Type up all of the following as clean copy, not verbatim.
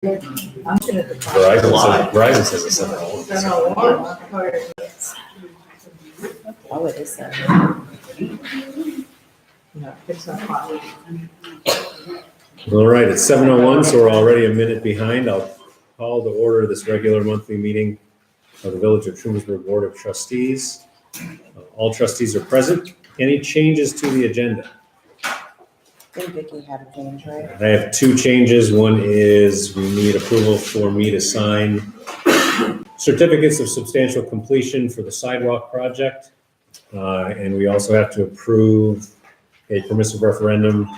Verizon says it's 701. Oh, it is that. No, it's not hot. All right, it's 7:01, so we're already a minute behind. I'll call to order this regular monthly meeting of the Village of Trumansburg Board of Trustees. All trustees are present. Any changes to the agenda? I think Vicki had a change, right? I have two changes. One is we need approval for me to sign certificates of substantial completion for the sidewalk project. And we also have to approve a permissive referendum.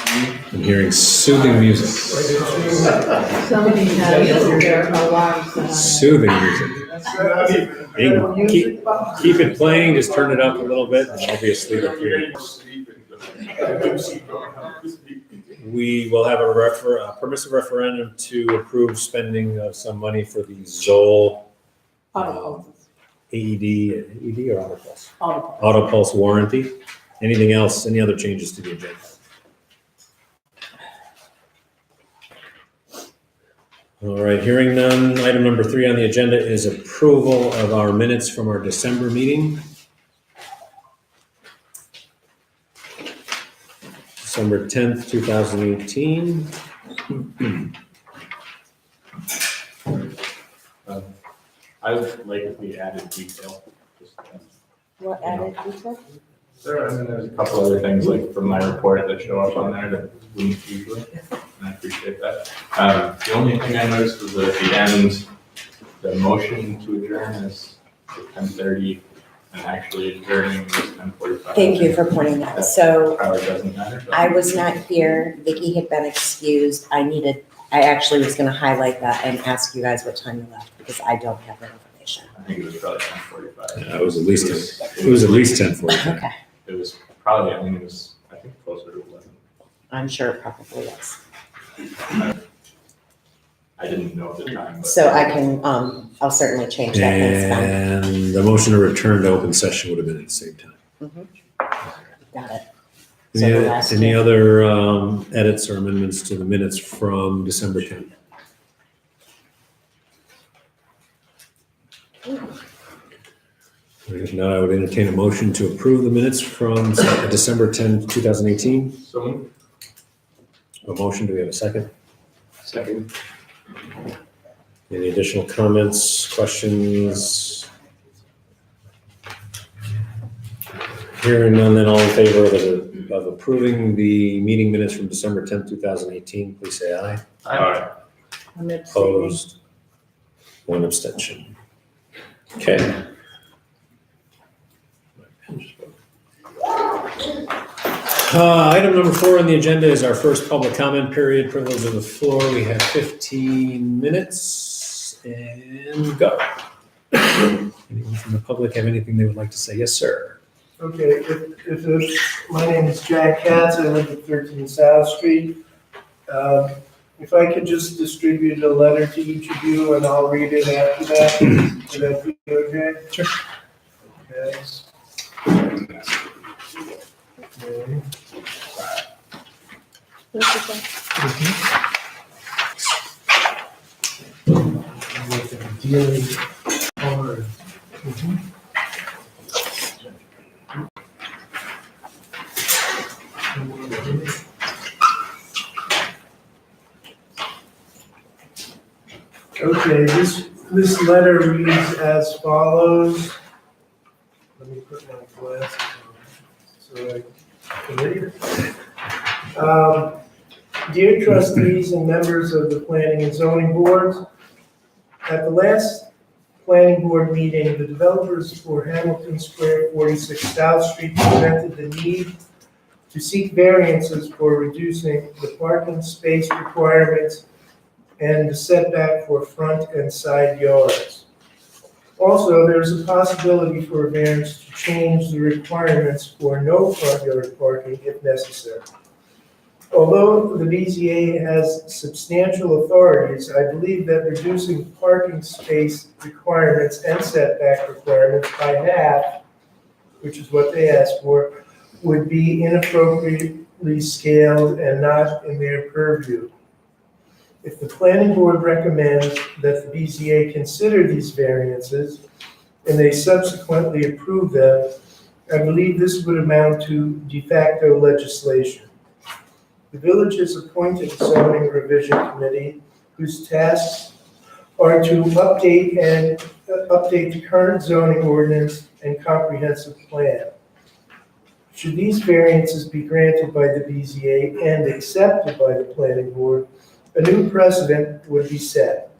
I'm hearing soothing music. Somebody has their alarms on. Soothing music. Keep it playing, just turn it up a little bit, and I'll be asleep up here. We will have a permissive referendum to approve spending of some money for the Zoll AED or Autopulse? Autopulse warranty. Anything else, any other changes to the agenda? All right, hearing none. Item number 3 on the agenda is approval of our minutes from our December meeting. December 10th, 2018. I would like if we added detail. What added detail? Sure, and then there's a couple other things like from my report that show up on there that wouldn't usually, and I appreciate that. The only thing I noticed was that at the end, the motion to adjourn is 10:30 and actually adjourning is 10:45. Thank you for pointing that. So Probably doesn't matter. but- I was not here. Vicki had been excused. I actually was gonna highlight that and ask you guys what time you left because I don't have that information. I think it was probably 10:45. It was at least 10:45. Okay, It was probably, I think closer to 11. I'm sure it probably was. I didn't know at the time, but. So I can, I'll certainly change that next time. And the motion to return to open session would have been at the same time. Got it. So the last Any two. other edits or amendments to the minutes from December 10th? If not, I would entertain a motion to approve the minutes from December 10th, 2018. So, A motion, do we have a second? second. Any additional comments, questions? Hearing none, then all in favor of approving the meeting minutes from December 10th, 2018, please say aye. All right. I'm abstaining. Opposed? One abstention. Okay. Item number 4 on the agenda is our first public comment period, privilege of the floor. We have 15 minutes and go. Anyone from the public have anything they would like to say? Yes, sir. Okay, my name is Jack Katz, I live at 13 South Street. If I could just distribute a letter to each of you and I'll read it after that, would that be okay? Sure. Okay. Okay. Dealing hard. Okay, this letter reads as follows. Let me put my glasses on so I can read it. Dear trustees and members of the Planning and Zoning Boards, at the last Planning Board meeting, the developers for Hamilton Square 46 South Street presented the need to seek variances for reducing the parking space requirements and the setback for front and side yards. Also, there's a possibility for a variance to change the requirements for no front yard parking if necessary. Although the BZA has substantial authorities, I believe that reducing parking space requirements and setback requirements by half, which is what they asked for, would be inappropriate appropriately scaled and not in their purview. If the planning board recommends that the BZA consider these variances and they subsequently approve them, I believe this would amount to de facto legislation. The village has appointed a zoning revision committee whose tasks are to update the current zoning ordinance and comprehensive plan. Should these variances be granted by the BZA and accepted by the planning board, a new precedent would be set.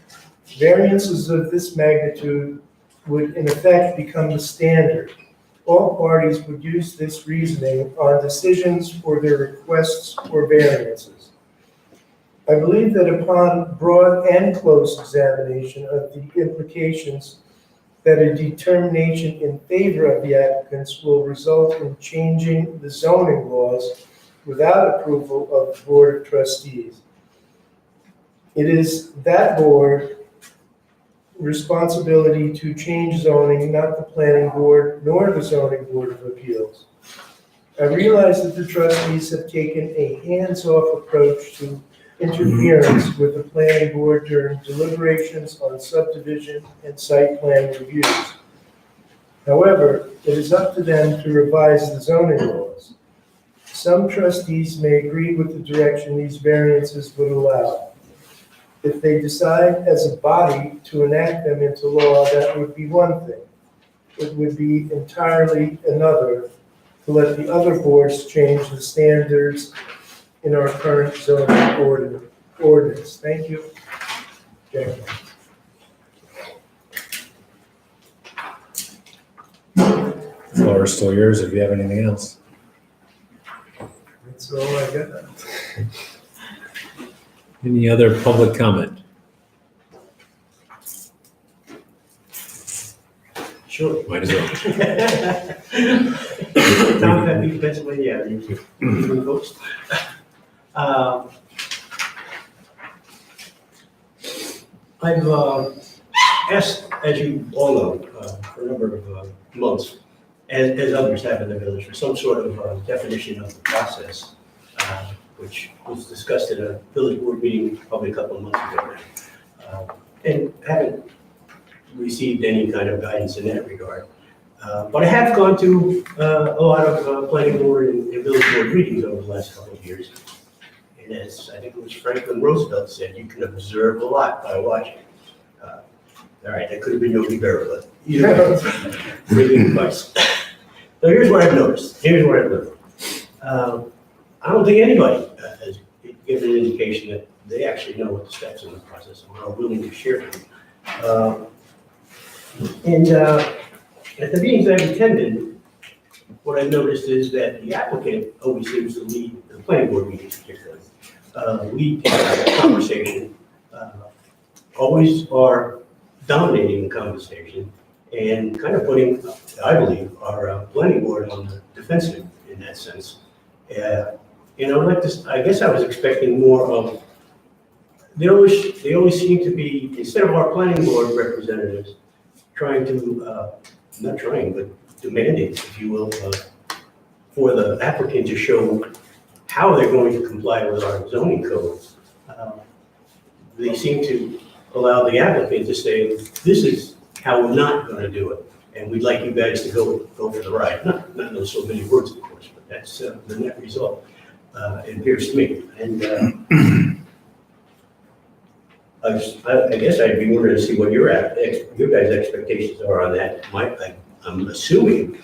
Variances of this magnitude would in effect become the standard. All parties would use this reasoning on decisions for their requests for variances. I believe that upon broad and close examination of the implications, that a determination in favor of the applicants will result in changing the zoning laws without approval of the Board of Trustees. It is that board responsibility to change zoning, not the planning board nor the zoning board of appeals. I realize that the trustees have taken a hands-off approach to interference with the planning board during deliberations on subdivision and site plan reviews. However, it is up to them to revise the zoning laws. Some trustees may agree with the direction these variances would allow. If they decide as a body to enact them into law, that would be one thing. It would be entirely another to let the other boards change the standards in our current zoning ordinance. Thank you. Jack. Floor is still yours if you have anything else. That's all I got. Any other public comment? Sure. Might as well. Tom Pepe, Pennsylvania Avenue, Evening Post. I've asked, as you all know, for a number of months, as others have in the village, for some sort of definition of the process, which was discussed at a village board meeting probably a couple of months ago now, and haven't received any kind of guidance in that regard. But I have gone to a lot of planning board and village board meetings over the last couple of years. And as I think it was Franklin Roosevelt said, you can observe a lot by watching. All right, that could have been Yogi Berra, but either way, really advice. So here's what I've noticed. I don't think anybody has given an indication that they actually know what the steps in the process are willing to share them. And at the meetings I've attended, what I've noticed is that the applicant always seems to lead, the planning board meetings particularly, lead the conversation, always are dominating the conversation and kind of putting, I believe, our planning board on the defensive in that sense. You know, like this, I guess I was expecting more of, they always seem to be, instead of our planning board representatives trying to, not trying, but demanding, if you will, for the applicant to show how they're going to comply with our zoning codes. They seem to allow the applicant to say, this is how we're not going to do it, and we'd like you guys to go for the ride. Not in so many words, of course, but that's the net result, it appears to me. And I guess I'd be wondering to see what your guys' expectations are on that. I'm assuming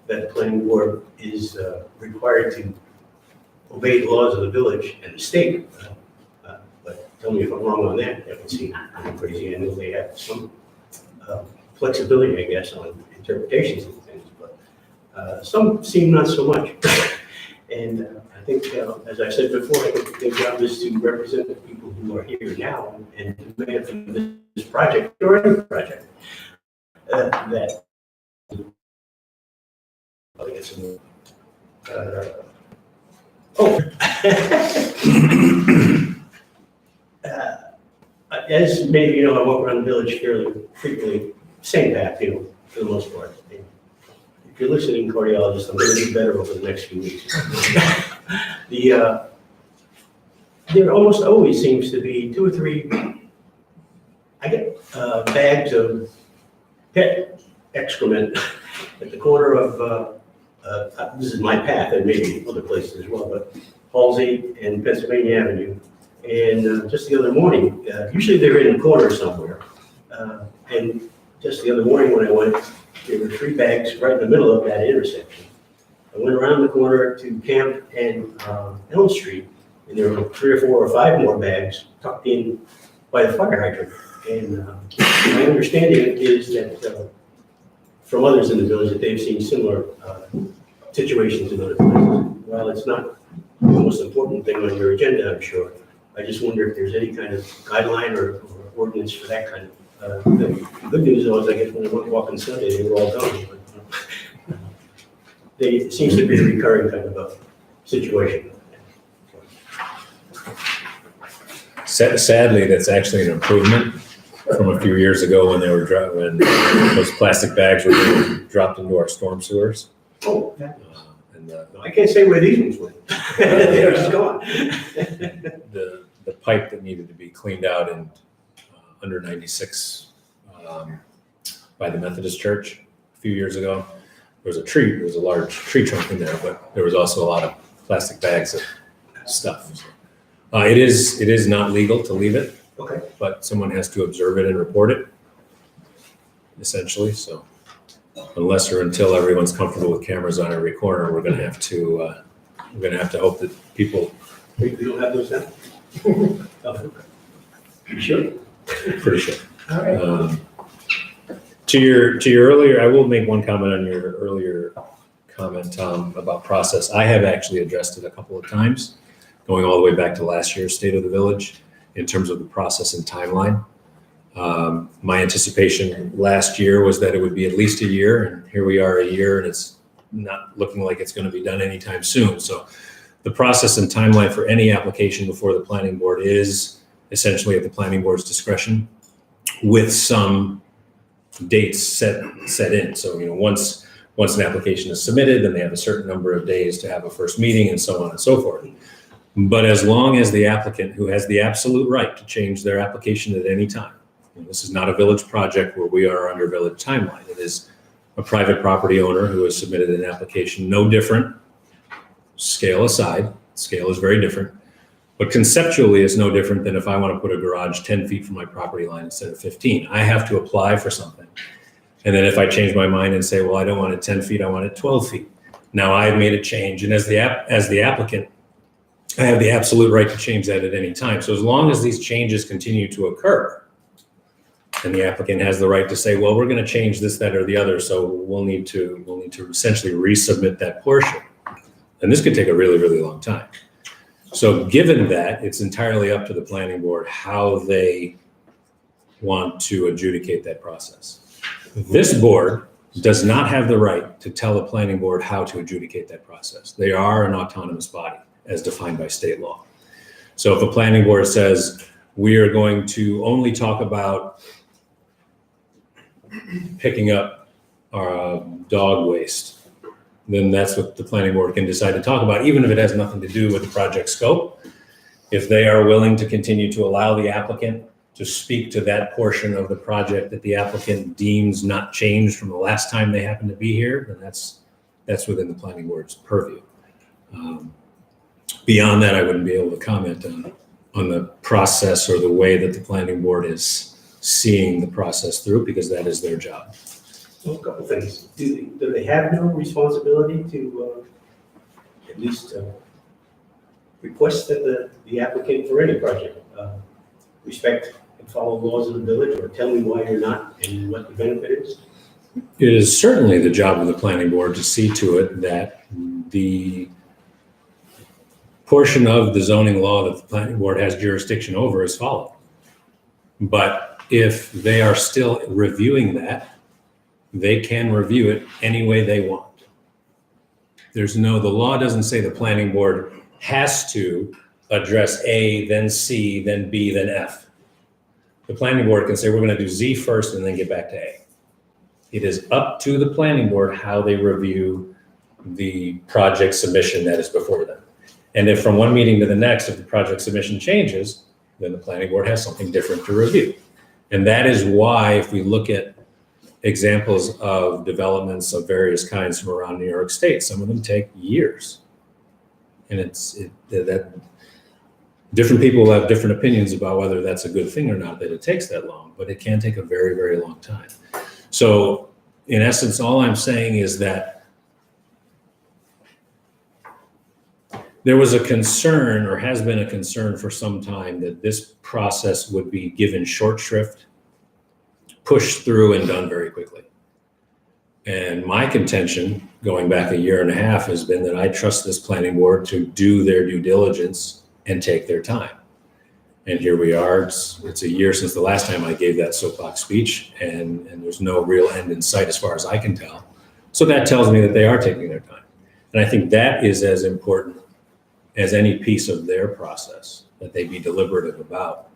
that the planning board is required to obey the laws of the village and the state. But tell me if I'm wrong on that. That would seem crazy. I know they have some flexibility, I guess, on interpretations of things, but some seem not so much. And I think, as I said before, I think their job is to represent the people who are here now and demand from this project or any project that. I'll get some. As many of you know, I walk around the village fairly frequently, same path, for the most part. if you're listening, cardiologist, I'm gonna do better over the next few weeks. There almost always seems to be 2 or 3, I get bags of pet excrement at the corner of, this is my path, and maybe other places as well, but Halsey and Pennsylvania Avenue. And just the other morning, usually they're in a corner somewhere. And just the other morning when I went, there were 3 bags right in the middle of that intersection. I went around the corner to Camp and Elm Street, and there were 3 or 4 or 5 more bags tucked in by the fire hydrant. And my understanding is that from others in the village that they've seen similar situations in other places. While it's not the most important thing on your agenda, I'm sure, I just wonder if there's any kind of guideline or ordinance for that kind of thing. The good news though is I guess when I went walking Sunday, they were all gone. But, it seems to be a recurring kind of a situation. Sadly, that's actually an improvement from a few years ago when when those plastic bags were being dropped into our storm sewers. Oh, And I can't say where these ones went. They're just gone. the pipe that needed to be cleaned out in under 96 by the Methodist Church a few years ago. There was a large tree trunk in there, but there was also a lot of plastic bags of stuff. It is not legal to leave it, Okay. but someone has to observe it and report it, essentially. So unless or until everyone's comfortable with cameras on every corner, we're going to have to hope that people. We don't have those now? Oh, sure. Pretty sure. All right. To your earlier, I will make one comment on your earlier comment, Tom, about process. I have actually addressed it a couple of times, going all the way back to last year's State of the Village in terms of the process and timeline. My anticipation last year was that it would be at least a year, and here we are a year, and it's not looking like it's going to be done anytime soon. So the process and timeline for any application before the planning board is essentially at the planning board's discretion, with some dates set in. So, once an application is submitted, then they have a certain number of days to have a first meeting and so on and so forth. But as long as the applicant, who has the absolute right to change their application at any time, this is not a village project where we are under village timeline. It is a private property owner who has submitted an application, no different, scale aside, scale is very different, but conceptually it's no different than if I want to put a garage 10 feet from my property line instead of 15. I have to apply for something. And then if I change my mind and say, well, I don't want it 10 feet, I want it 12 feet. Now I've made a change, and as the applicant, I have the absolute right to change that at any time. So as long as these changes continue to occur, and the applicant has the right to say, well, we're going to change this, that, or the other, so we'll need to essentially resubmit that portion. And this could take a really, really long time. So given that, it's entirely up to the planning board how they want to adjudicate that process. This board does not have the right to tell the planning board how to adjudicate that process. They are an autonomous body as defined by state law. So if a planning board says, we are going to only talk about picking up our dog waste, then that's what the planning board can decide to talk about, even if it has nothing to do with the project scope. If they are willing to continue to allow the applicant to speak to that portion of the project that the applicant deems not changed from the last time they happened to be here, then that's within the planning board's purview. Beyond that, I wouldn't be able to comment on the process or the way that the planning board is seeing the process through, because that is their job. Well, a couple things. Do they have no responsibility to at least request that the applicant for any project respect and follow laws of the village, or tell me why you're not and what the benefit is? It is certainly the job of the planning board to see to it that the portion of the zoning law that the planning board has jurisdiction over is followed. But if they are still reviewing that, they can review it any way they want. The law doesn't say the planning board has to address A, then C, then B, then F. The planning board can say, we're going to do Z first and then get back to A. It is up to the planning board how they review the project submission that is before them. And if from one meeting to the next, if the project submission changes, then the planning board has something different to review. And that is why, if we look at examples of developments of various kinds from around New York State, some of them take years. And that different people will have different opinions about whether that's a good thing or not, that it takes that long, but it can take a very, very long time. So in essence, all I'm saying is that there was a concern, or has been a concern for some time, that this process would be given short shrift, pushed through and done very quickly. And my contention, going back a year and a half, has been that I trust this planning board to do their due diligence and take their time. And here we are, it's a year since the last time I gave that soapbox speech, and there's no real end in sight as far as I can tell. So that tells me that they are taking their time. And I think that is as important as any piece of their process, that they be deliberative about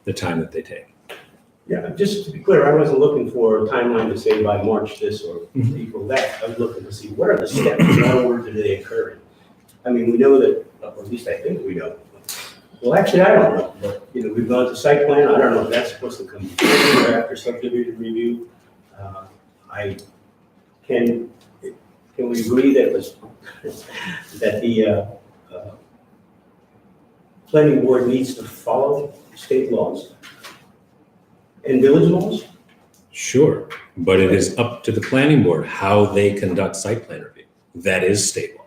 the time that they take. Yeah, just to be clear, I wasn't looking for a timeline to say by March this or Mhm. April that. I was looking to see what are the steps, in what order do they occur in? I mean, we know that, or at least I think we know. Well, actually, I don't know, but, we've gone to site plan. I don't know if that's supposed to come before or after subdivision review. Can we agree that that the planning board needs to follow state laws and village laws? Sure, but it is up to the planning board how they conduct site plan review. That is state law.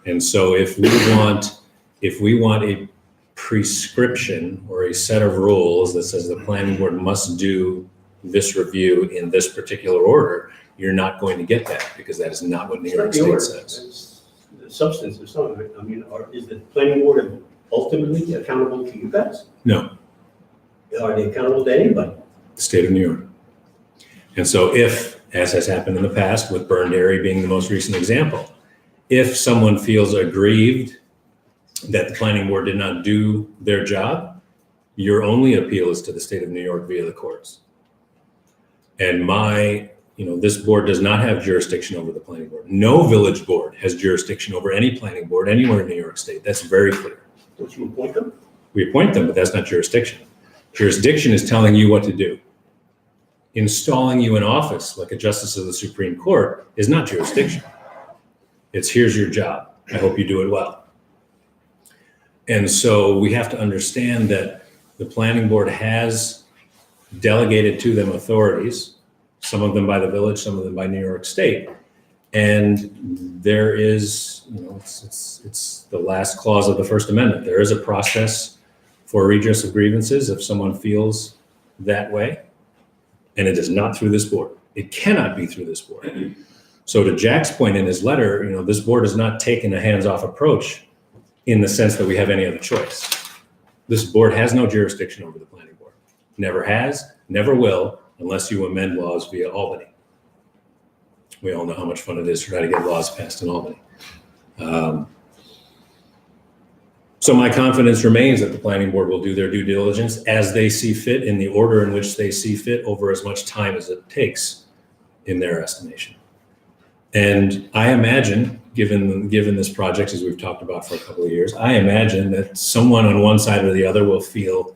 And so if we want a prescription or a set of rules that says the planning board must do this review in this particular order, you're not going to get that, because that is not what New York State says. It's the substance of some of it. I mean, is the planning board ultimately accountable to you guys? No, Are they accountable to anybody? the state of New York. And so if, as has happened in the past, with Burned Area being the most recent example, if someone feels aggrieved that the planning board did not do their job, your only appeal is to the state of New York via the courts. And this board does not have jurisdiction over the planning board. No village board has jurisdiction over any planning board anywhere in New York State. That's very clear. Don't you appoint them? We appoint them, but that's not jurisdiction. Jurisdiction is telling you what to do. Installing you in office like a justice of the Supreme Court is not jurisdiction. It's here's your job. I hope you do it well. And so we have to understand that the planning board has delegated to them authorities, some of them by the village, some of them by New York State. And there is, it's the last clause of the First Amendment. There is a process for redress of grievances if someone feels that way. And it is not through this board. It cannot be through this board. So to Jack's point in his letter, this board has not taken a hands-off approach in the sense that we have any other choice. This board has no jurisdiction over the planning board. Never has, never will, unless you amend laws via Albany. We all know how much fun it is to try to get laws passed in Albany. So my confidence remains that the planning board will do their due diligence as they see fit, in the order in which they see fit, over as much time as it takes in their estimation. And I imagine, given this project, as we've talked about for a couple of years, I imagine that someone on one side or the other will feel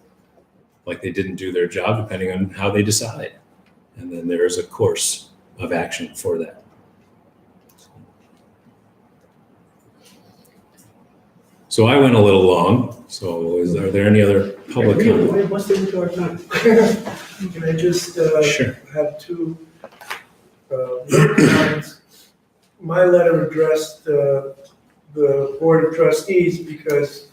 like they didn't do their job, depending on how they decide. And then there is a course of action for that. So I went a little long. So are there any other public comment? What's the into our time? Can I just Sure. have two comments? My letter addressed the Board of Trustees because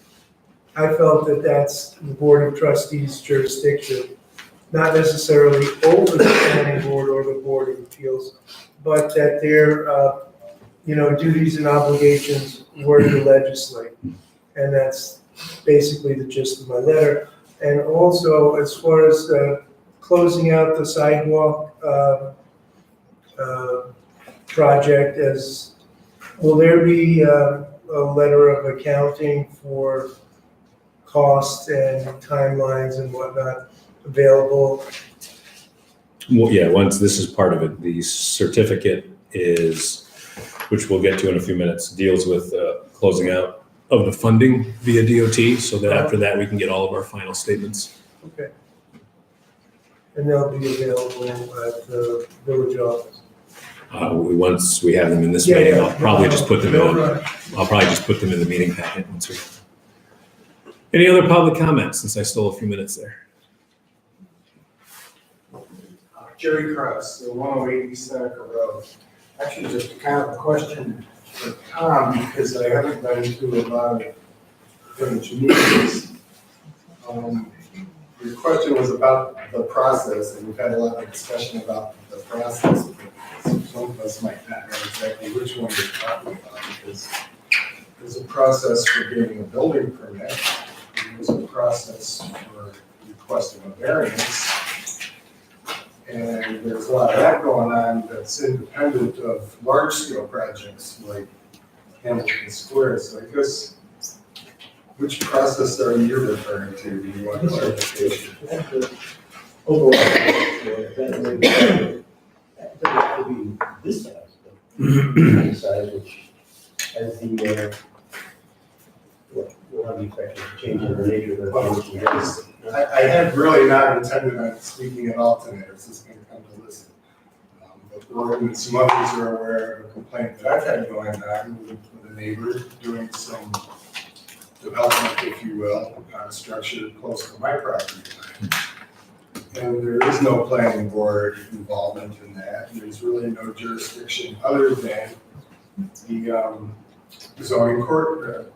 I felt that that's the Board of Trustees' jurisdiction, not necessarily over the planning board or the Board of Appeals, but that their duties and obligations were to legislate. And that's basically the gist of my letter. And also, as far as closing out the sidewalk project, will there be a letter of accounting for costs and timelines and whatnot available Well, yeah, once this is part of it, the certificate is, which we'll get to in a few minutes, deals with closing out of the funding via DOT, so that after that, we can get all of our final statements. Okay. And they'll be available at the village office. Once we have them in this Yeah, meeting, yeah. I'll probably just put them No in, rush. I'll probably just put them in the meeting packet once we. Any other public comments, since I stole a few minutes there? Jerry Krause, the 108 East Seneca Road. Actually, just a kind of a question for Tom, because I haven't been to a lot of village meetings. Your question was about the process, and we've had a lot of discussion about the process. But some of us might not know exactly which one you're talking about, because there's a process for getting a building permit, and there's a process for requesting a variance. And there's a lot of that going on that's independent of large-scale projects like Hamilton Square. So I guess, which process are you referring to? Do you want clarification? Overall, that doesn't have to be this size, but this size, which has the, will have the effect of changing the nature of the. I had really not intended on speaking at all tonight. I was just going to come to listen. But Gordon and some others are aware of a complaint that I've had going on with a neighbor doing some development, if you will, on a structure close to my property line. And there is no planning board involvement in that. There's really no jurisdiction other than the zoning court,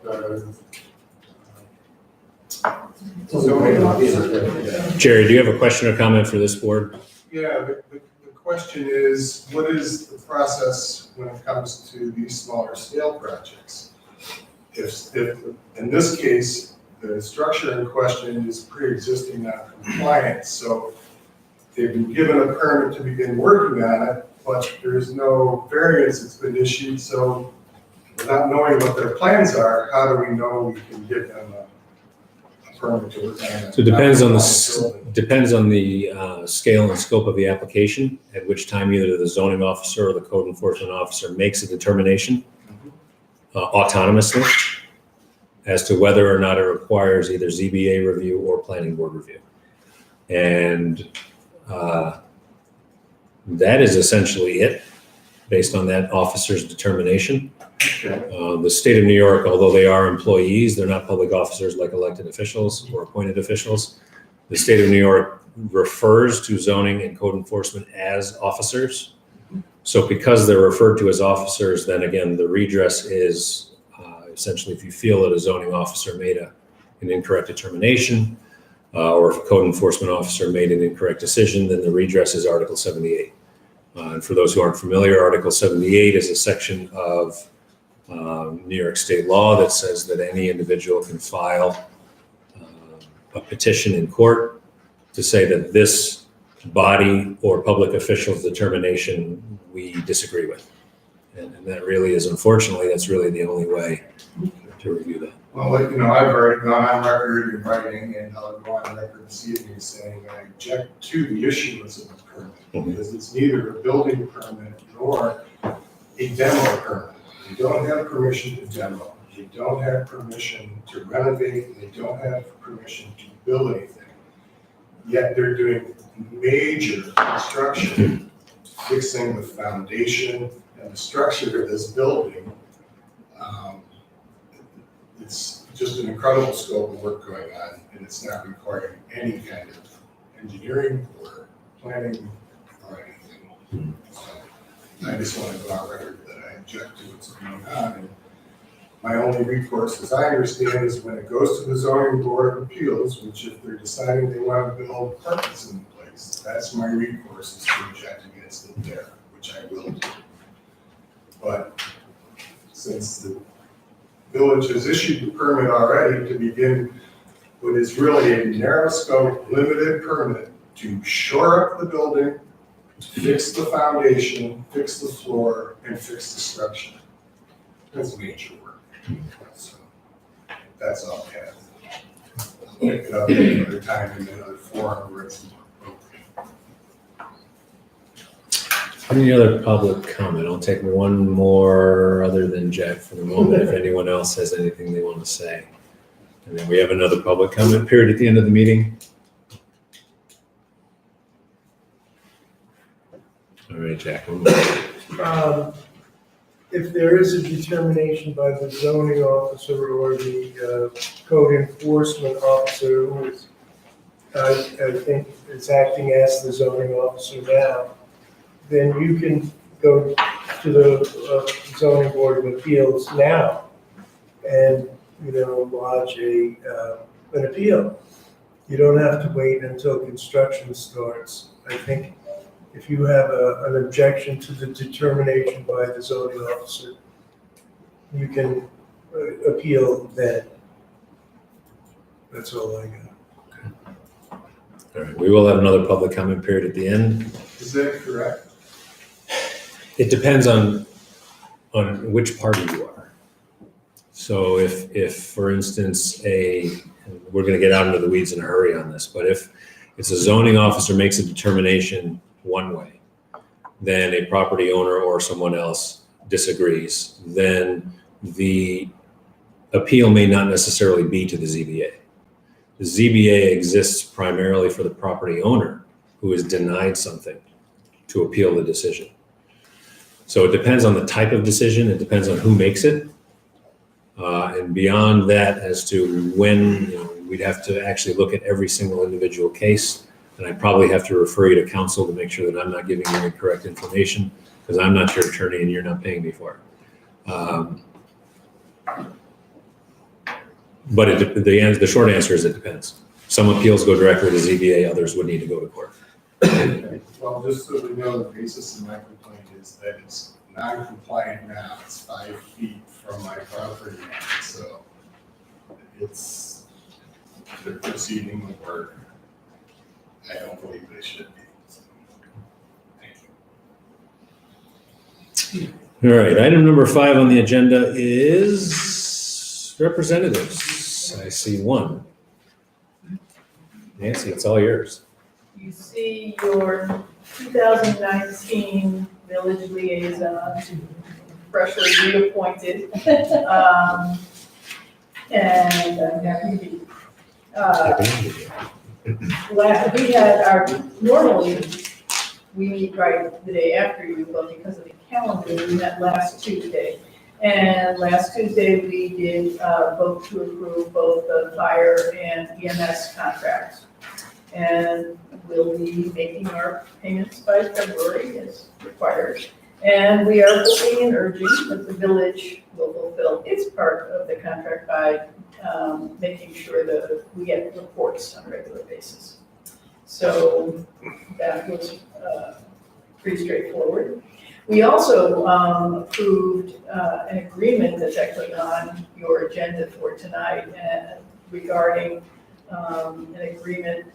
Jerry, do you have a question or comment for this board? Yeah, the question is, what is the process when it comes to these smaller scale projects? If in this case, the structure in question is pre-existing non-compliant, so they've been given a permit to begin working on it, but there's no variance that's been issued, so without knowing what their plans are, how do we know we can give them a permit to work on it? So it depends on the scale and scope of the application, at which time either the zoning officer or the code enforcement officer makes a determination autonomously as to whether or not it requires either ZBA review or planning board review. And that is essentially it, based on that officer's determination. The state of New York, although they are employees, they're not public officers like elected officials or appointed officials. The state of New York refers to zoning and code enforcement as officers. So because they're referred to as officers, then again, the redress is essentially if you feel that a zoning officer made an incorrect determination, or if a code enforcement officer made an incorrect decision, then the redress is Article 78. And for those who aren't familiar, Article 78 is a section of New York state law that says that any individual can file a petition in court to say that this body or public official's determination we disagree with. And that really is, unfortunately, that's really the only way to review that. Well, I've already gone on record in writing, and I'll go on record this evening saying I object to the issuance of a permit, because it's neither a building permit nor a demo permit. They don't have permission to demo, they don't have permission to renovate, they don't have permission to build anything. Yet they're doing major construction, fixing the foundation and the structure of this building. It's just an incredible scope of work going on, and it's not requiring any kind of engineering or planning or anything. So I just want to go on record that I object to what's going on. And my only recourse, as I understand, is when it goes to the zoning board of appeals, which if they're deciding they want to build Parkinson place, that's my recourse, is to object against it there, which I will do. But since the village has issued the permit already to begin what is really a narrow scope, limited permit to shore up the building, fix the foundation, fix the floor, and fix the structure. That's major work. So that's all I have. I'll pick it up another time in another forum where it's more appropriate. Any other public comment? I'll take one more other than Jack for the moment, if anyone else has anything they want to say. And then we have another public comment period at the end of the meeting. All right, Jack. one more. If there is a determination by the zoning officer or the code enforcement officer who is, I think is acting as the zoning officer now, then you can go to the zoning board of appeals now and, lodge an appeal. You don't have to wait until construction starts. I think if you have an objection to the determination by the zoning officer, you can appeal then. That's all I got. All right, we will have another public comment period at the end. Is that correct? It depends on which party you are. So if for instance, we're gonna get out into the weeds in a hurry on this, but if it's a zoning officer makes a determination one way, then a property owner or someone else disagrees, then the appeal may not necessarily be to the ZBA. The ZBA exists primarily for the property owner who is denied something to appeal the decision. So it depends on the type of decision, it depends on who makes it. And beyond that, as to when, we'd have to actually look at every single individual case. And I probably have to refer you to counsel to make sure that I'm not giving you incorrect information, because I'm not your attorney and you're not paying me for it. But the short answer is it depends. Some appeals go directly to ZBA, others would need to go to court. Well, just so we know, the basis of my complaint is that it's non-compliant now. It's 5 feet from my property line, so they're proceeding with work. I don't believe they should be. So, thank you. All right, item number 5 on the agenda is representatives. I see one. Nancy, it's all yours. You see your 2019 village liaison, freshly reappointed. And I'm happy to be. We had normally, we meet right the day after you, but because of the calendar, we met last Tuesday. And last Tuesday, we did vote to approve both the fire and EMS contracts. And we'll be making our payments by February as required. And we are hoping and urging that the village will fulfill its part of the contract by making sure that we get reports on a regular basis. So that was pretty straightforward. We also approved an agreement that's actually on your agenda for tonight regarding an agreement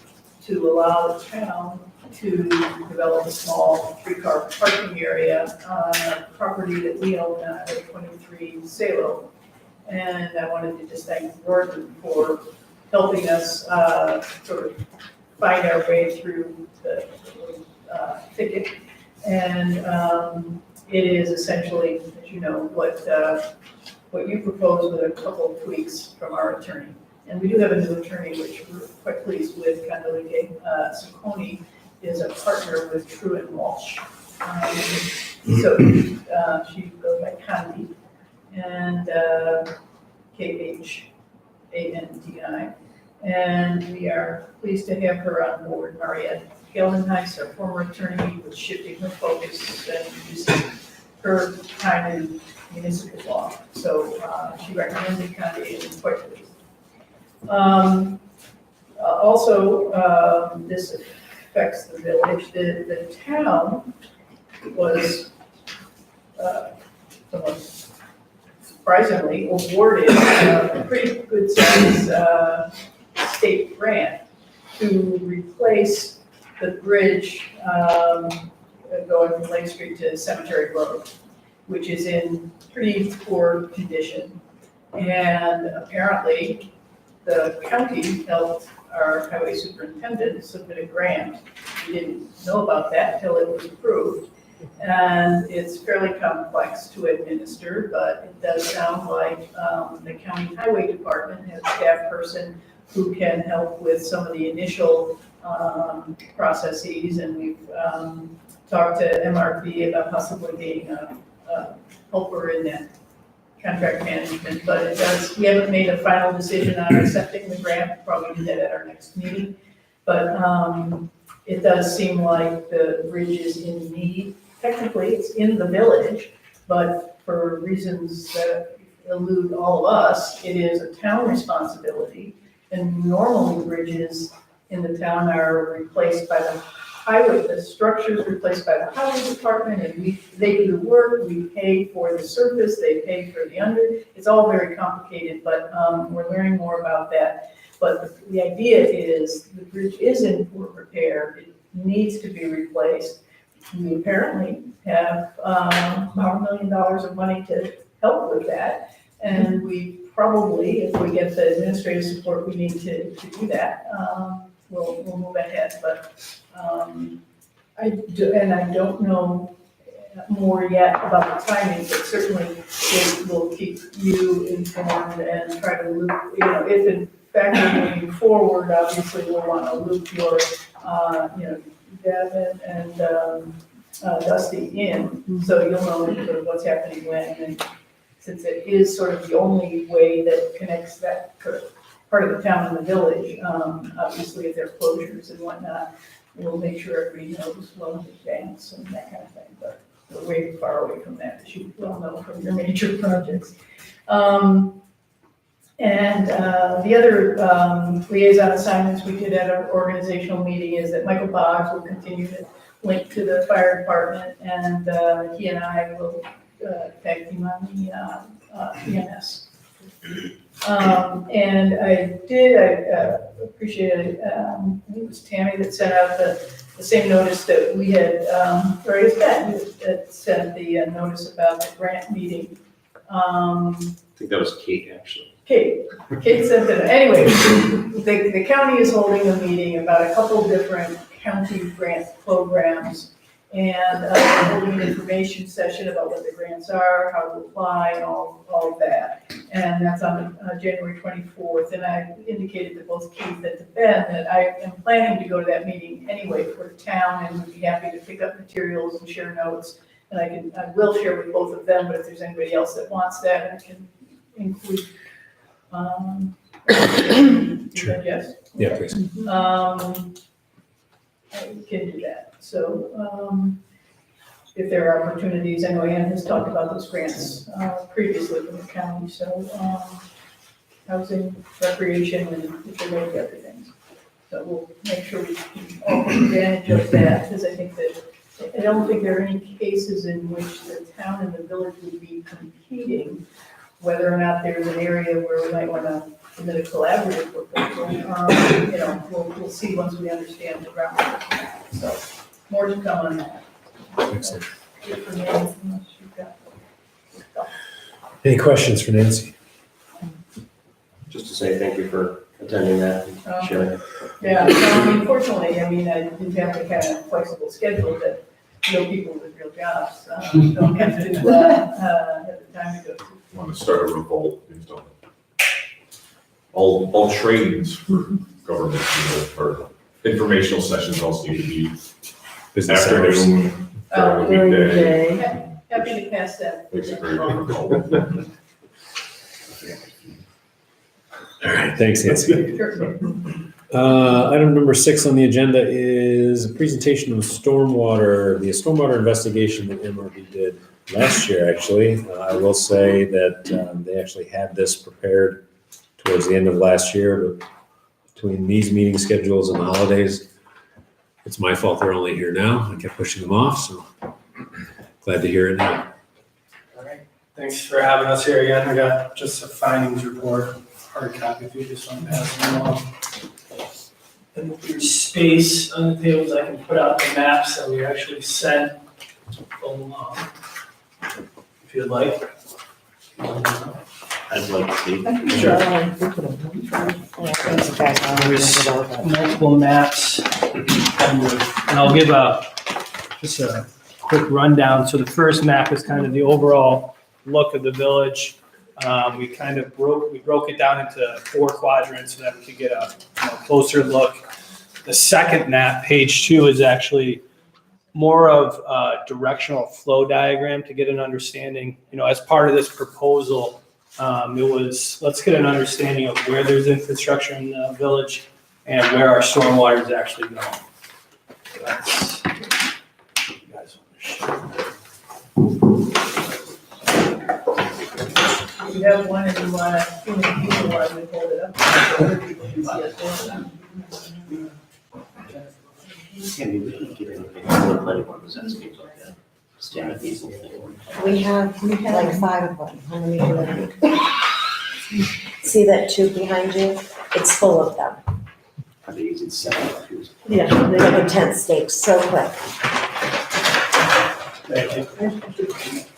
to allow the town to develop a small 3-car parking area on a property that we own at 23 Salo. And I wanted to just thank Gordon for helping us sort of find our way through the thicket. And it is essentially, as you know, what you proposed with a couple of tweaks from our attorney. And we do have a new attorney, which we're quite pleased with. Candelike Sacconi is a partner with True and Walsh. So she goes by Candy and KHANDI. And we are pleased to have her on board. Mariette Geldenhuis, our former attorney, was shifting her focus and using her time in municipal law. So she recommended Candy and quite pleased. Also, this affects the village. The town was somewhat surprisingly awarded a pretty good size state grant to replace the bridge going from Lake Street to Cemetery Road, which is in pretty poor condition. And apparently, the county helped our highway superintendent submit a grant. We didn't know about that until it was approved. And it's fairly complex to administer, but it does sound like the county highway department has a staff person who can help with some of the initial processes. And we've talked to MRB about possibly being a helper in that contract management, but we haven't made a final decision on accepting the grant, probably do that at our next meeting. But it does seem like the bridge is in need. Technically, it's in the village, but for reasons that elude all of us, it is a town responsibility. And normally bridges in the town are replaced by the highway, the structure's replaced by the highway department, and they do the work, we pay for the surface, they pay for the under. It's all very complicated, but we're learning more about that. But the idea is the bridge is in poor repair, it needs to be replaced. We apparently have about $1 million of money to help with that. And we probably, if we get the administrative support we need to do that, we'll move ahead. But I don't know more yet about the timing, but certainly it will keep you informed and try to loop, if in fact we're moving forward, obviously we'll want to loop your, Devin and Dusty in, so you'll know sort of what's happening when. And since it is sort of the only way that connects that part of the town and the village, obviously if there are closures and whatnot, we'll make sure everybody knows well in advance and that kind of thing. But we're way far away from that, as you well know from your major projects. And the other liaison assignments we did at our organizational meeting is that Michael Boggs will continue to link to the fire department, and he and I will tag team on the EMS. And I appreciate it, I think it was Tammy that sent out the same notice that we had, or it was Ben that sent the notice about the grant meeting. I think that was Kate, actually. Kate sent it, anyway, the county is holding a meeting about a couple different county grant programs, and holding an information session about what the grants are, how to apply, and all of that. And that's on January 24th, and I indicated to both Keith and to Ben that I am planning to go to that meeting anyway for the town, and would be happy to pick up materials and share notes. And I will share with both of them, but if there's anybody else that wants that, I can include. Sure. Yes? Yeah, please. I can do that. So, if there are opportunities, I know Ann has talked about those grants, previously from the county, so, housing, recreation, and the way of everything. So we'll make sure we all take advantage of that, because I think that, I don't think there are any cases in which the town and the village would be competing, whether or not there's an area where we might want to submit a collaborative proposal. We'll see once we understand the groundwork. So more to come on that. Excellent. Good for me, unless you've got- Any questions for Nancy? Just to say thank you for attending that and sharing. Yeah, unfortunately, I didn't have the kind of flexible schedule that real people with real jobs don't have to have the time to go to. Want to start a revolt based on all trainings for government, or informational sessions also need to be Business hours. afternoon, during the weekday. Happy to pass that. Makes it very difficult. All right, thanks, Nancy. Sure. Item number 6 on the agenda is a presentation of the stormwater investigation that MRB did last year, actually. I will say that they actually had this prepared towards the end of last year, but between these meeting schedules and the holidays, it's my fault they're only here now. I kept pushing them off, so glad to hear it now. All right, thanks for having us here again. I got just a findings report, hard copy if you just want to pass them along. And if there's space on the tables, I can put out the maps that we actually sent along, if you'd like. I'd like to see. There's multiple maps, and I'll give just a quick rundown. So the first map is kind of the overall look of the village. We kind of broke it down into 4 quadrants so that we could get a closer look. The second map, page 2, is actually more of a directional flow diagram to get an understanding. As part of this proposal, it was, let's get an understanding of where there's infrastructure in the village and where our stormwater is actually going. So that's, you guys want to share. You have one and you want to, you want to hold it up. Other people can see it. Can we really get anything from the planning board was asking about that? Standard diesel thing. We have like 5 of them. How many do we need? See that tube behind you? It's full of them. Are they using 7? Yeah. Like intense stakes, so quick. Thank you.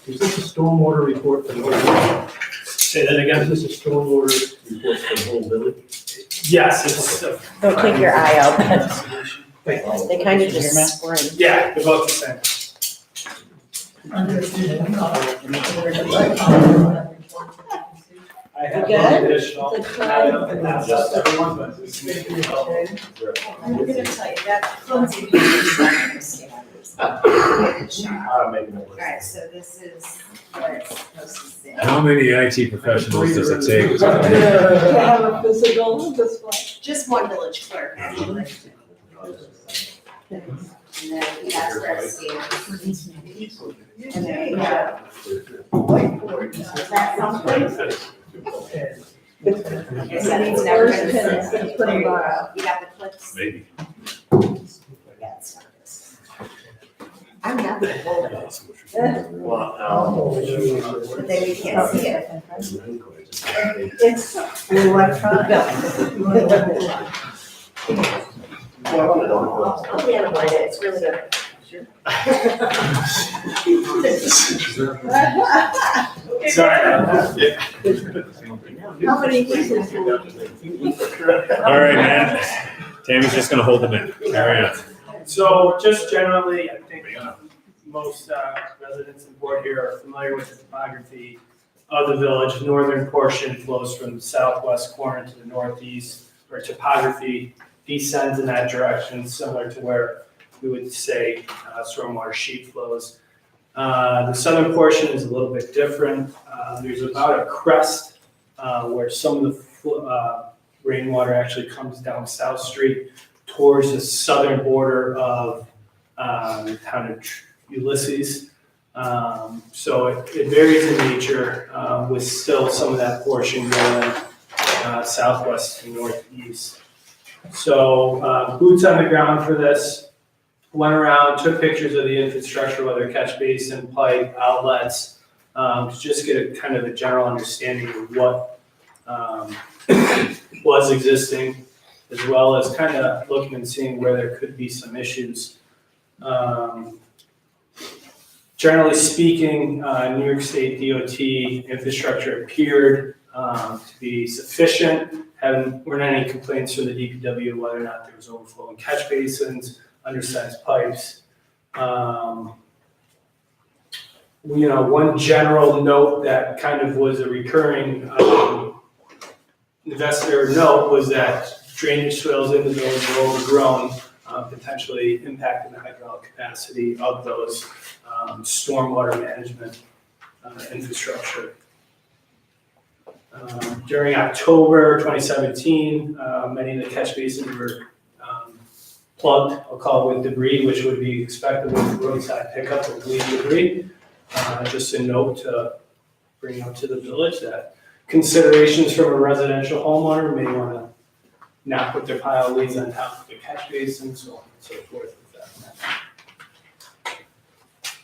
Is this a stormwater report for the whole village? Say that again. Is this a stormwater report for the whole village? Yes, it's, Don't take your eye out. They kind of just spring. yeah, they're both the same. I have You one good? additional. Good try. And that's everyone, but it's me. I'm gonna tell you that. I'm making it. Alright, so this is what it's supposed to say. How many IT professionals does it take? To have a physical display. Just one village clerk, actually. And then that's where it stands. And then we have. Whiteboard. Is that someplace? Okay, so it's never First gonna pen say. instead of putting bar out. You got the clips? Maybe. Yeah, it's not this. I'm not gonna hold it, but then you can't see it. It's electronic. I'll be able to light it. It's really good. Sorry. How many pieces? All right, man. Tammy's just gonna hold them in. Carry on. So just generally, I think most residents and board here are familiar with the topography of the village. Northern portion flows from the southwest corner to the northeast, or topography descends in that direction, similar to where we would say stormwater sheet flows. The southern portion is a little bit different. There's about a crest where some of the rainwater actually comes down South Street towards the southern border of the town of Ulysses. So it varies in nature with still some of that portion going southwest to northeast. So boots on the ground for this. Went around, took pictures of the infrastructure, whether catch basin, pipe, outlets, to just get a kind of a general understanding of what was existing, as well as kind of looking and seeing where there could be some issues. Generally speaking, New York State DOT infrastructure appeared to be sufficient. Weren't any complaints from the DPW whether or not there was overflow in catch basins, undersized pipes. One general note that kind of was a recurring investor note was that drainage swales in the village were overgrown, potentially impacting the hydraulic capacity of those stormwater management infrastructure. During October 2017, many of the catch basins were plugged, I'll call it with debris, which would be expected with roadside pickup of clean debris. Just a note to bring up to the village that considerations from a residential homeowner may want to not put their pile of leaves on top of the catch basin, so on and so forth with that.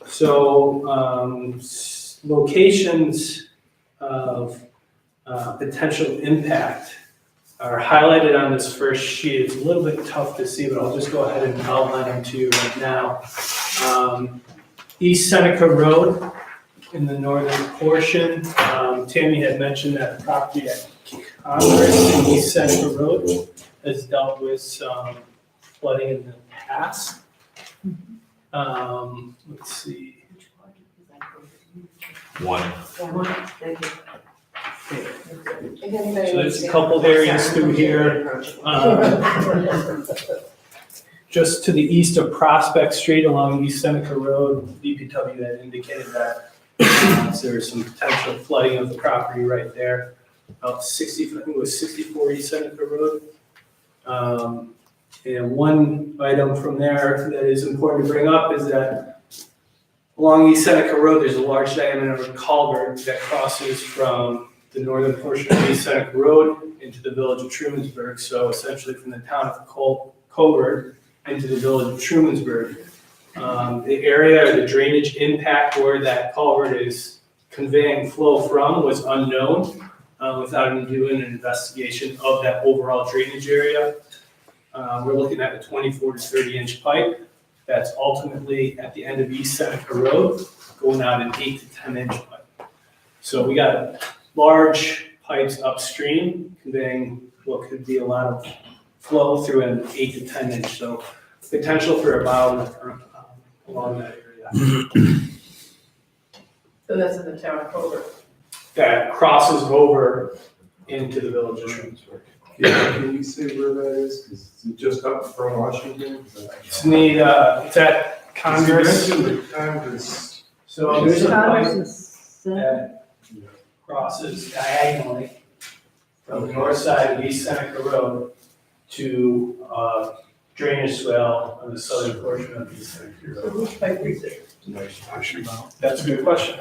So locations of potential impact are highlighted on this first sheet. It's a little bit tough to see, but I'll just go ahead and outline them to you right now. East Seneca Road in the northern portion. Tammy had mentioned that the property at Congress and East Seneca Road has dealt with some flooding in the past. Let's see. One. So there's a couple areas through here. Just to the east of Prospect Street along East Seneca Road, DPW had indicated that there's some potential flooding of the property right there. About 60, I think it was 64 East Seneca Road. And one item from there that is important to bring up is that along East Seneca Road, there's a large diameter culvert that crosses from the northern portion of East Seneca Road into the village of Trumansburg. So essentially from the town of Colbert into the village of Trumansburg. The area, the drainage impact where that culvert is conveying flow from was unknown without even doing an investigation of that overall drainage area. We're looking at a 24 to 30 inch pipe that's ultimately at the end of East Seneca Road, going out an 8 to 10 inch pipe. So we got large pipes upstream conveying what could be a lot of flow through an 8 to 10 inch. So potential for a bottleneck along that area. So that's in the town of Colbert. That crosses over into the village of Trumansburg. Can you say where that is? Because it's just up from Washington? It's it's at Congress. You mentioned the Congress. So there's a pipe that crosses diagonally from the north side of East Seneca Road to drainage swale on the southern portion of East Seneca Road. So which pipe is it? That's a good question.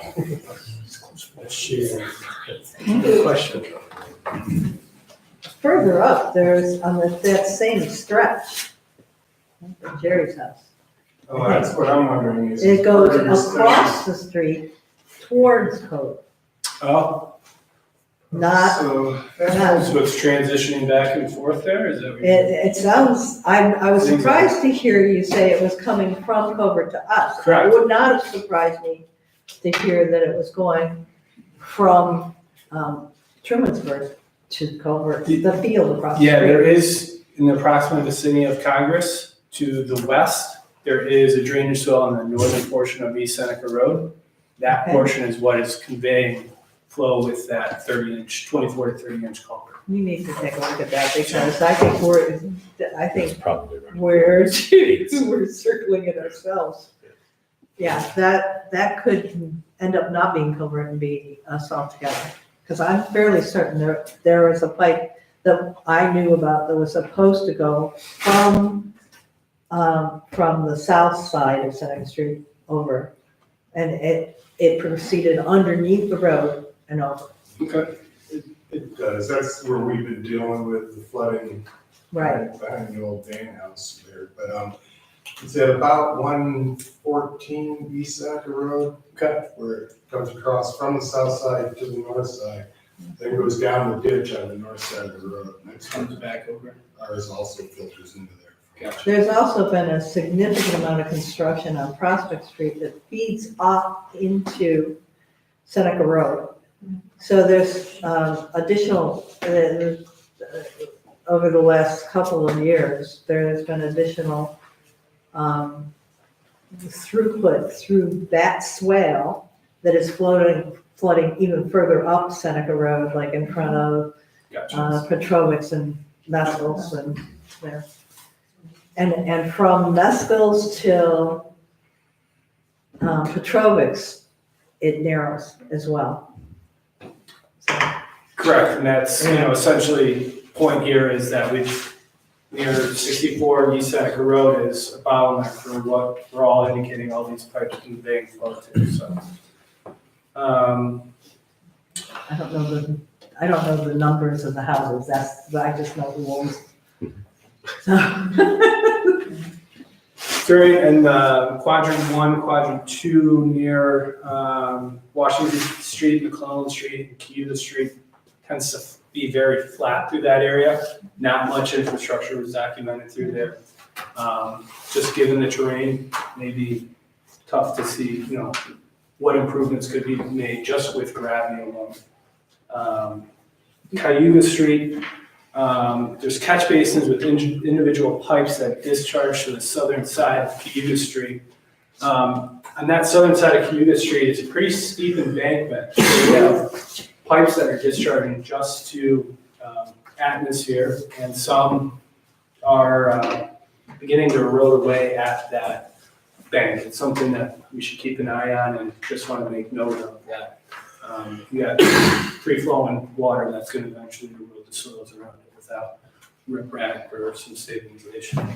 Good question. Further up, there's on that same stretch, at Jerry's house. Oh, that's what I'm wondering is. It goes where this across the street towards Cove, Oh, not, So, so it's transitioning back and forth there, is that what you're? it sounds, I was surprised to hear you say it was coming from Covert to us. Correct. It would not have surprised me to hear that it was going from Trumansburg to Covert, the field across the street. Yeah, there is, in the approximate vicinity of Congress, to the west, there is a drainage swale on the northern portion of East Seneca Road. That Okay. portion is what is conveying flow with that 24 to 30 inch culvert. We need to take a look at that because I think Probably right. we're circling it ourselves. Yeah, that could end up not being Covert and be us all together. Because I'm fairly certain there was a pipe that I knew about that was supposed to go from the south side of Seneca Street over. And it proceeded underneath the road and over. Okay. it does, that's where we've been dealing with the flooding. Right. Behind the old Dan house there, but, it's at about 114 East Seneca Road. Okay. Where it comes across from the south side to the north side, then goes down the ditch on the north side of the road. Next Comes back over. Ours also filters into there. Gotcha. There's also been a significant amount of construction on Prospect Street that feeds off into Seneca Road. So there's additional, over the last couple of years, there's been additional throughput through that swale that is flooding even further up Seneca Road, like in front of Gotcha. Petrovics and Mescals and there. And from Mescals till Petrovics, it narrows as well. So, Correct, and that's, essentially, point here is that we've, near 64 East Seneca Road is a bottleneck for what we're all indicating all these pipes conveying flow to, so. I don't know the numbers of the houses, I just know the walls. During, in quadrant 1, quadrant 2, near Washington Street, McClellan Street, and Cayuga Street, tends to be very flat through that area. Not much infrastructure was documented through there. Just given the terrain, maybe tough to see, what improvements could be made just with gravity alone. Cayuga Street, there's catch basins with individual pipes that discharge to the southern side of Cayuga Street. On that southern side of Cayuga Street, it's a pretty steep embankment. So we have pipes that are discharging just to atmosphere, and some are beginning to erode away at that bank. It's something that we should keep an eye on, and just want to make note of that. You got free-flowing water that's going to eventually erode the soils around it without riprap or some stabilization.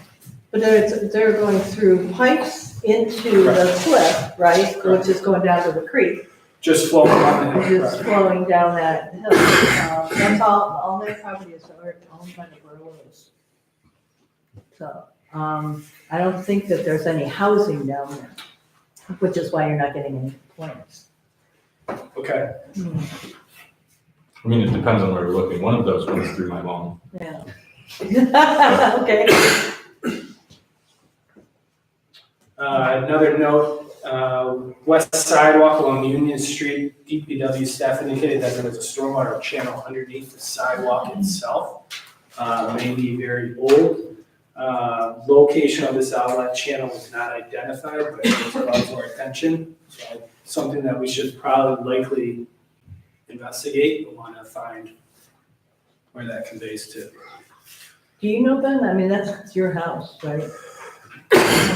But they're going through pipes into the cliff, right, which is going down to the creek, Just flowing on the just flowing down that hill. That's all their properties are owned by the boroughs. So, I don't think that there's any housing down there, which is why you're not getting any complaints. Okay. I mean, it depends on where we're looking. One of those runs through my lawn. Yeah. Okay. Another note, west sidewalk along Union Street, DPW staff indicated that there was a stormwater channel underneath the sidewalk itself. May be very old. Location of this outlet channel was not identified, but it was brought to our attention. So something that we should probably likely investigate. We want to find where that conveys to. Do you know, Ben? I mean, that's your house, right?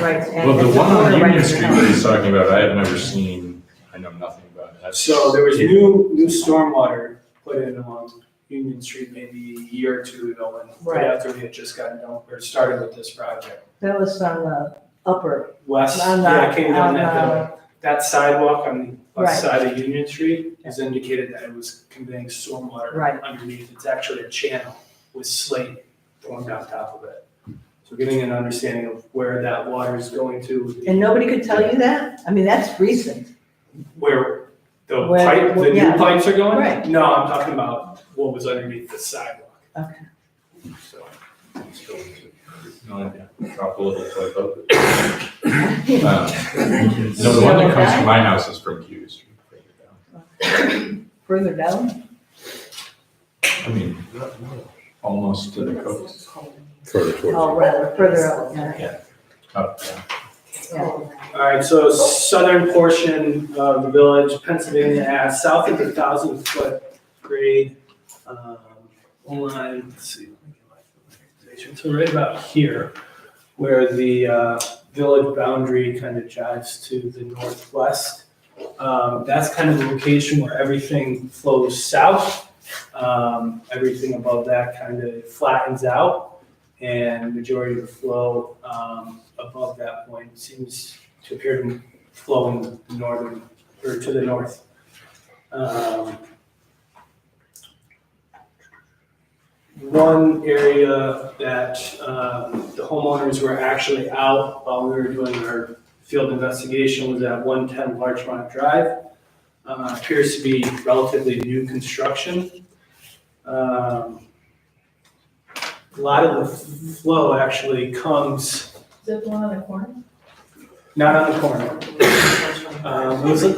Right. and Well, the it's a one on corner right Union in Street your that house. he's talking about, I have never seen, I know nothing about it. That's- So there was new stormwater put in along Union Street maybe a year or two ago, and right Right. after we had just gotten done, or started with this project. That was on the upper, West, On the- yeah, it came down on that hill. That sidewalk on the west Right. side of Union Street is indicated that it was conveying stormwater Right. underneath. It's actually a channel with slate formed on top of it. So getting an understanding of where that water is going to, and nobody could tell you that? I mean, that's recent. where the Where- pipe, the yeah. new pipes are going? Right. No, I'm talking about what was underneath the sidewalk. Okay. So, No idea. Drop a little toy boat. No, the one that comes to my house is from Cayuga Street. further down. Further down? I mean, almost to the coast. Further towards. Oh, rather, further up, yeah. Up, yeah. Yeah. all right, so southern portion of the village, Pennsylvania Ave, south of the 1,000-foot grade, line, let's see. So right about here, where the village boundary kind of jives to the northwest. That's kind of the location where everything flows south. Everything above that kind of flattens out, and majority of the flow above that point seems to appear to flow in the northern, or to the north. One area that the homeowners were actually out while we were doing our field investigation was at 110 Larchmont Drive. Appears to be relatively new construction. A lot of the flow actually comes Is that the one on the corner? not on the corner.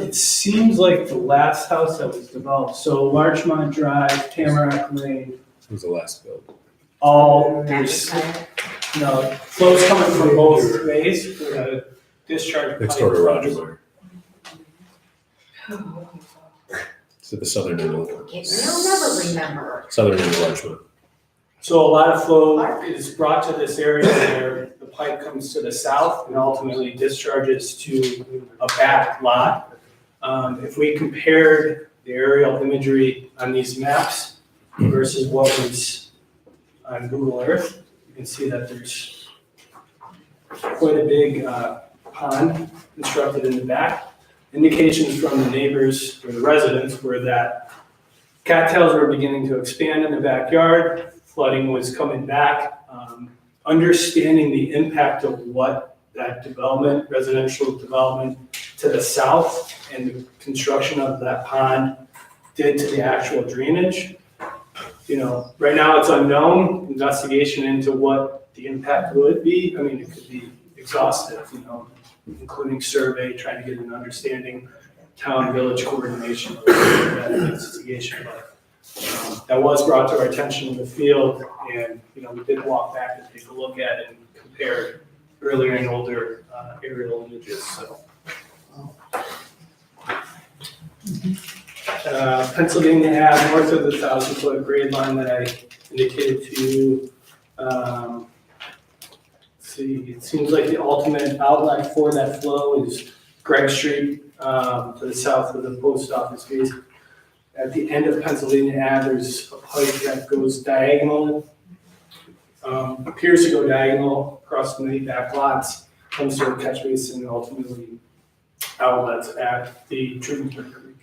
It seems like the last house that was developed, so Larchmont Drive, Tamarack Lane, It was the last build. all, there's, flows coming from both ways, with a discharge pipe. Next door to Roger Moore. To the southern end of, You'll never remember. southern end of Larchmont. So a lot of flow is brought to this area where the pipe comes to the south and ultimately discharges to a back lot. If we compared the aerial imagery on these maps versus what was on Google Earth, you can see that there's quite a big pond constructed in the back. Indications from the neighbors or the residents were that cattails were beginning to expand in the backyard, flooding was coming back. Understanding the impact of what that development, residential development to the south and the construction of that pond did to the actual drainage. Right now it's unknown. Investigation into what the impact would be. I mean, it could be exhaustive, including survey, trying to get an understanding, town, village coordination of that investigation. But that was brought to our attention in the field, and we did walk back and take a look at it and compare earlier and older aerial images, so. Pennsylvania Ave, north of the 1,000-foot grade line that I indicated to you. Let's see, it seems like the ultimate outlet for that flow is Greg Street to the south of the post office base. At the end of Pennsylvania Ave, there's a pipe that goes diagonal, appears to go diagonal across the many back lots, comes to a catch basin and ultimately outlets at the treatment creek.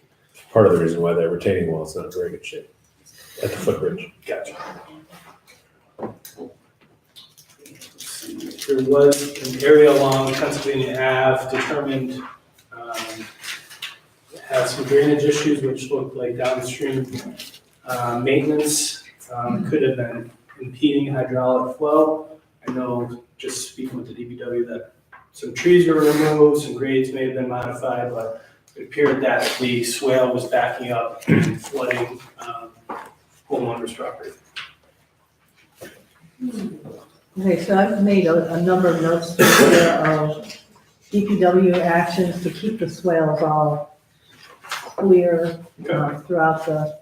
Part of the reason why that retaining wall is not in very good shape at the footbridge. Gotcha. There was an area along Pennsylvania Ave determined had some drainage issues which looked like downstream maintenance could have been impeding hydraulic flow. I know, just speaking with the DPW, that some trees were removed, some grades may have been modified, but it appeared that the swale was backing up and flooding homeowners' property. Okay, so I've made a number of notes here of DPW actions to keep the swales all clear throughout the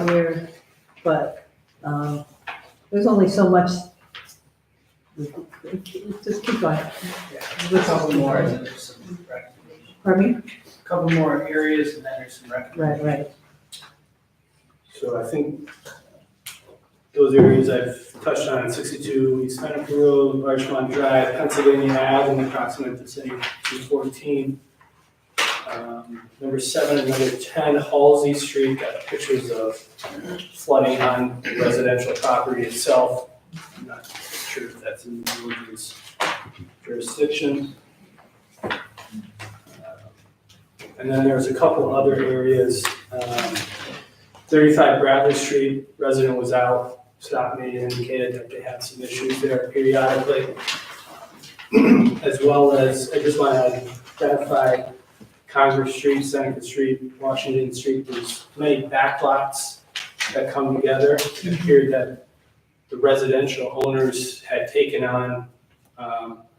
year, but there's only so much. Just keep going. A couple more, and then there's some recommendations. Pardon me? A couple more areas, and then there's some recommendations. Right. So I think those areas I've touched on, 62 East Seneca Road, Larchmont Drive, Pennsylvania Ave, in the proximate vicinity of 214. Number 7 and number 10, Halsey Street, got pictures of flooding on the residential property itself. I'm not sure if that's in the village's jurisdiction. And then there's a couple other areas. 35 Bradley Street, resident was out, stopped me and indicated that they had some issues there periodically. As well as, I just want to identify Congress Street, Seneca Street, Washington Street. There's many backlots that come together. It appeared that the residential owners had taken on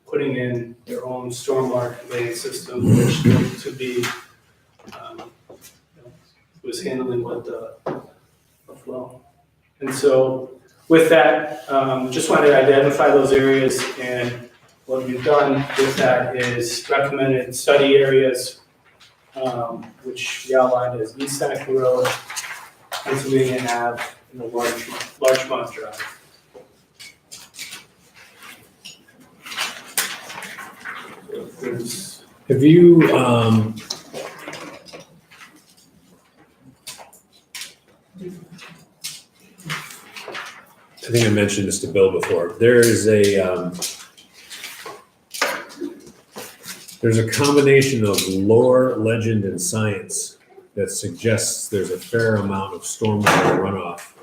putting in their own stormwater conveyance system, which looked to be was handling with the flow. And so with that, just wanted to identify those areas, and what we've done with that is recommended study areas, which we outlined as East Seneca Road, Pennsylvania Ave, and the Larchmont Drive. So if there's Have you, I think I mentioned this to Bill before. There's a combination of lore, legend, and science that suggests there's a fair amount of stormwater runoff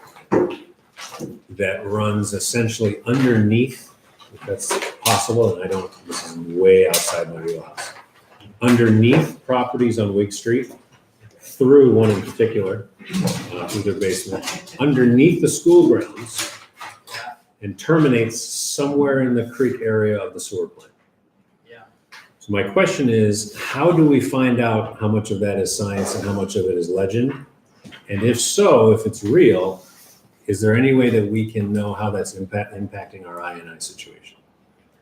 that runs essentially underneath, if that's possible, and this is way outside my wheelhouse, underneath properties on Wig Street, through one in particular, through their basement, underneath the school grounds, and terminates somewhere in the creek area of the sewer plant. Yeah. So my question is, how do we find out how much of that is science and how much of it is legend? And if so, if it's real, is there any way that we can know how that's impacting our I&I situation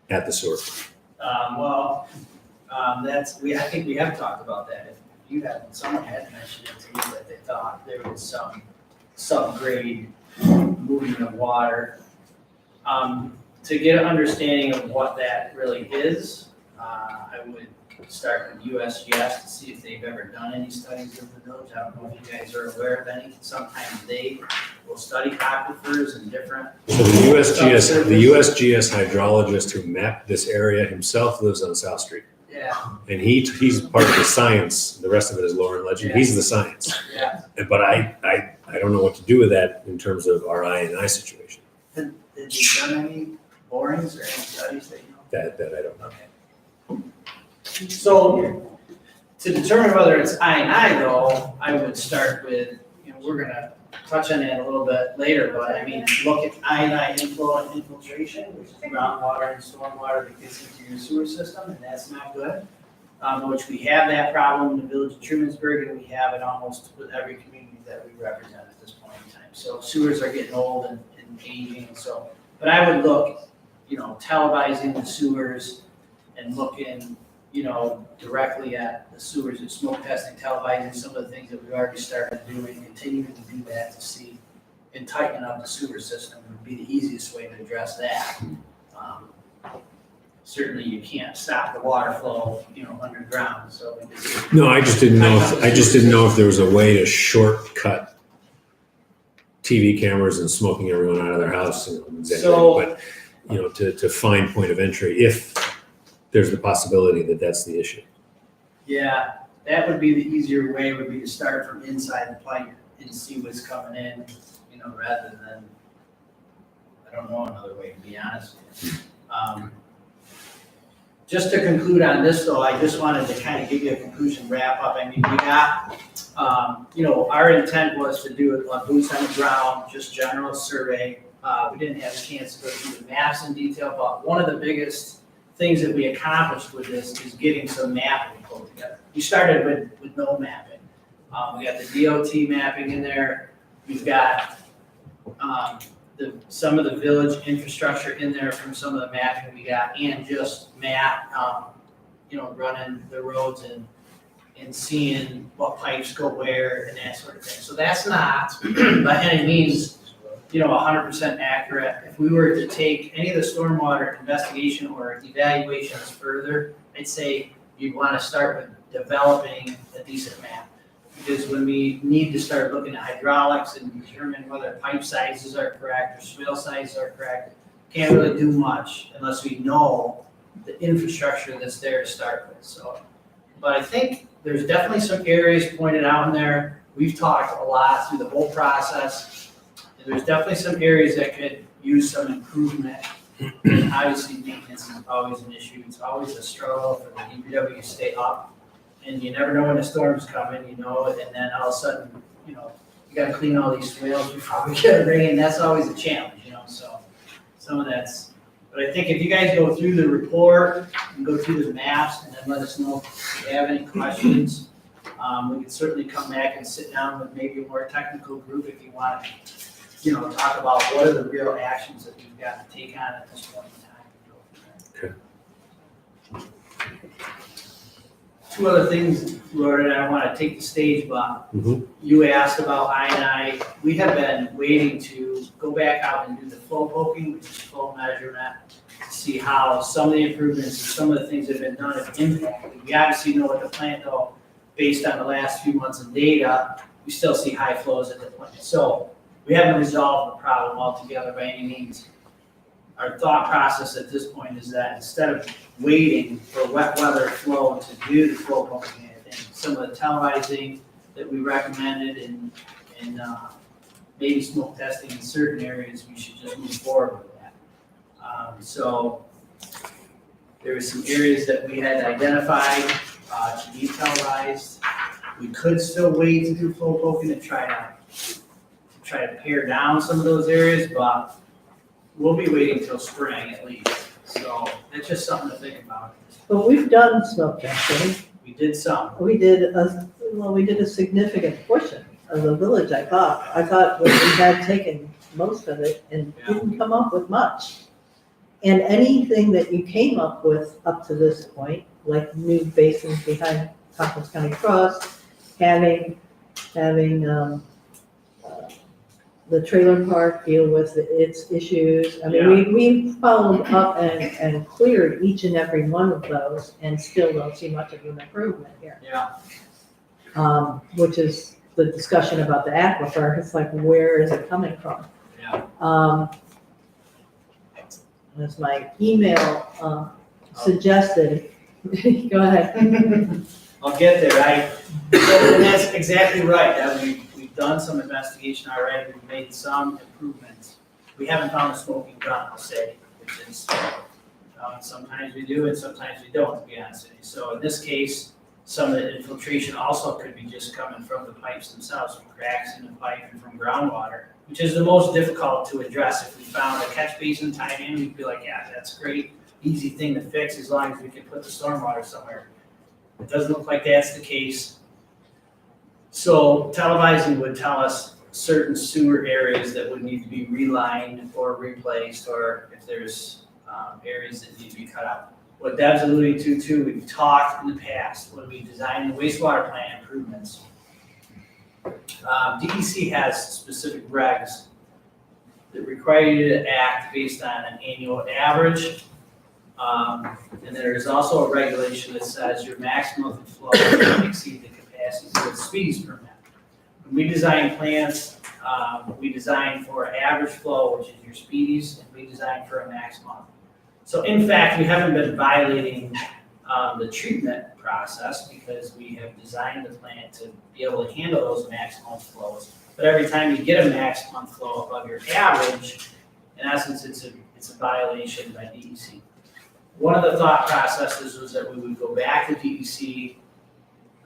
at the sewer plant? I think we have talked about that. If someone had mentioned it to you that they thought there was some subgrade movement of water. To get an understanding of what that really is, I would start with USGS to see if they've ever done any studies of the village. I don't know if you guys are aware of any. Sometimes they will study aquifers and different. So the USGS hydrologist who mapped this area himself lives on South Street. Yeah, And he's part of the science. The rest of it is lore and legend. Yeah. He's the science. yeah. But I don't know what to do with that in terms of our I&I situation. Did you done any borings or any studies that you know? That I don't know. Okay. So to determine whether it's I&I though, I would start with, we're gonna touch on that a little bit later, but I mean, look at iodine inflow and infiltration, which is groundwater and stormwater that gets into your sewer system, and that's not good. Which we have that problem in the village of Trumansburg, and we have it almost with every community that we represent at this point in time. So sewers are getting old and aging, and so, but I would look, televising the sewers and looking, directly at the sewers and smoke testing, televising some of the things that we've already started doing, continuing to do that to see and tighten up the sewer system would be the easiest way to address that. Certainly you can't stop the water flow, underground, so we just. No, I just didn't know if there was a way to shortcut TV cameras and smoking everyone out of their house. So- But, to find point of entry if there's the possibility that that's the issue. Yeah, that would be the easier way, would be to start from inside the pipe and see what's coming in, rather than, I don't know another way, to be honest with you. Just to conclude on this though, I just wanted to kind of give you a conclusion wrap up. I mean, we got, our intent was to do a boots on the ground, just general survey. We didn't have a chance to go through the maps in detail, but one of the biggest things that we accomplished with this is getting some mapping pulled together. We started with no mapping. We got the DOT mapping in there. We've got some of the village infrastructure in there from some of the mapping we got, and just map, running the roads and seeing what pipes go where and that sort of thing. So that's not by any means 100% accurate. If we were to take any of the stormwater investigation or evaluations further, I'd say you'd want to start with developing a decent map. Because when we need to start looking at hydraulics and determine whether pipe sizes are correct or swale sizes are correct, can't really do much unless we know the infrastructure that's there to start with. So, but I think there's definitely some areas pointed out in there. We've talked a lot through the whole process. There's definitely some areas that could use some improvement. And obviously, maintenance is always an issue. It's always a struggle for the DPW to stay up. And you never know when a storm's coming, and then all of a sudden, you gotta clean all these swales before we get a rain. That's always a challenge, so some of that's, but I think if you guys go through the report and go through the maps and then let us know if you have any questions, we can certainly come back and sit down with maybe a more technical group if you want to, talk about what are the real actions that we've got to take on at this point in time. Two other things, Lord, and I want to take the stage, but you asked about I&I. We have been waiting to go back out and do the flow poking, which is flow measurement, to see how some of the improvements and some of the things that have been done have impacted. We obviously know at the plant, though, based on the last few months of data, we still see high flows at the plant. So we haven't resolved the problem altogether by any means. Our thought process at this point is that instead of waiting for wet weather flow to do the flow pumping, I think some of the televising that we recommended and maybe smoke testing in certain areas, we should just move forward with that. So there were some areas that we had identified to be televised. We could still wait to do flow poking and try to pare down some of those areas, but we'll be waiting till spring at least. So that's just something to think about. But we've done smoke testing. We did some. We did a significant portion of the village, I thought. I thought we had taken most of it and didn't come up with much. And anything that you came up with up to this point, like new basins behind Tompkins County Cross, having the trailer park deal with its issues. I mean, we followed up and cleared each and every one of those and still don't see much of an improvement here. Yeah. Which is the discussion about the aquifer. It's like, where is it coming from? Yeah. As my email suggested, go ahead. I'll get there. And that's exactly right. That we've done some investigation already. We've made some improvements. We haven't found a smoking gun, I'll say, which is sometimes we do and sometimes we don't, to be honest with you. So in this case, some of the infiltration also could be just coming from the pipes themselves, from cracks in the pipe and from groundwater, which is the most difficult to address. If we found a catch basin tied in, we'd be like, yeah, that's great, easy thing to fix as long as we can put the stormwater somewhere. It doesn't look like that's the case. So televising would tell us certain sewer areas that would need to be relined or replaced, or if there's areas that need to be cut out. What Deb's alluding to too, we've talked in the past when we designed the wastewater plant improvements. DEC has specific regs that require you to act based on an annual average. And there's also a regulation that says your maximum flow can exceed the capacity of the speedies permit. When we design plants, we design for average flow, which is your speedies, and we design for a maximum. So in fact, we haven't been violating the treatment process because we have designed the plant to be able to handle those maximum flows. But every time you get a maximum flow above your average, in essence, it's a violation by DEC. One of the thought processes was that we would go back to DEC,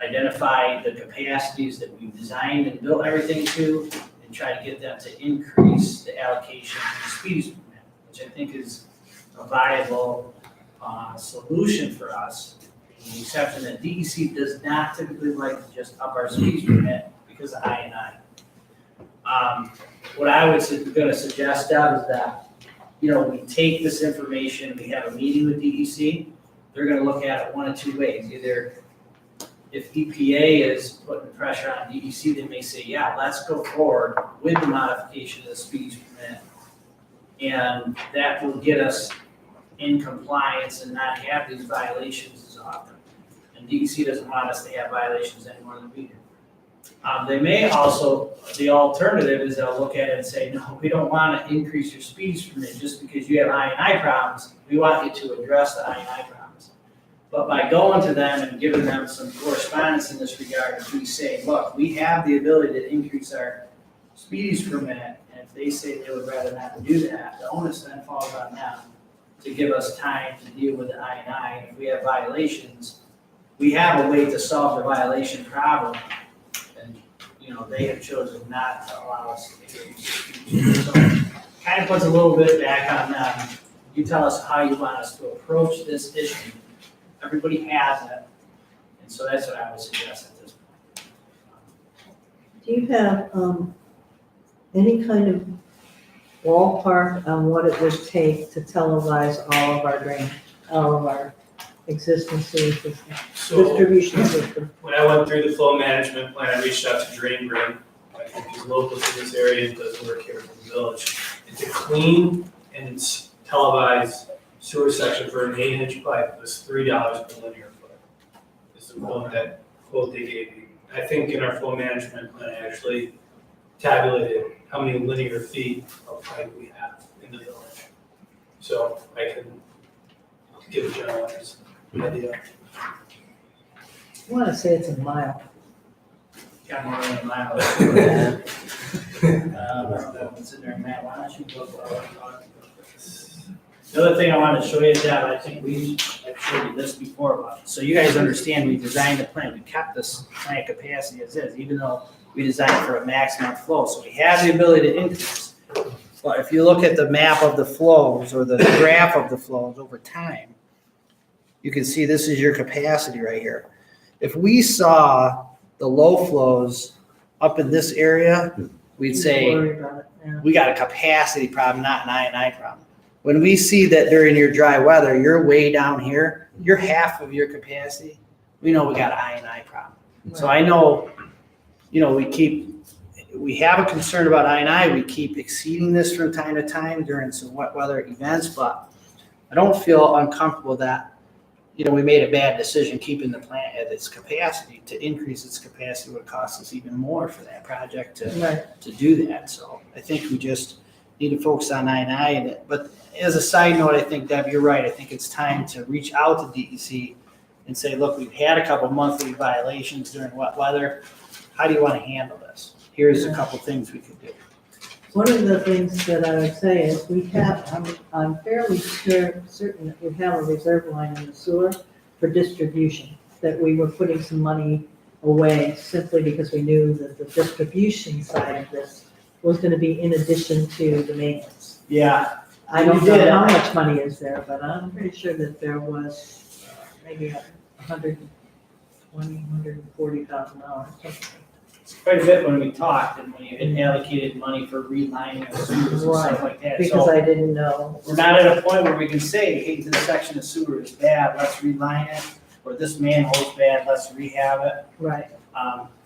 identify the capacities that we've designed and built everything to, and try to get them to increase the allocation to the speedies permit, which I think is a viable solution for us, with the exception that DEC does not typically like to just up our speedies permit because of I&I. What I was gonna suggest, Deb, is that, you know, we take this information, we have a meeting with DEC, they're gonna look at it one of two ways. Either if EPA is putting pressure on DEC, they may say, yeah, let's go forward with the modification of the speedies permit. And that will get us in compliance and not have these violations as often. And DEC doesn't want us to have violations any more than we do. They may also, the alternative is they'll look at it and say, no, we don't want to increase your speedies permit just because you have I&I problems. We want you to address the I&I problems. But by going to them and giving them some correspondence in this regard, if we say, look, we have the ability to increase our speedies permit, and if they say they would rather not do that, the onus then falls on them to give us time to deal with the I&I. If we have violations, we have a way to solve the violation problem. And, you know, they have chosen not to allow us to do so. Kind of puts a little bit back on them. You tell us how you want us to approach this issue. Everybody has it. And so that's what I would suggest at this point. Do you have any kind of ballpark on what it would take to televise all of our existing sewer system, So distribution system? when I went through the flow management plan, I reached out to Drain Grid, I think he's local to this area and does work here in the village. And to clean and televise sewer section for an 8-inch pipe was $3 per linear foot. Is the quote they gave me. I think in our flow management plan, I actually tabulated how many linear feet of pipe we have in the village. So I can give a general idea. I want to say it's a mile. Got more than a mile. What's in there, Matt? Why don't you go for it? The other thing I wanted to show you, Deb, I think I've showed you this before, but so you guys understand, we designed the plant, we kept this plant capacity as is, even though we designed for a maximum flow. So we have the ability to increase. But if you look at the map of the flows or the graph of the flows over time, you can see this is your capacity right here. If we saw the low flows up in this area, we'd say Worry about it, yeah. we got a capacity problem, not an I&I problem. When we see that during your dry weather, you're way down here, you're half of your capacity, we know we got an I&I problem. So I know, you know, we have a concern about I&I, we keep exceeding this from time to time during some wet weather events, but I don't feel uncomfortable that, you know, we made a bad decision keeping the plant at its capacity. To increase its capacity would cost us even more for that project to do that. So I think we just need to focus on I&I. But as a side note, I think, Deb, you're right. I think it's time to reach out to DEC and say, look, we've had a couple monthly violations during wet weather. How do you want to handle this? Here's a couple things we could do. One of the things that I would say is we have, I'm fairly certain that we have a reserve line in the sewer for distribution. that we were putting some money away simply because we knew that the distribution side of this was gonna be in addition to the maintenance. Yeah, I don't We did. know how much money is there, but I'm pretty sure that there was maybe $140,000, something. it's quite a bit when we talked and when you had allocated money for relining of sewers and stuff like that. Because So I didn't know. we're not at a point where we can say, hey, this section of sewer is bad, let's reline it, or this manhole's bad, let's rehab it. Right,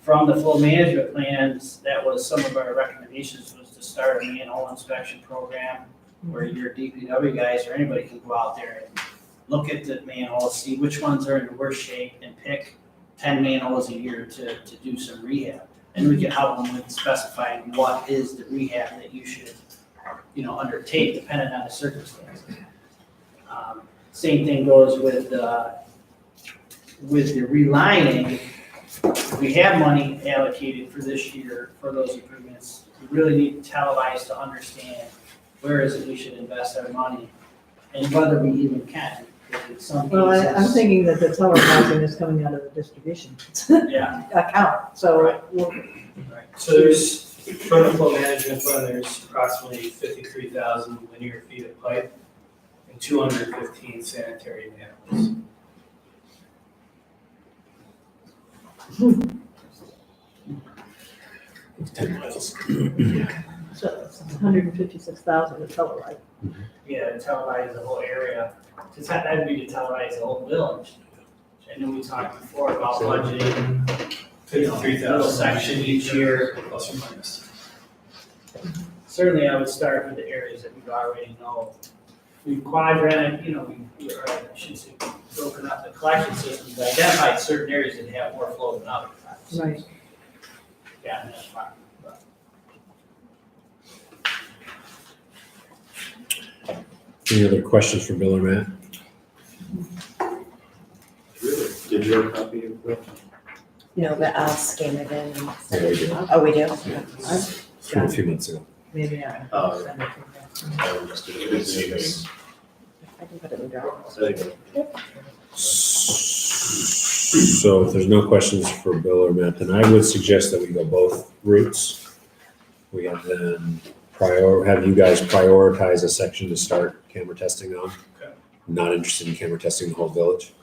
From the flow management plans, that was some of our recommendations, was to start a manhole inspection program where your DPW guys or anybody can go out there and look at the manholes, see which ones are in the worst shape, and pick 10 manholes a year to do some rehab. And we can help them with specifying what is the rehab that you should, undertake depending on the circumstances. Same thing goes with the relining. We have money allocated for this year for those improvements. We really need to televise to understand where is it we should invest our money and whether we even can. Because in some well, I'm cases- thinking that the televising is coming out of the distribution Yeah, account, so we'll So there's, from the flow management fund, there's approximately 53,000 linear feet of pipe and 215 sanitary manholes. So it's 156,000 to televise. yeah, to televise the whole area. That'd be to televise the whole village. I know we talked before about budgeting, little section each year. Plus or minus. Certainly, I would start with the areas that we already know. We've quadrant, or I should say, broken up the collection systems, identified certain areas that have more flow than others. Right. Yeah, and that's fine. Any other questions for Bill or Matt? Digital copy of the. No, but I'll scan it in and Yeah, send we it. do. Oh, we do? From a few months ago. Maybe I. Oh. send it to them. I just did it this evening. I can put it in Dropbox. So there you go. So if there's no questions for Bill or Matt, then I would suggest that we go both routes. We have them have you guys prioritize a section to start camera testing on. Okay. Not interested in camera testing the whole village.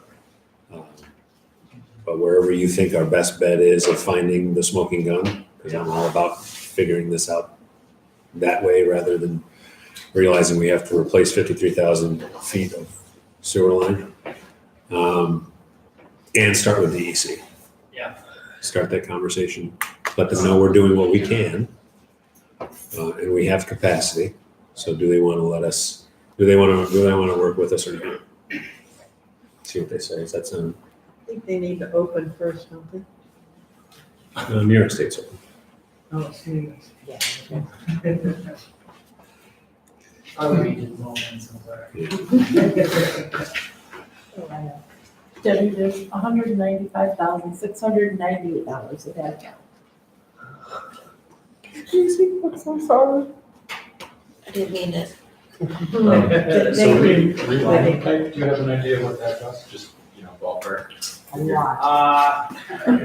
But wherever you think our best bet is of finding the smoking gun, because I'm all about figuring this out that way rather than realizing we have to replace 53,000 feet of sewer line. And start with DEC. Yeah. Start that conversation, let them know we're doing what we can. And we have capacity, so do they want to let us, do they want to work with us or not? See what they say, does that sound, I think they need to open first, don't they? New York State's open. Oh, it's New York. Yeah. I'll read it moments of where. Oh, I know. Debbie, there's $195,698 in that account. I'm so sorry. I didn't mean it. They- So they- relining pipe, do you have an idea what that costs? Just, ballpark. A lot. I'm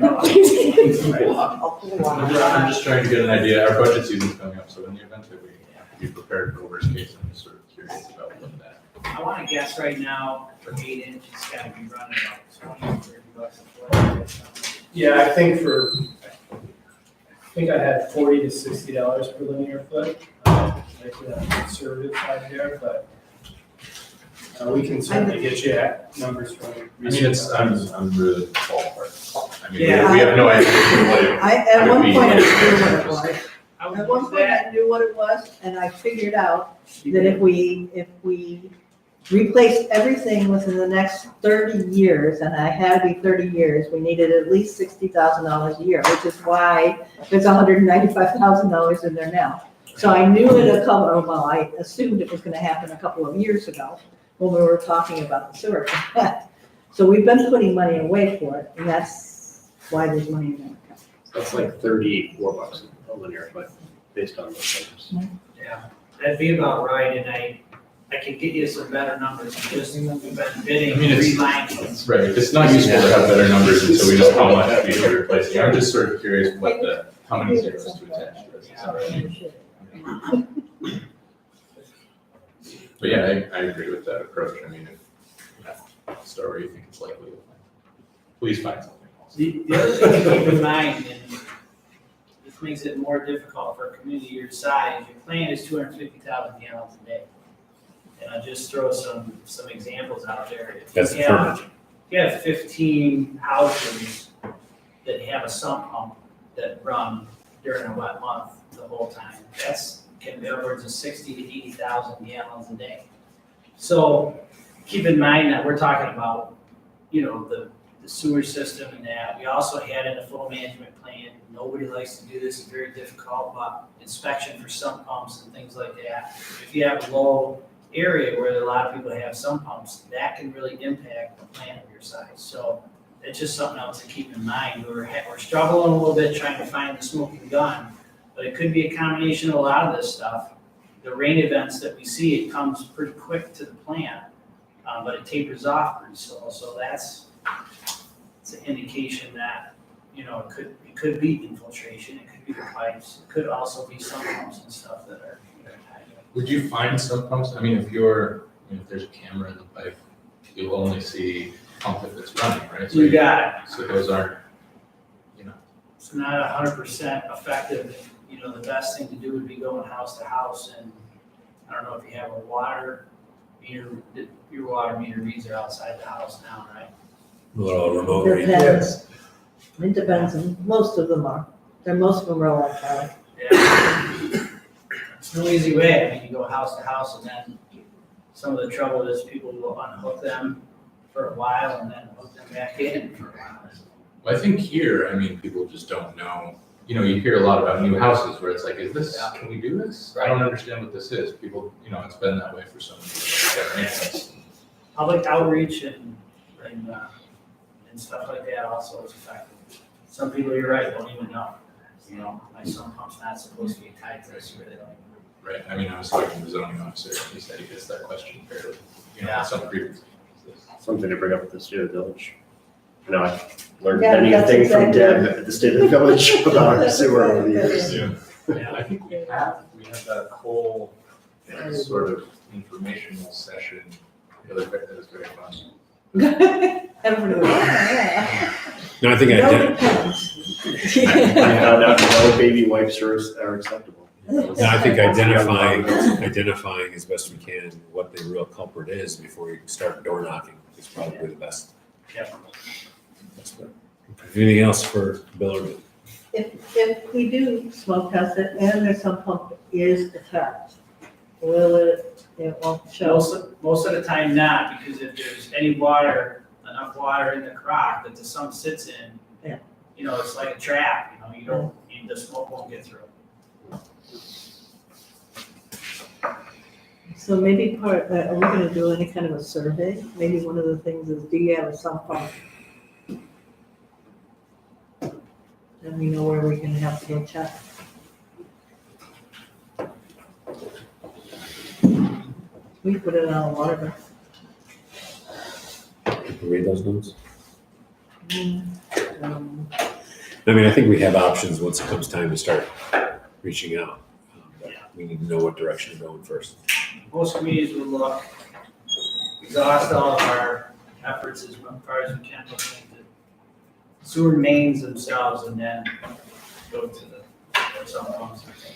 just trying to get an idea. Our budget season's coming up, so in the event that we have to be prepared for worst case, I'm just sort of curious about what that. I want to guess right now, for 8 inch, it's got to be running about 20, 30 bucks a foot. Yeah, I think I had $40 to $60 per linear foot, like the conservative side there, but we can certainly get you numbers from. I mean, I'm really ballpark. I mean, Yeah. we have no idea what it. At would one be point I like. knew what it was. I would At one use point that. I knew what it was, and I figured out that if we replaced everything within the next 30 years, and I had to be 30 years, we needed at least $60,000 a year, which is why there's $195,000 in there now. So I knew I assumed it was gonna happen a couple of years ago when we were talking about the sewer. So we've been putting money away for it, and that's why there's money in that account. That's like $34 a linear foot based on those numbers. Yeah, that'd be about right, and I can get you some better numbers, just, we've been bidding, I mean, it's- relining. Right, it's not useful to have better numbers until we know how much we are replacing. I'm just sort of curious how many zeros to attach to this. Is that right? But yeah, I agree with that approach. I mean, if start where you think it's likely, please find something else. The other thing to keep in mind, and this makes it more difficult for a community your size, your plant is 250,000 gallons a day. And I'll just throw some examples out there. If That's you the have- permit. If you have 15 houses that have a sump pump that run during a wet month the whole time, can be upwards of 60 to 80,000 gallons a day. So keep in mind that we're talking about, the sewer system and that. We also had in a flow management plan, nobody likes to do this, it's very difficult, but inspection for sump pumps and things like that. If you have a low area where a lot of people have sump pumps, that can really impact the plant of your size. So it's just something else to keep in mind. We're struggling a little bit trying to find the smoking gun, but it could be a combination of a lot of this stuff. The rain events that we see, it comes pretty quick to the plant, but it tapers off pretty slow. So it's an indication that, it could be infiltration, it could be the pipes, it could also be some pumps and stuff that are tied up. Would you find sump pumps? I mean, if there's a camera in the pipe, you'll only see pump if it's running, right? So You got it. So those aren't, It's not 100% effective. The best thing to do would be going house to house, and I don't know if you have a water meter, your water meter reads are outside the house now, right? A little remote read. Depends. It depends, and most of them are. Most of them are electronic. Yeah. It's no easy way. I mean, you go house to house, and then some of the trouble is people will unhook them for a while and then hook them back in for a while. Well, I think here, people just don't know. You hear a lot about new houses where it's like, can we do this? I don't understand what this is. People, it's been that way for so many generations. Public outreach and stuff like that also is effective. Some people, you're right, don't even know. My sump pump's not supposed to be tied to this, or they don't even. Right, I was talking to the zoning officer, he said he gets that question fairly, some frequency. Something to bring up at the State of the Village. I learned Yeah, many that's things from exactly- Deb at the State of the Village about our sewer over the years. Yeah, I think we have that whole sort of informational session really quick, that was very fun. Everybody was, yeah. No, I think It all I depends. We found out no baby wipes are acceptable. think identifying as best we can what the real culprit is before you start door knocking is probably the best. Yep. Anything else for Bill or me? If we do smoke test it and their sump pump is attached, it won't show? Most of the time not, because if there's enough water in the crock that the sump sits in, Yeah. It's like a trap, the smoke won't get through. So maybe are we gonna do any kind of a survey? Maybe one of the things is, do you have a sump pump? Then we know where we can have to go check. We put it on water. Read those notes. Um, I think we have options once it comes time to start reaching out. But we need to know what direction to go in first. Most communities will look, exhaust all of our efforts as far as we can, look into sewer mains themselves, and then go to the sump pumps and things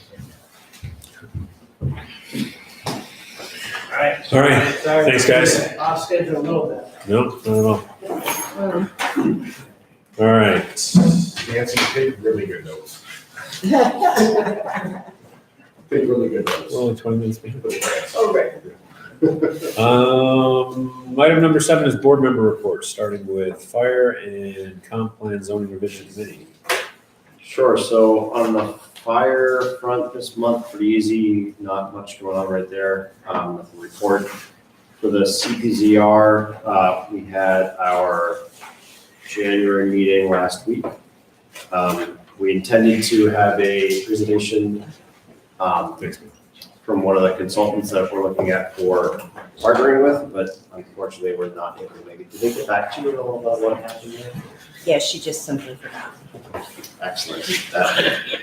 like that. All right, Sorry. thanks, guys. Off schedule a little bit. No, not at all. um, All right. Nancy, take really good notes. Take really good notes. We're only 20 minutes behind. Oh, right. Item number 7 is board member reports, starting with fire and comp plan zoning revision committee. Sure, so on the fire front this month, pretty easy, not much going on right there. The report for the CPZR, we had our January meeting last week. We intended to have a presentation from one of the consultants that we're looking at for partnering with, but unfortunately, we're not able to make it. Did they get back to you at all about what happened there? Yeah, she just simply forgot. Excellent. That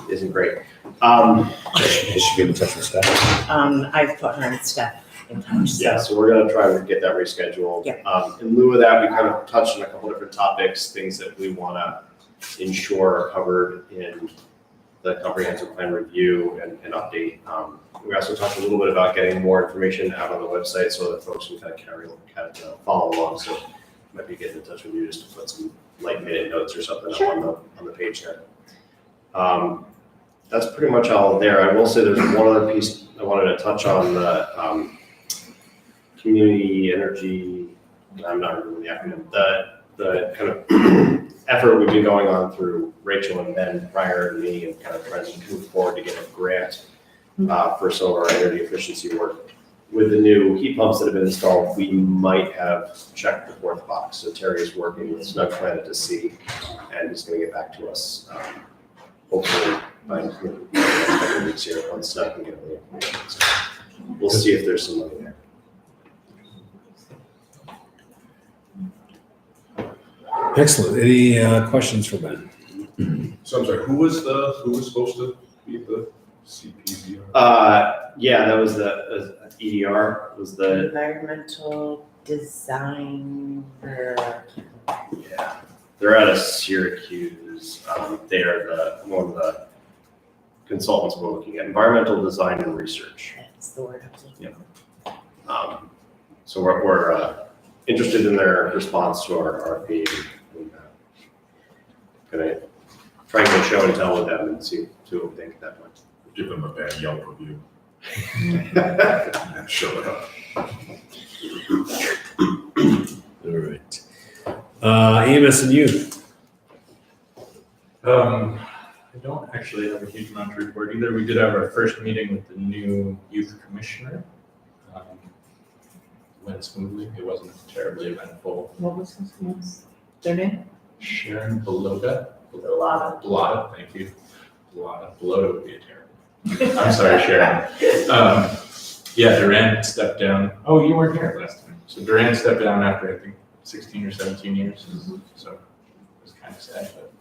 isn't great. Is she get in touch with staff? I've put her and Steph in touch, so. Yeah, so we're gonna try to get that rescheduled. Yeah. In lieu of that, we kind of touched on a couple different topics, things that we wanna ensure are covered in the comprehensive plan review and update. We also talked a little bit about getting more information out on the website so that folks can follow along. So might be getting in touch with you just to put some like minute notes or something up on the page there. That's pretty much all there. I will say there's one other piece I wanted to touch on, the community energy, I'm not remembering the acronym, the kind of effort we've been going on through Rachel and Ben prior to me, and kind of trying to move forward to get a grant for some of our energy efficiency work. With the new heat pumps that have been installed, we might have checked the fourth box. So Terry is working with Snug Planet to see, and he's going to get back to us hopefully by the next couple of weeks here once Snug can get all the information. So we'll see if there's some money there. Excellent. Any questions for Ben? So I'm sorry, who was supposed to be the CPZR? Yeah, that was the EDR, was the, Environmental design for. yeah, they're out of Syracuse. They are one of the consultants we're looking at, environmental design and research. That's the word I was looking So we're interested in their response to our RFP. And, gonna try and get show and tell with them and see what we think at that point. Give them a bad Yelp review. And show it up. All right. EMS and youth. I don't actually have a huge amount to report either. We did have our first meeting with the new youth commissioner. Went smoothly. It wasn't terribly eventful. What was their name? Sharon Belota. Bellotta. Thank you. Belota would be a terrible. I'm sorry, Sharon. Yeah, Duran stepped down. Oh, you weren't here last time. So Duran stepped down after I think 16 or 17 years. So it was kind of sad, but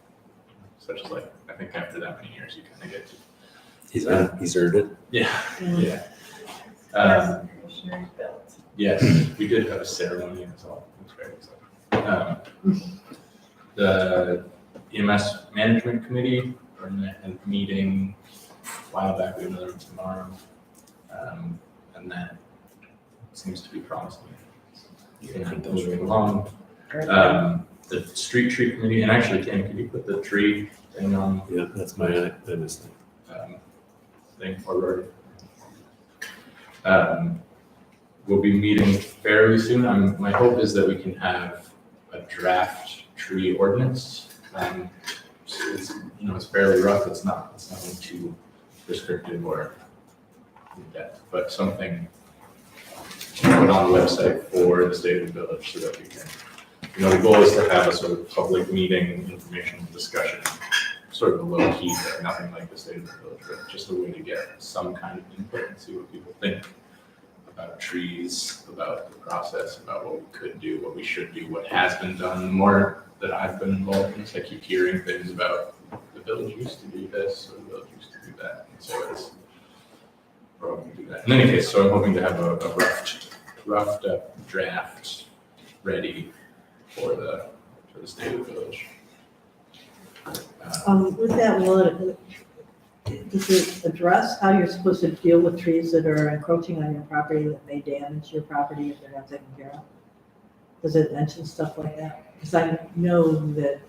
such as life. I think after that many years, you kind of get to. He's earned it. Yeah. Yeah. Commissioner's belt. Yes, we did have a ceremony and it's all. It's very exciting. The EMS Management Committee are in a meeting a while back. We have another one tomorrow. And that seems to be promising. Moving along. The street tree committee, and actually, Tam, could you put the tree thing on? Yeah, that's my, I missed Thing forward. We'll be meeting fairly soon. My hope is that we can have a draft tree ordinance. It's, it's fairly rough. It's nothing too restrictive or in depth, but something put on the website for the state of the village so that we can, the goal is to have a sort of public meeting, informational discussion, sort of a low key, nothing like the state of the village, but just a way to get some kind of input and see what people think about trees, about the process, about what we could do, what we should do, what has been done. The more that I've been involved in this, I keep hearing things about the village used to do this, or the village used to do that, and so it's, we're hoping to do that. In any case, so I'm hoping to have a roughed up draft ready for the state of the village. With that, does it address how you're supposed to deal with trees that are encroaching on your property that may damage your property if they're not taken care of? Does it mention stuff like that? Because I know that,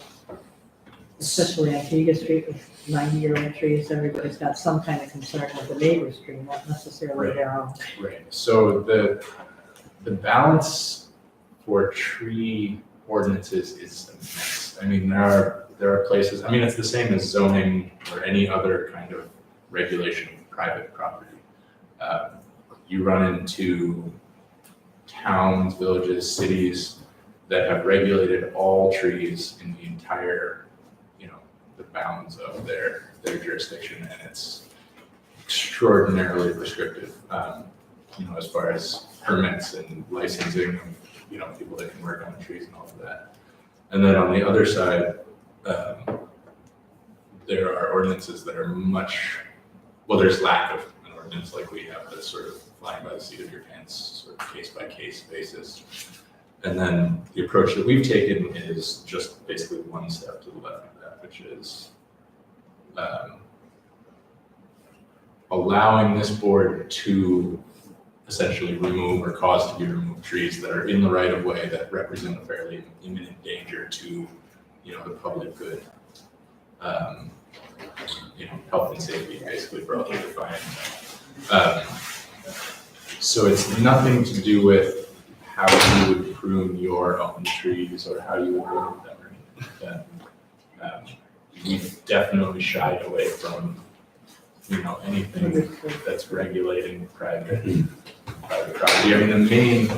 especially on Kega Street with 90-year-old trees, everybody's got some kind of concern with the neighbor's tree, not necessarily their own. Right, so the balance for tree ordinances is a mess. I mean, there are places, it's the same as zoning or any other kind of regulation of private property. You run into towns, villages, cities that have regulated all trees in the entire, the bounds of their jurisdiction, and it's extraordinarily prescriptive, as far as permits and licensing, people that can work on the trees and all of that. And then on the other side, there are ordinances that are there's lack of an ordinance like we have that's sort of flying by the seat of your pants, sort of case by case basis. And then the approach that we've taken is just basically one step to the left of that, which is allowing this board to essentially remove or cause to be removed trees that are in the right of way that represent a fairly imminent danger to, the public good. Health and safety, basically broadly defined. So it's nothing to do with how you would prune your own trees or how you would remove them or anything like that. We've definitely shied away from, anything that's regulating private property. I mean,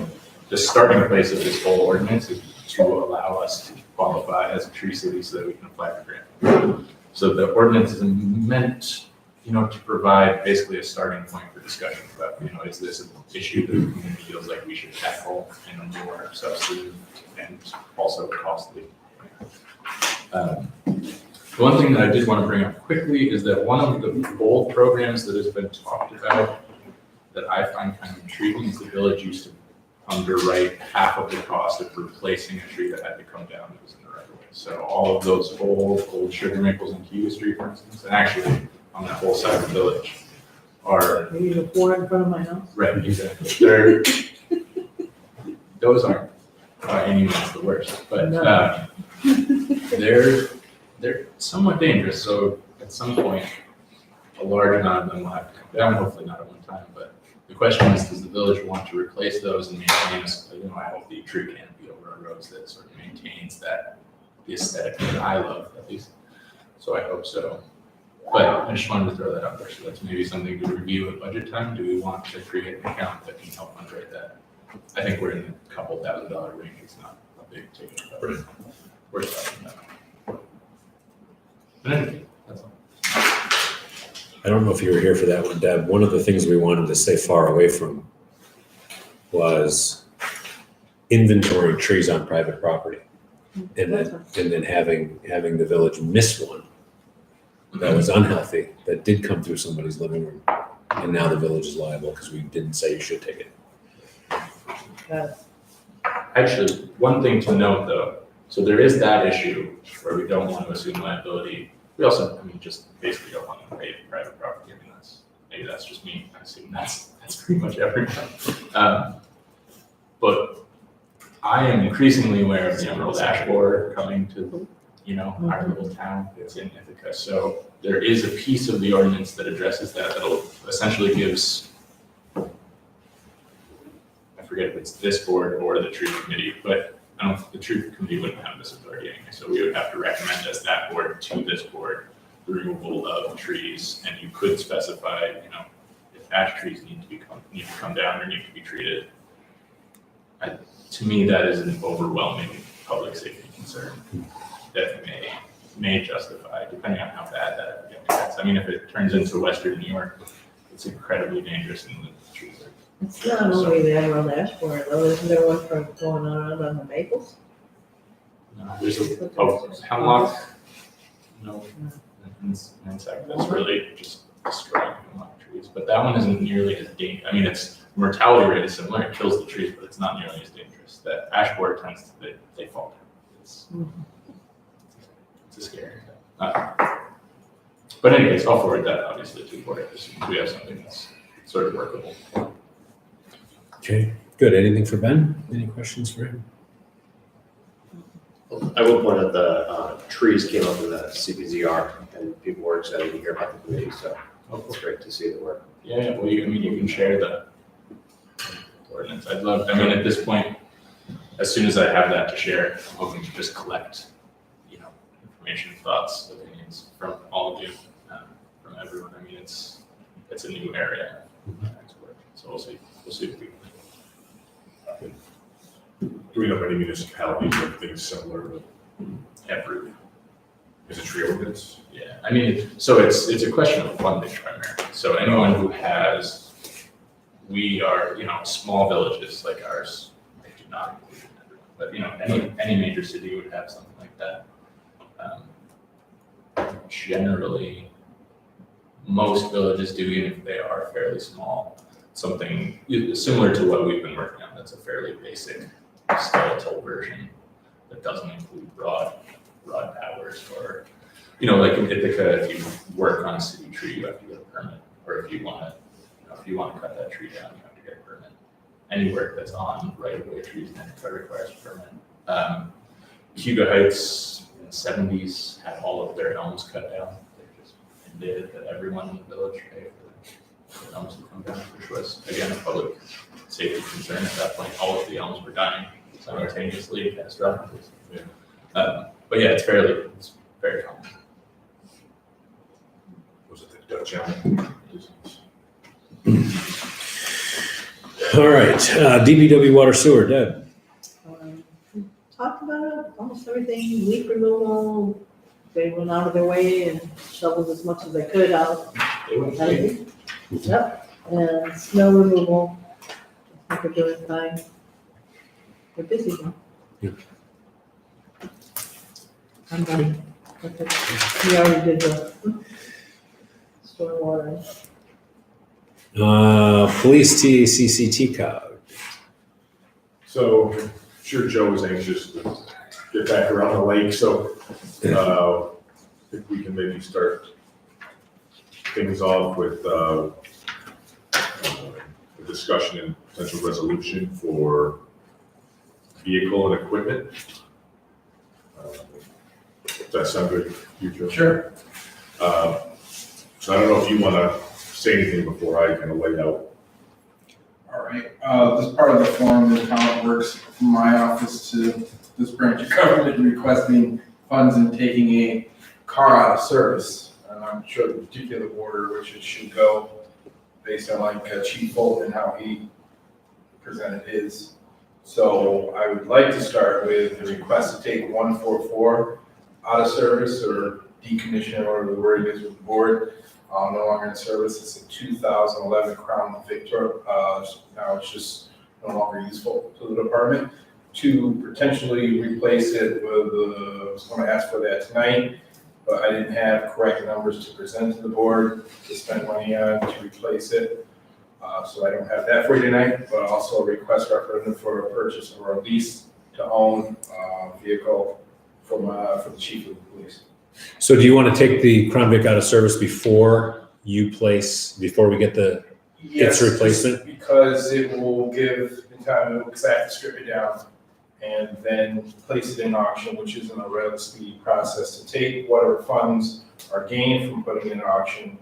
the starting place of this whole ordinance is to allow us to qualify as a tree city so that we can apply for grant. So the ordinance is meant, to provide basically a starting point for discussion about, is this an issue that the community feels like we should tackle in a more substantive and also costly way. The one thing that I did want to bring up quickly is that one of the bold programs that has been talked about that I find kind of intriguing is the village used to underwrite half of the cost of replacing a tree that had to come down that was in the right of way. So all of those old sugar maples in Kiwa Street, for instance, and actually on that whole side of the village are. Maybe the four in front of my house. Right, exactly. Those aren't by any means the worst, but they're somewhat dangerous. So at some point, a large amount of them will have to come down. Hopefully not at one time, but the question is, does the village want to replace those and maintain a healthy tree canopy over our roads that sort of maintains the aesthetic that I love, at least. So I hope so. But I just wanted to throw that out there. So that's maybe something to review at budget time. Do we want to create an account that can help underwrite that? I think we're in the couple $1,000 range. It's not a big ticket. We're talking about. But anyway, that's all. I don't know if you were here for that one, Deb. One of the things we wanted to stay far away from was inventorying trees on private property. And then having the village miss one that was unhealthy, that did come through somebody's living room. And now the village is liable because we didn't say you should take it. Actually, one thing to note though, so there is that issue where we don't want to assume liability. We also, just basically don't want to pay private property. Maybe that's just me. I assume that's pretty much everyone. But I am increasingly aware of the Emerald Ash Borer coming to, our little town. It's in Ithaca. So there is a piece of the ordinance that addresses that'll essentially gives, I forget if it's this board or the tree committee, but the tree committee wouldn't have this authority anyway. So we would have to recommend as that board to this board the removal of trees, and you could specify, if ash trees need to come down or need to be treated. To me, that is an overwhelming public safety concern that may justify, depending on how bad that gets. If it turns into Western New York, it's incredibly dangerous and the trees are. It's not only the Emerald Ash Borer though, isn't there one for going on the maples? There's a hemlock. No. Insect that's really just destroying hemlock trees, but that one isn't nearly as dangerous. Its mortality rate is similar; it kills the trees, but it's not nearly as dangerous. That ash borer tends to they fall down. It's a scary thing. But anyways, I'll forward that obviously to the board as soon as we have something that's sort of workable. Okay, good. Anything for Ben? Any questions for him? I will point out the trees came up in the CPZR and people were excited to hear about the committee, so it's great to see the work. Yeah, well, you can share the ordinance. I'd love, at this point, as soon as I have that to share, I'm hoping to just collect, information, thoughts, opinions from all of you, from everyone. It's a new area. So we'll see what we can do. Do we know of any municipalities that are things similar to Every. Is it tree ordinance? Yeah, I mean, so it's a question of funding primarily. So anyone who has, we are, small villages like ours, they do not include everyone. But, any major city would have something like that. Generally, most villages do, even if they are fairly small, something similar to what we've been working on. That's a fairly basic skeletal version that doesn't include rod powers or, like in Ithaca, if you work on a city tree, you have to get a permit. Or if you want to cut that tree down, you have to get a permit. Any work that's on right-of-way trees in Ithaca requires a permit. Cuba Heights in the 70s had all of their elms cut down. They just mandated that everyone in the village pay for the elms to come down, which was, again, a public safety concern at that point. All of the elms were dying simultaneously, catastrophically. But yeah, it's very common. Was it the Dutch elm? All right, DPW water sewer, Deb. Talked about it, almost everything, leaf removal, they went out of their way and shoveled as much as they could out. Yep, and snow removal, I think they're doing fine. They're busy now. Yep. I'm done. Okay. We already did the stormwater. Police TACCT code. So, sure Joe was anxious to get back around the lake, so, I think we can maybe start things off with, a discussion and potential resolution for vehicle and equipment. Does that sound good to you, Joe? Sure. So I don't know if you want to say anything before I kind of lay out. All right, this part of the form is how it works from my office to this branch of government requesting funds and taking a car out of service. And I'm sure the particular order which it should go based on like Chief Fulton, how he presented his. So I would like to start with the request to take 144 out of service or decommission, or whatever the word is with the board. No longer in service. It's a 2011 Crown Victor. Now it's just no longer useful to the department. To potentially replace it with, I was going to ask for that tonight, but I didn't have correct numbers to present to the board to spend money on to replace it. So I don't have that for you tonight, but also a request referendum for a purchase or a lease to own vehicle for the chief of the police. So do you want to take the Crown Vic out of service before we get the Yes, replacement? because it will give in time, because I have to strip it down and then place it in auction, which isn't a relatively speedy process, to take whatever funds are gained from putting it in auction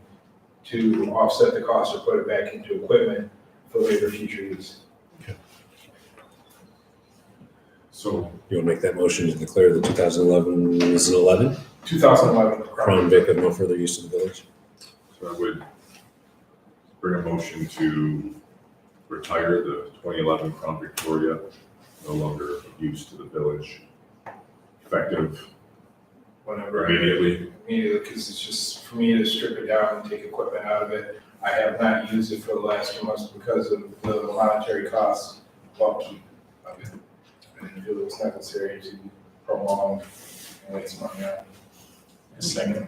to offset the cost or put it back into equipment for later future use. So, You want to make that motion to declare the 2011, is it 11? 2011. Crown Vic of no further use in the village? so I would bring a motion to retire the 2011 Crown Victoria, no longer used to the village, effective Whenever. immediately. Because it's just for me to strip it down and take equipment out of it. I have not used it for the last few months because of the monetary costs of upkeep of it. I didn't feel it was necessary to prolong and waste money on it. Second.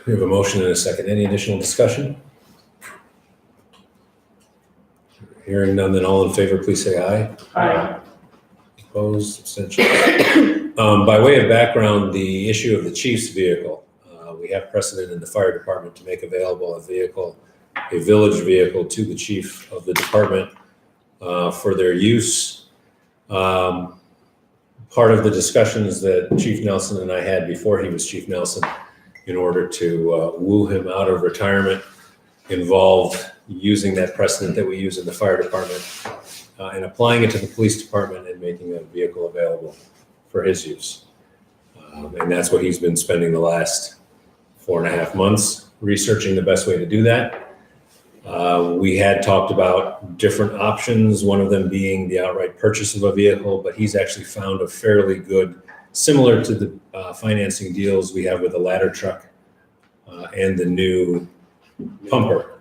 We have a motion and a second. Any additional discussion? Hearing none, then all in favor, please say aye. Aye. Opposed, abstentions. By way of background, the issue of the chief's vehicle, we have precedent in the fire department to make available a village vehicle to the chief of the department for their use. Part of the discussions that Chief Nelson and I had before he was Chief Nelson, in order to woo him out of retirement, involved using that precedent that we use in the fire department and applying it to the police department and making that vehicle available for his use. And that's what he's been spending the last 4.5 months, researching the best way to do that. We had talked about different options, one of them being the outright purchase of a vehicle, but he's actually found a fairly good similar to the financing deals we have with the ladder truck and the new pumper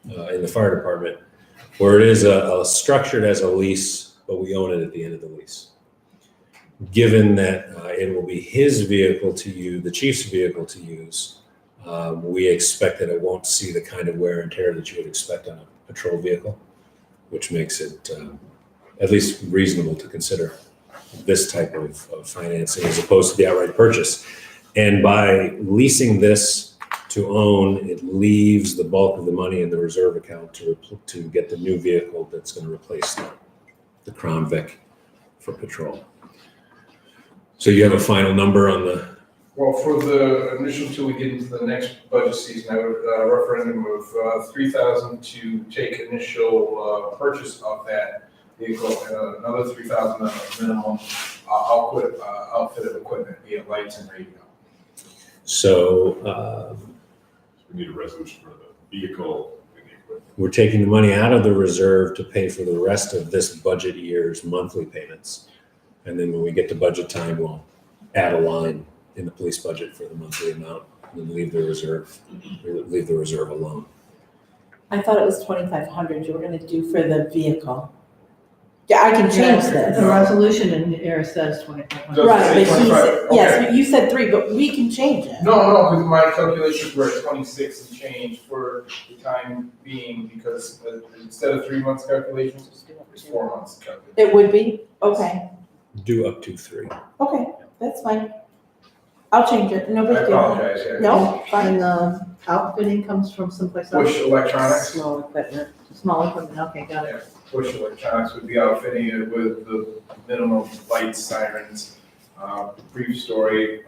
in the fire department, where it is structured as a lease, but we own it at the end of the lease. Given that it will be his vehicle to use, the chief's vehicle to use, we expect that it won't see the kind of wear and tear that you would expect on a patrol vehicle, which makes it at least reasonable to consider this type of financing as opposed to the outright purchase. And by leasing this to own, it leaves the bulk of the money in the reserve account to get the new vehicle that's going to replace the Crown Vic for patrol. So you have a final number on the, Well, for the initial till we get into the next budget season, I would referendum of 3,000 to take initial purchase of that vehicle, and another 3,000 on a minimum outfit of equipment, be it lights and radio. so We need a resolution for the vehicle and the equipment. we're taking the money out of the reserve to pay for the rest of this budget year's monthly payments. And then when we get to budget time, we'll add a line in the police budget for the monthly amount and then leave the reserve alone. I thought it was 2,500 you were gonna do for the vehicle. Yeah, I can change The this. resolution in here says 2,500. Does it Right, say but he 25? said, yes, but you said 3, but we can change it. No, because my calculations were at 26 and change for the time being, because instead of 3 months calculations, it's 4 months calculations. It would be, okay, Do up to 3. okay, that's fine. I'll change it, no I big deal. apologize, yeah. No, fine. And the outfitting comes from someplace else? Bush Electronics. Small equipment. Small equipment, okay, got it. Bush Electronics would be outfitting it with the minimum lights, sirens. Brief story,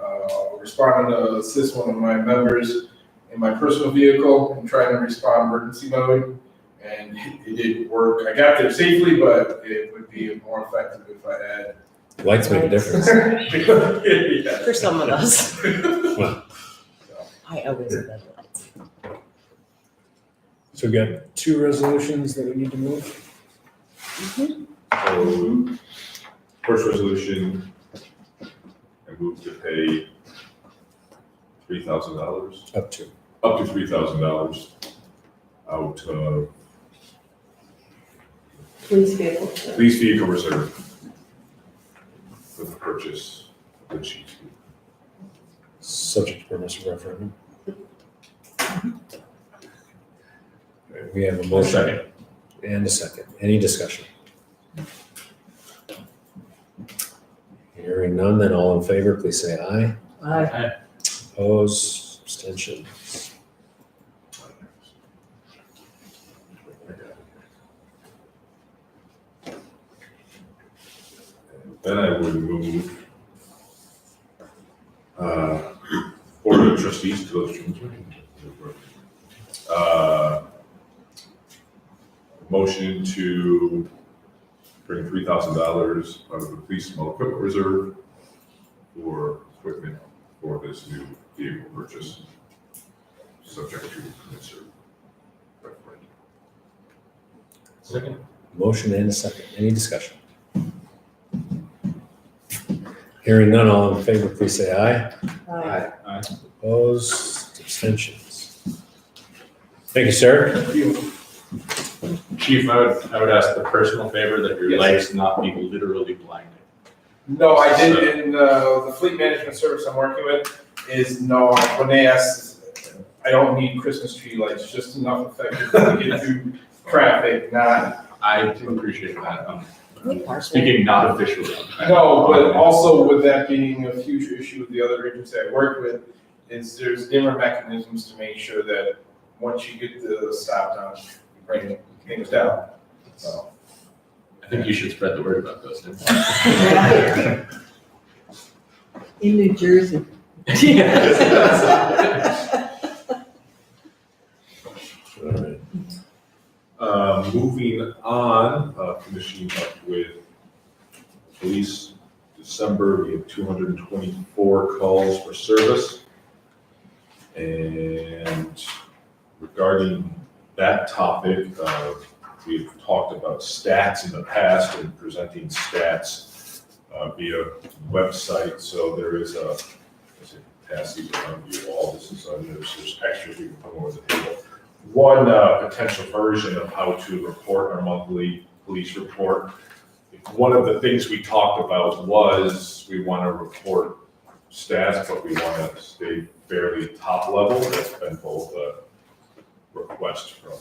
responding to assist one of my members in my personal vehicle and trying to respond emergency mode. And it didn't work. I got there safely, but it would be more effective if I had. Lights make a difference. Yeah. For some of us. Well, I always have lights. so we got 2 resolutions that we need to move. So, first resolution, I move to pay $3,000, Up to. up to $3,000 out of Police vehicle. police vehicle reserve for the purchase of the chief's vehicle. Subject to permissive referendum. We have a motion. Second. And a second. Any discussion? Hearing none, then all in favor, please say aye. Aye. Opposed, abstentions. Then I would move Board of Trustees to those motion to bring $3,000 out of the police small equipment reserve for equipment for this new vehicle purchase, subject to permissive referendum. Second. Motion and a second. Any discussion? Hearing none, all in favor, please say aye. Aye. Opposed, abstentions. Thank you, sir. Chief, I would ask the personal favor that your Yes. lights not be literally blinded. No, I did, in the fleet management service I'm working with is no, when they ask, I don't need Christmas tree lights, just enough effective to get through traffic, not. I appreciate that. We partially- Speaking not officially. No, but also with that being a future issue with the other agency I work with, is there's dimmer mechanisms to make sure that once you get the stop down, you bring things down, so. I think you should spread the word about those. In New Jersey. All right. Moving on, finishing up with police, December, we have 224 calls for service. And regarding that topic, we've talked about stats in the past and presenting stats via website, so there is a, pass these around you all, this is, there's extras you can put over the table. One potential version of how to report our monthly police report. One of the things we talked about was we want to report stats, but we want to stay fairly top level. That's been both a request from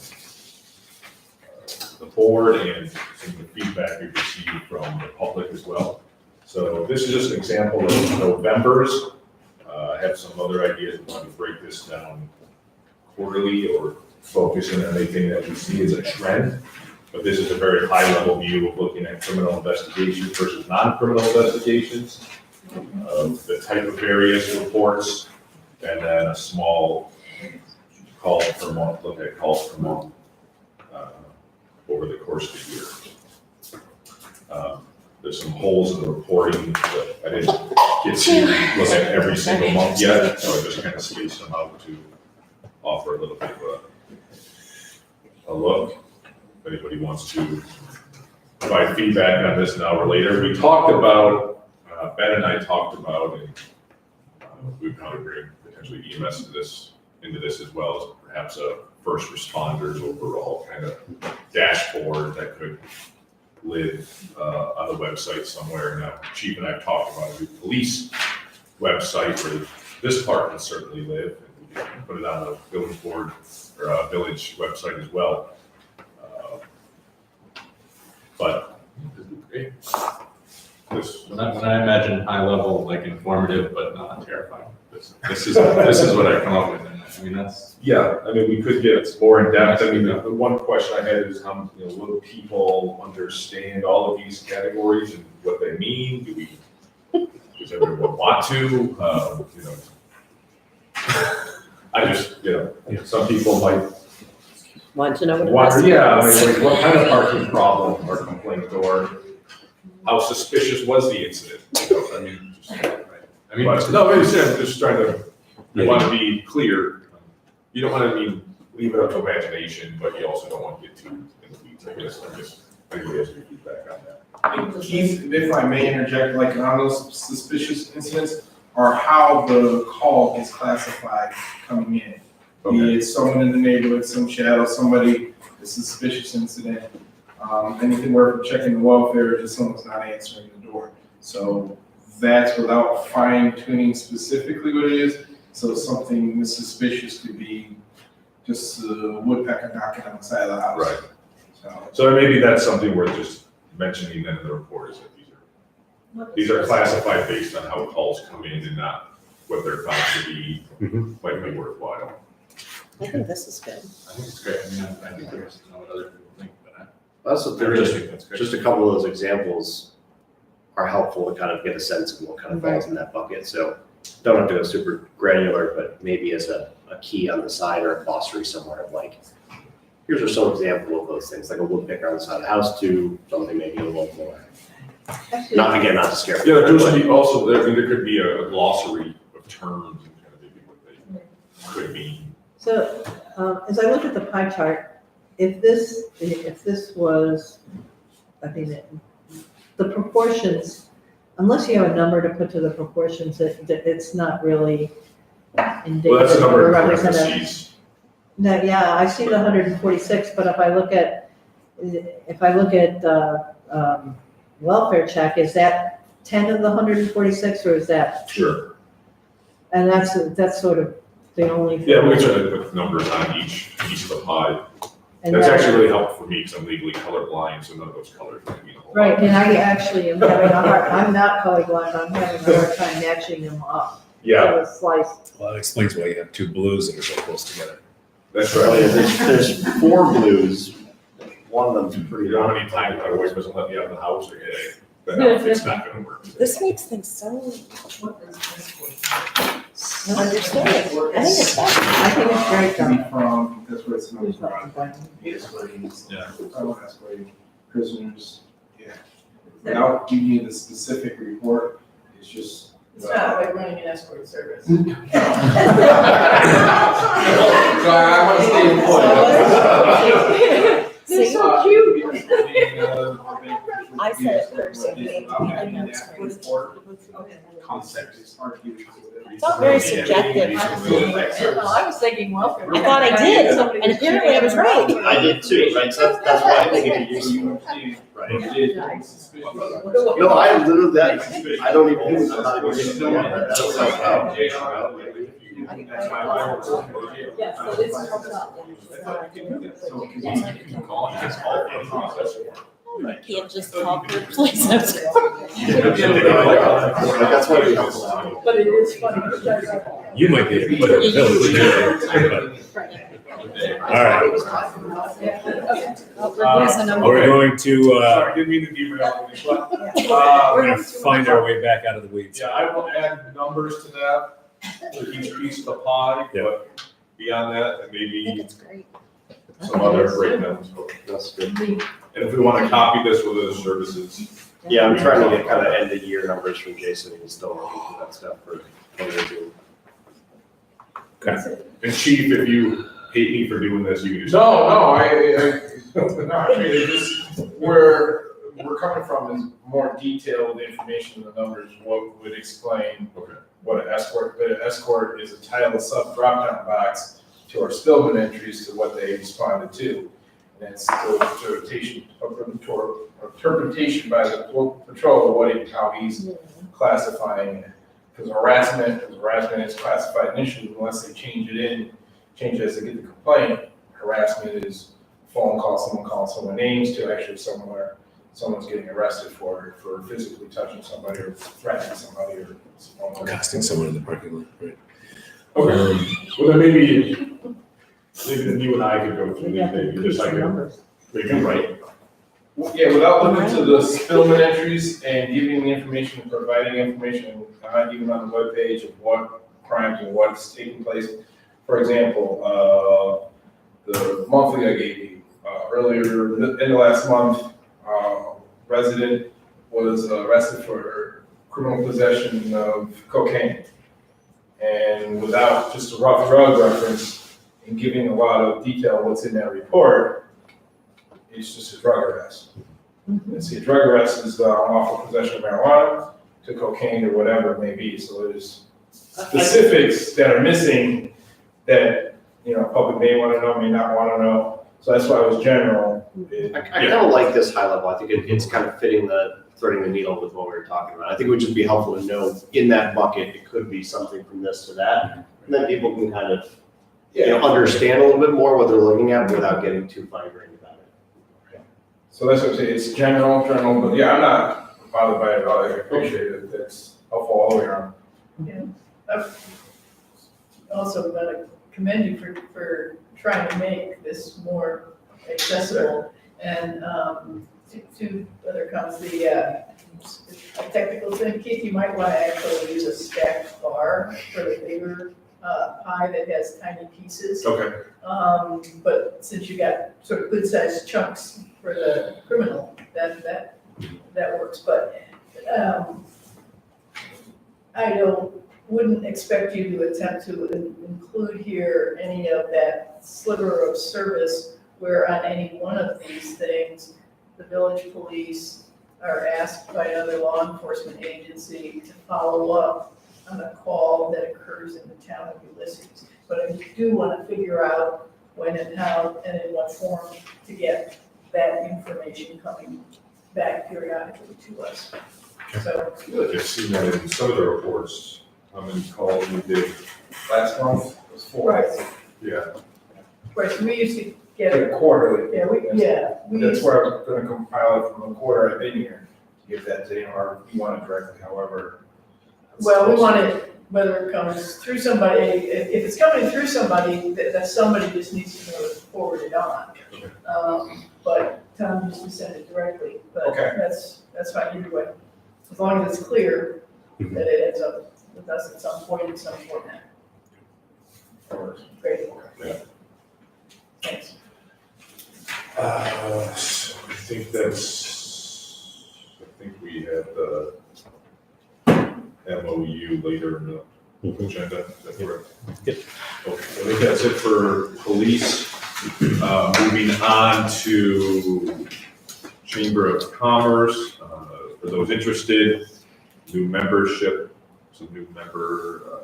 the board and some of the feedback we've received from the public as well. So this is just an example of November's. I have some other ideas. We want to break this down quarterly or focus on anything that we see as a trend. But this is a very high level view of looking at criminal investigations versus non-criminal investigations, the type of various reports, and then a small calls per month, look at calls per month over the course of the year. There's some holes in the reporting, but I didn't get to look at every single month yet, so I just kind of spaced them out to offer a little bit of a look. If anybody wants to provide feedback on this now or later. We talked about, Ben and I talked about, and we would probably bring potentially EMS into this as well as perhaps a first responders overall kind of dashboard that could live on the website somewhere. Now, Chief and I have talked about a new police website where this part can certainly live, and we can put it on the village board or village website as well. But Great. When I imagine high level, like informative, but not terrifying, this is what I come up with. I mean, that's. yeah, I mean, we could get more in depth. I mean, the one question I had is how, will people understand all of these categories and what they mean? Does everyone want to? I just, some people might Want to know what it wonder, was? yeah, I mean, like, what kind of parking problem or complaint, or how suspicious was the incident? I mean, no, I'm just trying to, you want to be clear. You don't want to leave it up to imagination, but you also don't want to get too in the weeds, I guess. Anybody has any feedback on that? Keith, if I may interject, like on those suspicious incidents, or how the call is classified coming in. Be it someone in the neighborhood, some shadow, somebody, a suspicious incident, anything where we're checking the welfare, just someone's not answering the door. So that's without fine tuning specifically what it is. So something suspicious could be just a woodpecker knocking on the side of the house. Right. So maybe that's something worth just mentioning then in the report, is that these are classified based on how calls come in and not what they're found to be, might be worthwhile. I think this is good. I think it's great. I mean, I think there's what other people think, but Also, I really think that's great. just a couple of those examples are helpful to kind of get a sense of what kind of falls in that bucket. So don't have to go super granular, but maybe as a key on the side or a glossary somewhere of like, here's just some example of those things, like a woodpecker on the side of the house to something maybe a little more. Not to scare people. Yeah, there's also, there could be a glossary of terms and kind of maybe what they could mean. So, as I look at the pie chart, if this was, I mean, the proportions, unless you have a number to put to the proportions, it's not really indicative. Well, that's the number or of representative. parentheses. No, yeah, I see the 146, but if I look at welfare check, is that 10 of the 146 or is that? Sure. And that's sort of the only. Yeah, we can certainly put numbers on each piece of the pie. And That's that- actually really helpful for me because I'm legally colorblind, so none of those colors mean a whole lot. Right, and I actually am having a hard, I'm not colorblind, I'm having a hard time matching them up. Yeah, To the slice. Well, that explains why you have two blues that are so close together. that's Oh, yeah, right. there's 4 blues. One of them's You pretty. know how many times my wife doesn't let me out of the house or but no, it's not gonna work. This makes things so understood. I think it's better. I think it's great, Can though. be from, that's where it's There's from. nothing bad. Yeah. Prisoners, yeah. Without giving you the specific report, it's just. It's not like running an escort service. So I want to stay employed. They're so cute. Being, I said it first, okay? Concepts. It's all very subjective. I was thinking welfare. I thought I did, and apparently I was right. I did too, right, so that's why I think it'd be useful. Right. No, I literally, I don't even do it, I'm not even doing it. That's like, Yes, so this comes up. You can't just call for placements. That's why we help. But it is funny. You might be able to put it in the village. All right, we're going to, Sorry, didn't mean to derail you, but, we're gonna find our way back out of the weeds. yeah, I will add numbers to that, to each piece of the pie, but beyond that, and maybe Great. some other breakdowns. That's good. And if we want to copy this with other services, Yeah, I'm trying to get kind of end of year numbers from Jason, he's still looking for that stuff for 2022. and chief, if you hate me for doing this, you can just. No, I mean, it just, where we're coming from is more detailed information in the numbers, what would explain Okay. what an escort is a title sub drop-down box to our Spillman entries to what they responded to. And it's still interpretation by the patrol of how he's classifying it. Because harassment is classified initially unless they change it as they get the complaint. Harassment is phone call, someone calling someone names to actually someone's getting arrested for physically touching somebody or threatening somebody or. Accosting someone in the parking lot, right? Okay, well then maybe then you and I could go through these, maybe just like, we can write. Yeah, without looking to the Spillman entries and giving the information, providing information, not even on the webpage of what crimes and what's taking place. For example, the monthly I gave you, earlier in the last month, resident was arrested for criminal possession of cocaine. And without just a rough drug reference and giving a lot of detail of what's in that report, it's just a drug arrest. And see, a drug arrest is unlawful possession of marijuana to cocaine or whatever it may be. So there's specifics that are missing that, public may want to know, may not want to know. So that's why it was general. I kind of like this high level, I think it's kind of threading the needle with what we were talking about. I think it would just be helpful to know in that bucket, it could be something from this to that. And then people can kind of, understand a little bit more what they're looking at without getting too fine-grained about it. So that's what I'm saying, it's general, but yeah, I'm not bothered by it at all, I appreciate it, that's helpful all the way around. Yeah. Also, we want to commend you for trying to make this more accessible. And two other comments, the technical thing, Keith, you might want to actually use a stacked bar for the bigger pie that has tiny pieces. Okay. But since you got sort of good sized chunks for the criminal, that works. But I wouldn't expect you to attempt to include here any of that sliver of service where on any one of these things, the village police are asked by another law enforcement agency to follow up on a call that occurs in the town of Ulysses. But I do want to figure out when and how and in what form to get that information coming back periodically to us. So, I feel like I've seen that in some of the reports, how many calls we did. Last month was 4. right, Yeah. right, we used to get Get it, it quarterly. we That's used, where I'm gonna compile it from the quarter I've been here, to give that to you, or you want it directly, however. well, we want it, whether it comes through somebody, if it's coming through somebody, that somebody just needs to know to forward it on. But Tom used to send it directly, but Okay. that's fine either way. As long as it's clear that it ends up with us at some point in some format. Great. Yeah. Thanks. I think we had the MOU later in the agenda, is that correct? Yep. Okay, I think that's it for police. Moving on to Chamber of Commerce. For those interested, new membership, some new member,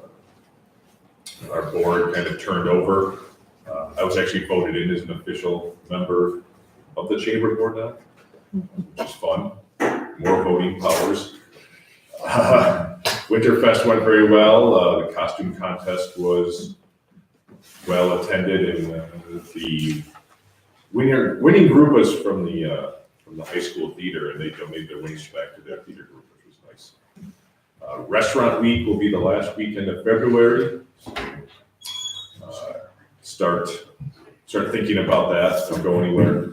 our board kind of turned over. I was actually voted in as an official member of the chamber board now, which is fun. More voting powers. Winterfest went very well. The costume contest was well attended, and the winning group was from the high school theater, and they donated their winnings back to their theater group, which was nice. Restaurant week will be the last weekend of February. Start thinking about that. Don't go anywhere.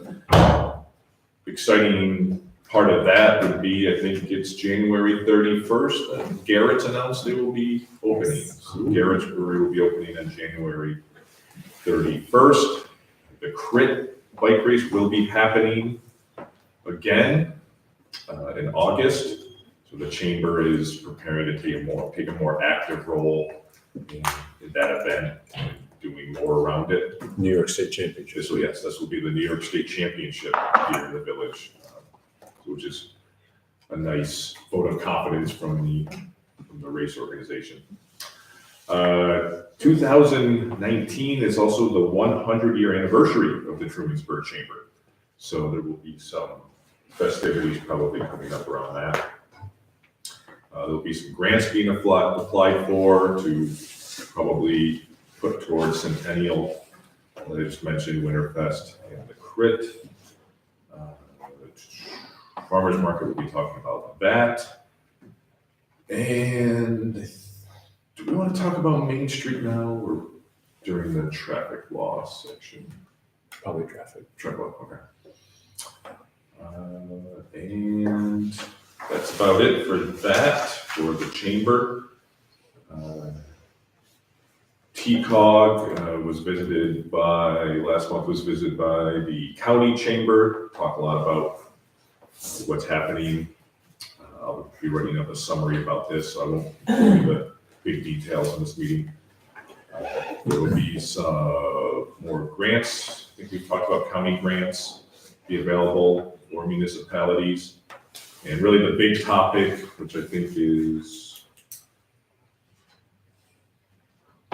Exciting part of that would be, I think it's January 31st. Garrett's announced they will be opening. So Garrett's Brewery will be opening on January 31st. The Crit bike race will be happening again in August. So the chamber is preparing to take a more active role in that event, doing more around it. New York State Championship. So yes, this will be the New York State Championship here in the village, which is a nice vote of confidence from the race organization. 2019 is also the 100-year anniversary of the Trumansburg Chamber. So there will be some festivities probably coming up around that. There'll be some grants being applied for to probably put towards Centennial. I just mentioned Winterfest and the Crit. Farmers Market will be talking about that. And do we want to talk about Main Street now or during the traffic law section? Probably traffic. Okay. And that's about it for that, for the chamber. TCOG was visited last month was visited by the county chamber, talk a lot about what's happening. I'll be writing up a summary about this, so I won't go into the big details in this meeting. There will be some more grants. I think we've talked about county grants be available for municipalities. And really the big topic, which I think is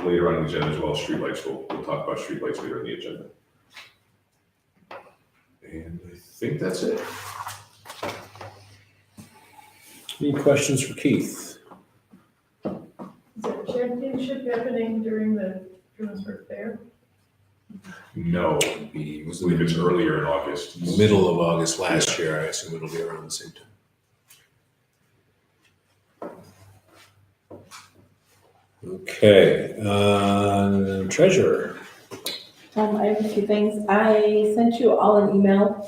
later on in the agenda as well, streetlights. We'll talk about streetlights later in the agenda. And I think that's it. Any questions for Keith? Is there a championship happening during the Trumansburg Fair? No, it was I believe it's earlier in August. middle of August last year. I assume it'll be around the same time. Okay, treasurer. I have a few things. I sent you all an email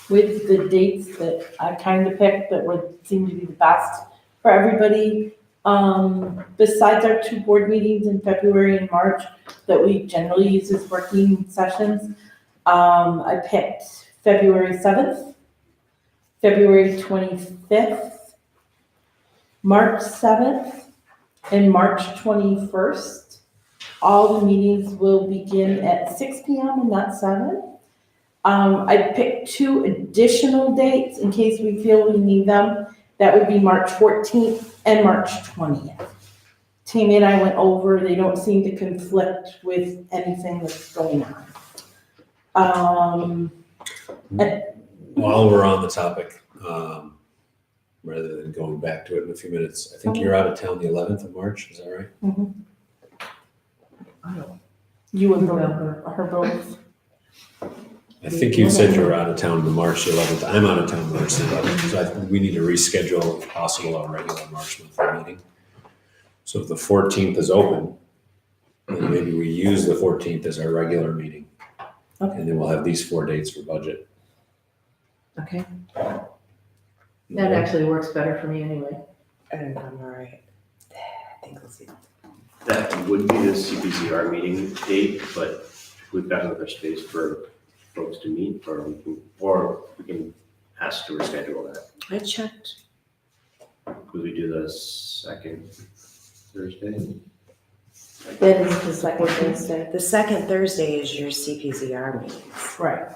with the dates that I kind of picked that would seem to be the best for everybody. Besides our two board meetings in February and March that we generally use as working sessions, I picked February 7th, February 25th, March 7th, and March 21st. All the meetings will begin at 6 p.m. and not 7. I picked 2 additional dates in case we feel we need them. That would be March 14th and March 20th. Tammy and I went over, they don't seem to conflict with anything that's going on. While we're on the topic, rather than going back to it in a few minutes, I think you're out of town the 11th of March, is that right? Mhm. I don't You and remember. her both. I think you said you were out of town the March 11th. I'm out of town March 11th, so I think we need to reschedule, if possible, our regular March monthly meeting. So if the 14th is open, then maybe we use the 14th as our regular meeting. Okay. And then we'll have these 4 dates for budget. Okay. That actually works better for me anyway. And I'm all right. I think we'll see. That would be the CPCR meeting date, but we've got another space for folks to meet, or we can ask to reschedule that. I checked. Could we do the second Thursday? That is the second Thursday. The second Thursday is your CPZR meetings. Right.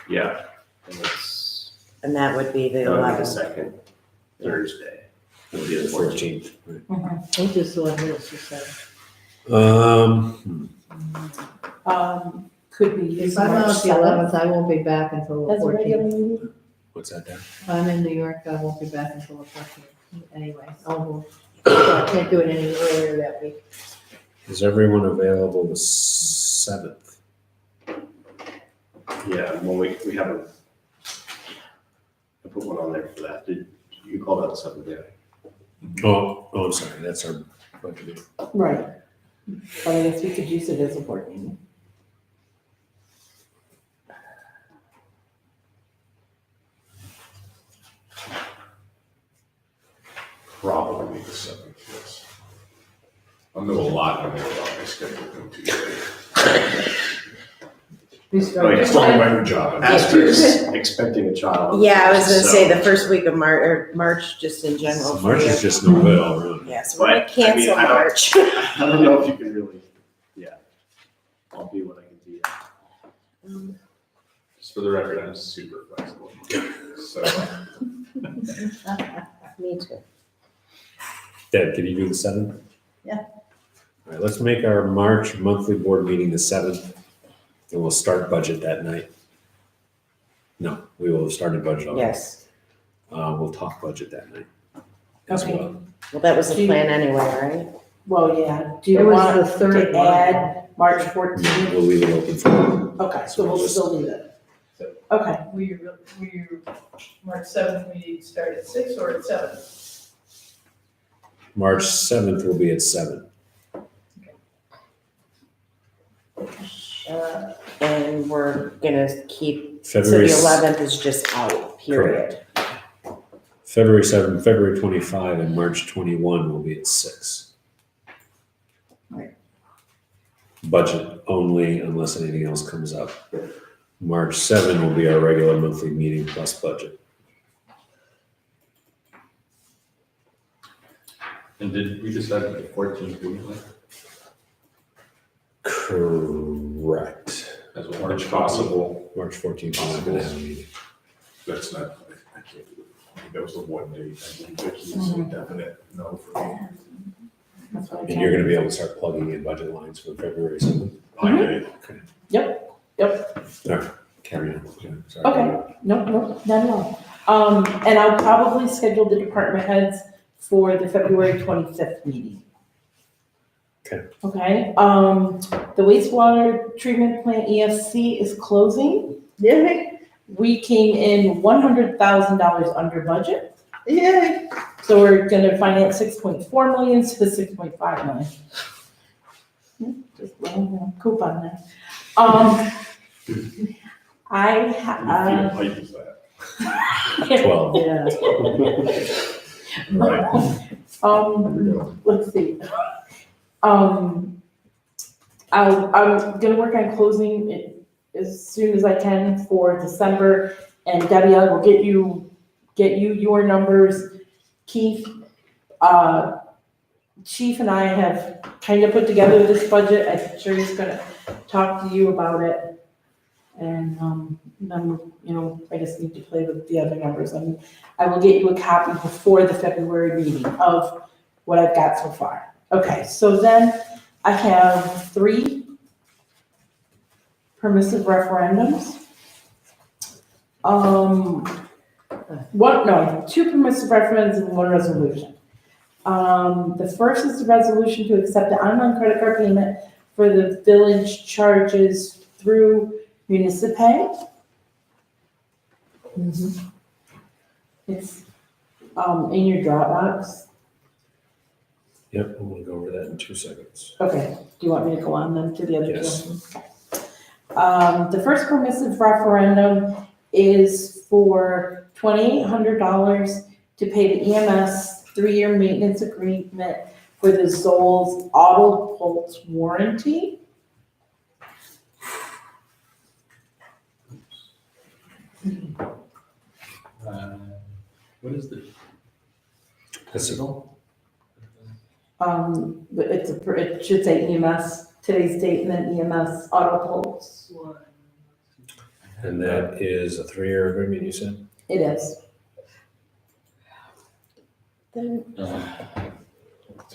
Yeah. And it's And that would be the That would be the 11th. second Thursday. It'll be the 14th. Right. Which is the one Melissa said. Could be. If I'm out the 11th, I won't be back until the As a regular 14th. meeting? What's that there? I'm in New York, I won't be back until the 14th. Anyway, I can't do it any earlier that week. Is everyone available the 7th? Yeah, well, we have a, I put one on there for that. Did you call that the seventh day? Oh, I'm sorry, that's our budget meeting. Right. But I guess we could use it as a board meeting. Probably the 7th, yes. I'll know a lot on there about my schedule on Tuesday. It's only my new job. Asterisk, expecting a child. Yeah, I was gonna say So- the first week of March, just in general. for March you. is just no good already. Yes, we're gonna But, I mean, cancel I don't- March. I don't know if you can really, yeah. I'll be what I can be. Just for the record, I'm super flexible. So, Me too. Deb, can you do the 7th? Yeah. All right, let's make our March monthly board meeting the 7th, and we'll start budget that night. No, we will have started budget already. Yes. We'll talk budget that night as Okay. well. Well, that was Do the you- plan anyway, right? Well, yeah. Do It you was want the third to one. add March 14th? We'll leave it open for, Okay, so we'll still do that. Okay. Will you, March 7th, we start at 6 or at 7? March 7th will be at 7. And we're gonna keep, so the February 11th is just out, period. February 7th, February 25, and March 21 will be at 6. Right. Budget only unless anything else comes up. March 7 will be our regular monthly meeting plus budget. and did we decide the 14th week Correct. as much as possible? March 14th, we're not gonna have a meeting. That's not, I can't do it. I mean, that was the one date, I think Vicky is a definite no for me. That's what I And you're gonna be able to start plugging in budget lines for February 7th. I get it. Okay. Carry on. Yeah, sorry. Okay, no, not at all. And I'll probably schedule the department heads for the February 25th meeting. Okay. Okay, the wastewater treatment plant EFC is closing. Yay, We came in $100,000 under budget, yay. so we're gonna finance 6.4 million instead of 6.5 million. Just little coupon there. I How do you feel like that? 12. Yeah. Let's see. I'm gonna work on closing it as soon as I can for December, and Debbie, I will get you your numbers. Keith, Chief and I have kind of put together this budget. I'm sure he's gonna talk to you about it. And, then, I just need to play with the other numbers. And I will get you a copy before the February meeting of what I've got so far. Okay, so then I have 3 permissive referendums. 2 permissive referendums and 1 resolution. The first is the resolution to accept the online credit card payment for the village charges through Municipay. It's, in your Dropbox. Yep, I'm gonna go over that in 2 seconds. Okay, do you want me to go on then to the other two? Yes. The first permissive referendum is for $2,800 to pay the EMS 3-year maintenance agreement for the Zoll's Auto Pulse warranty. What is the? That's it. But it should say EMS, today's date, and then EMS Auto Pulse. And that is a 3-year agreement, you said? It is. What's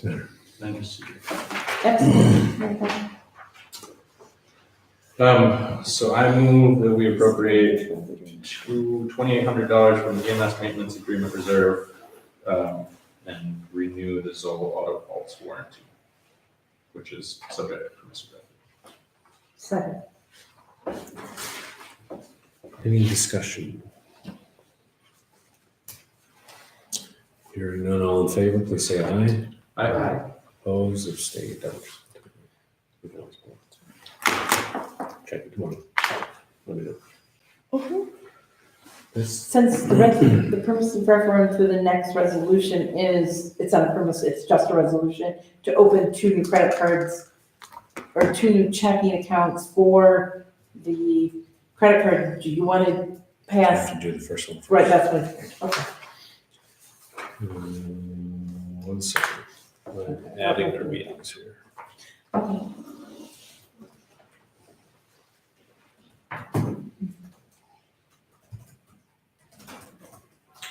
the matter? Excellent. So I move that we appropriate $2,800 from the EMS maintenance agreement reserve, and renew the Zoll Auto Pulse warranty, which is subject to permissive. Second. Any discussion? Hearing none, all in favor, please say aye. Aye. Opposed, abstained, check it, come on. Let me know. This, Since the permissive referendum to the next resolution it's on premise, it's just a resolution to open 2 new credit cards or 2 new checking accounts for the credit card. Do you want to I pass? have to do the first one first. Right, that's what, okay. 1 second. I'm adding our meetings here. Okay.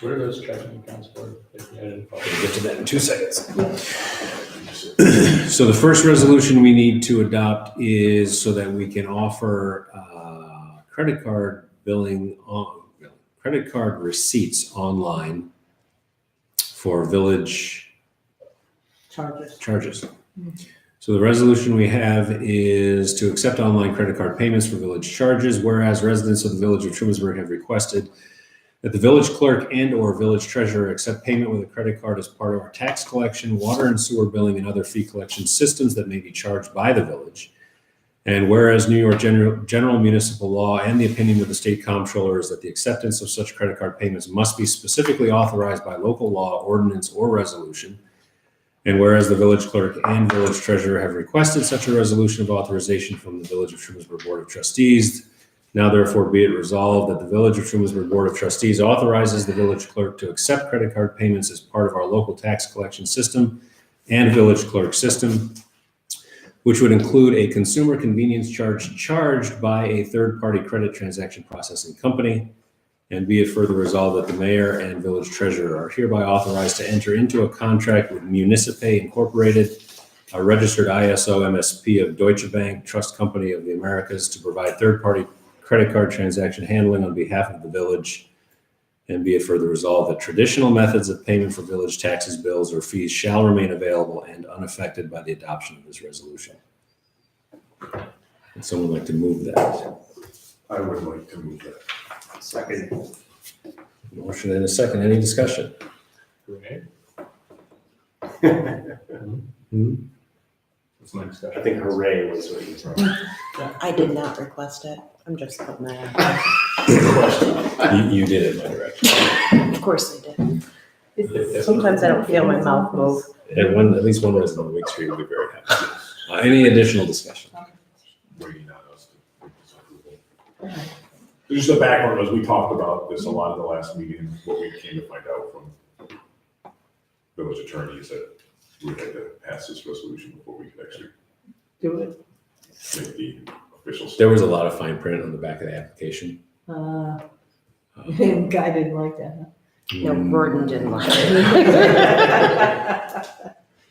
What are those checking accounts for? We'll get to that in 2 seconds. So the first resolution we need to adopt is so that we can offer credit card credit card receipts online for village charges. So the resolution we have is to accept online credit card payments for village charges, whereas residents of the village of Trumansburg have requested that the village clerk and/or village treasurer accept payment with a credit card as part of our tax collection, water and sewer billing, and other fee collection systems that may be charged by the village. And whereas New York general municipal law and the opinion of the state comptroller is that the acceptance of such credit card payments must be specifically authorized by local law, ordinance, or resolution. And whereas the village clerk and village treasurer have requested such a resolution of authorization from the Village of Trumansburg Board of Trustees, now therefore be it resolved that the Village of Trumansburg Board of Trustees authorizes the village clerk to accept credit card payments as part of our local tax collection system and village clerk system, which would include a consumer convenience charge charged by a third-party credit transaction processing company. And be it further resolved that the mayor and village treasurer are hereby authorized to enter into a contract with Municipe Incorporated, a registered ISO MSP of Deutsche Bank Trust Company of the Americas, to provide third-party credit card transaction handling on behalf of the village. And be it further resolved that traditional methods of payment for village taxes, bills, or fees shall remain available and unaffected by the adoption of this resolution. Would someone like to move that? I would like to move that. Second. Motion and a second. Any discussion? Renee? What's my discussion? I think hooray was what you said. I did not request it. I'm just putting that out. You did it, my direction. Of course I did. Sometimes I don't feel my mouth move. And at least one resident of Wake Street will be very happy. Any additional discussion? Waiting on us to make this approval. Just the background was we talked about this a lot at the last meeting, what we came to find out from village attorneys that we had to pass this resolution before we could actually Do it. make the official. There was a lot of fine print on the back of the application. Guy didn't like that, No, Gordon didn't like it. huh?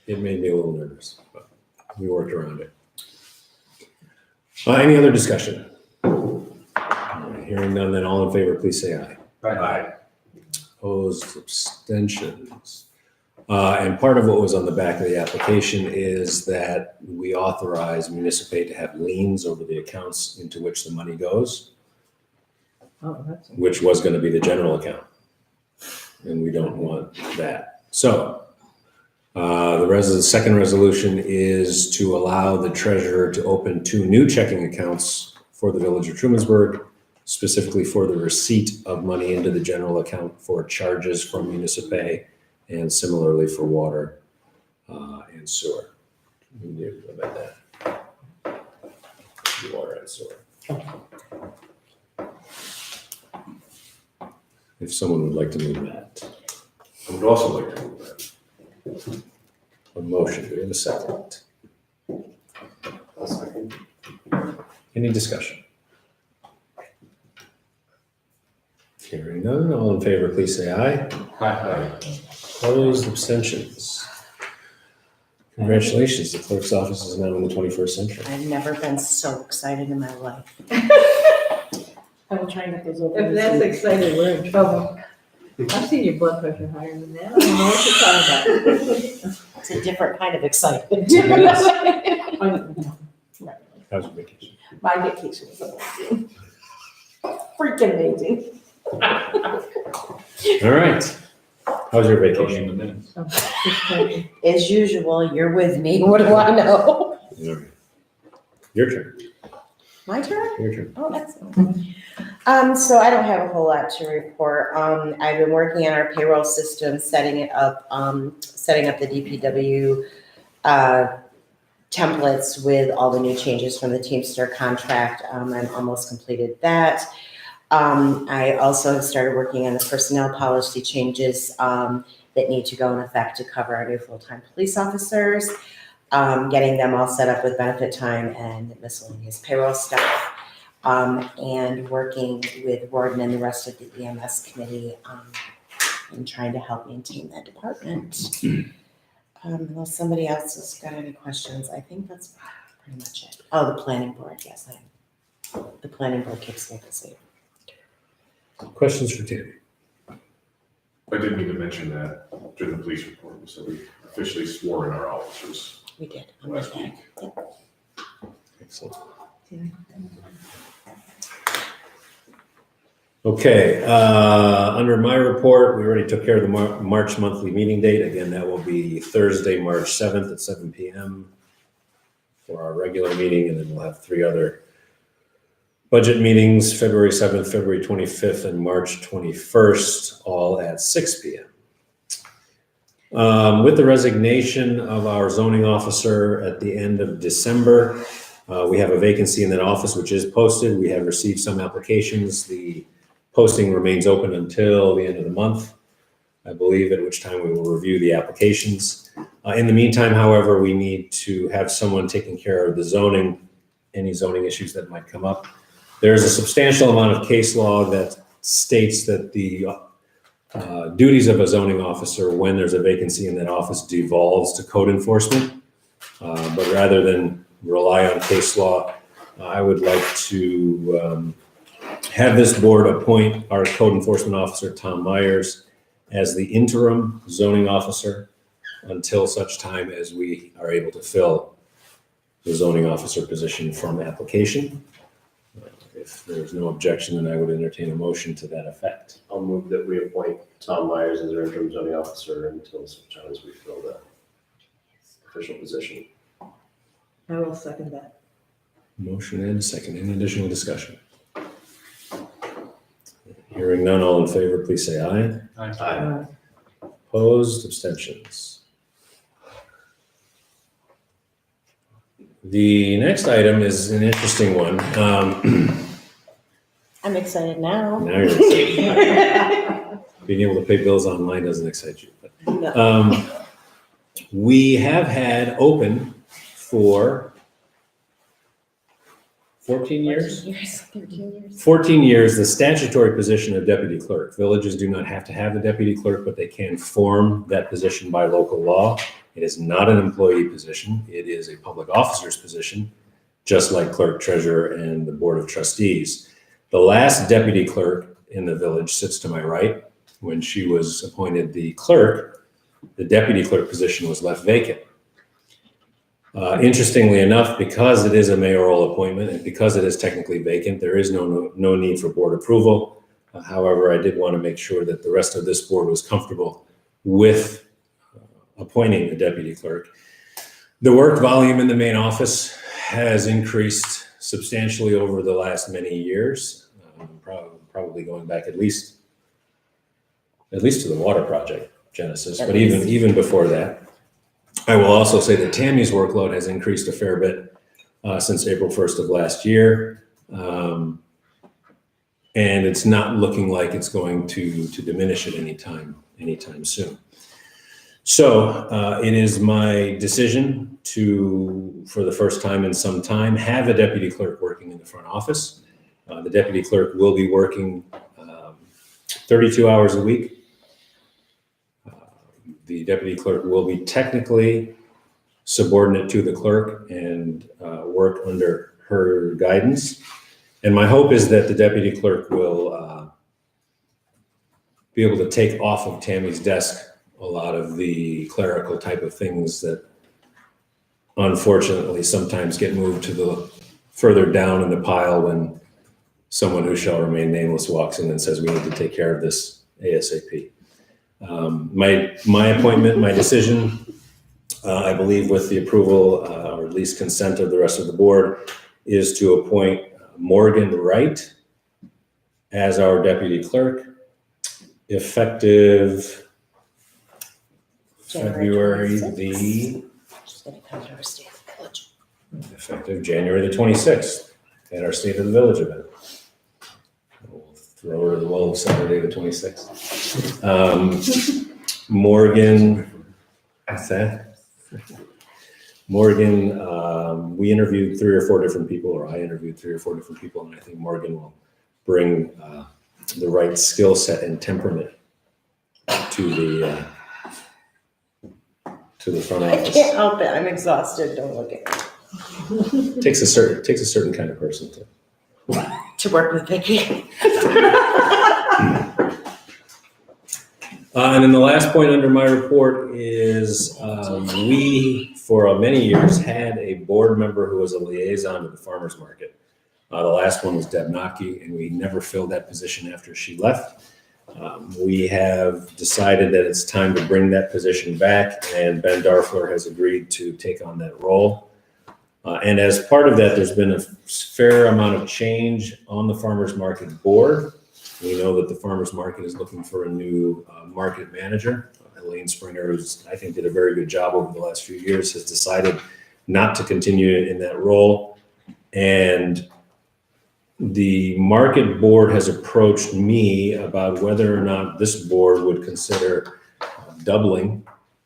It made me a little nervous, but we worked around it. Any other discussion? All right, hearing none, then all in favor, please say aye. Aye. Opposed, abstentions. And part of what was on the back of the application is that we authorize Municipate to have liens over the accounts into which the money goes, Oh, that's. which was going to be the general account. And we don't want that. So the second resolution is to allow the treasurer to open 2 new checking accounts for the Village of Trumansburg, specifically for the receipt of money into the general account for charges from Municipay, and similarly for water and sewer. We need to amend that. Water and sewer. If someone would like to move that. I would also like to move that. A motion, do we have a second? Any discussion? Hearing none, all in favor, please say aye. Aye. Opposed, abstentions. Congratulations, the clerk's office is now in the 21st century. I've never been so excited in my life. I will try and get those over. If that's excited, we're in trouble. I've seen your blood pressure higher than that. I don't know what you're talking about. It's a different kind of excitement. How's your vacation? My vacation was amazing. Freaking amazing. All right. How's your vacation? In the minutes. As usual, you're with me. What do I know? All right. Your turn. My turn? Your turn. Oh, excellent. So I don't have a whole lot to report. I've been working on our payroll system, setting it up, setting up the DPW templates with all the new changes from the Teamster contract. I'm almost completed that. I also have started working on the personnel policy changes that need to go in effect to cover our new full-time police officers, getting them all set up with benefit time and miscellaneous payroll stuff, and working with Warden and the rest of the EMS committee and trying to help maintain that department. Unless somebody else has got any questions, I think that's pretty much it. Oh, the planning board, yes, the planning board keeps me busy. Questions for Tammy? I did need to mention that during the police report, so we officially swore in our officers We did. last week. Excellent. Okay, under my report, we already took care of the March monthly meeting date. Again, that will be Thursday, March 7th at 7 p.m. for our regular meeting, and then we'll have 3 other budget meetings, February 7th, February 25th, and March 21st, all at 6 p.m. With the resignation of our zoning officer at the end of December, we have a vacancy in that office, which is posted. We have received some applications. The posting remains open until the end of the month, I believe, at which time we will review the applications. In the meantime, however, we need to have someone taking care of the zoning, any zoning issues that might come up. There's a substantial amount of case law that states that the duties of a zoning officer when there's a vacancy in that office devolves to code enforcement. But rather than rely on case law, I would like to have this board appoint our code enforcement officer, Tom Myers, as the interim zoning officer until such time as we are able to fill the zoning officer position from application. If there's no objection, then I would entertain a motion to that effect. I'll move that we appoint Tom Myers as our interim zoning officer until such time as we fill the official position. I will second that. Motion and a second. Any additional discussion? Hearing none, all in favor, please say aye. Aye. Opposed, abstentions. The next item is an interesting one. I'm excited now. Now you're excited. Being able to pay bills online doesn't excite you. But, No. we have had open for 14 years? 13 years. 14 years, the statutory position of deputy clerk. Villages do not have to have a deputy clerk, but they can form that position by local law. It is not an employee position. It is a public officer's position, just like clerk, treasurer, and the board of trustees. The last deputy clerk in the village sits to my right. When she was appointed the clerk, the deputy clerk position was left vacant. Interestingly enough, because it is a mayoral appointment and because it is technically vacant, there is no need for board approval. However, I did want to make sure that the rest of this board was comfortable with appointing the deputy clerk. The work volume in the main office has increased substantially over the last many years, probably going back at least to the water project genesis, but even before that. I will also say that Tammy's workload has increased a fair bit since April 1st of last year. And it's not looking like it's going to diminish at any time soon. So it is my decision to, for the first time in some time, have a deputy clerk working in the front office. The deputy clerk will be working 32 hours a week. The deputy clerk will be technically subordinate to the clerk and work under her guidance. And my hope is that the deputy clerk will be able to take off of Tammy's desk a lot of the clerical type of things that unfortunately sometimes get moved to the further down in the pile when someone who shall remain nameless walks in and says, we need to take care of this ASAP. My appointment, my decision, I believe with the approval or at least consent of the rest of the board, is to appoint Morgan Wright as our deputy clerk, effective February the, She's gonna come to our state of the village. effective January the 26th at our State of the Village event. We'll throw her the wolves Saturday the 26th. Morgan, what's that? Morgan, we interviewed 3 or 4 different people, or I interviewed 3 or 4 different people, and I think Morgan will bring the right skill set and temperament to the front I office. can't help it, I'm exhausted, don't look at me. Takes a certain kind of person To work with Vicky. And then the last point under my report is we, for many years, had a board member who was a liaison to the farmer's market. The last one was Deb Nocky, and we never filled that position after she left. We have decided that it's time to bring that position back, and Ben Darfler has agreed to take on that role. And as part of that, there's been a fair amount of change on the farmer's market board. We know that the farmer's market is looking for a new market manager. Elaine Springer, who's I think did a very good job over the last few years, has decided not to continue in that role. And the market board has approached me about whether or not this board would consider doubling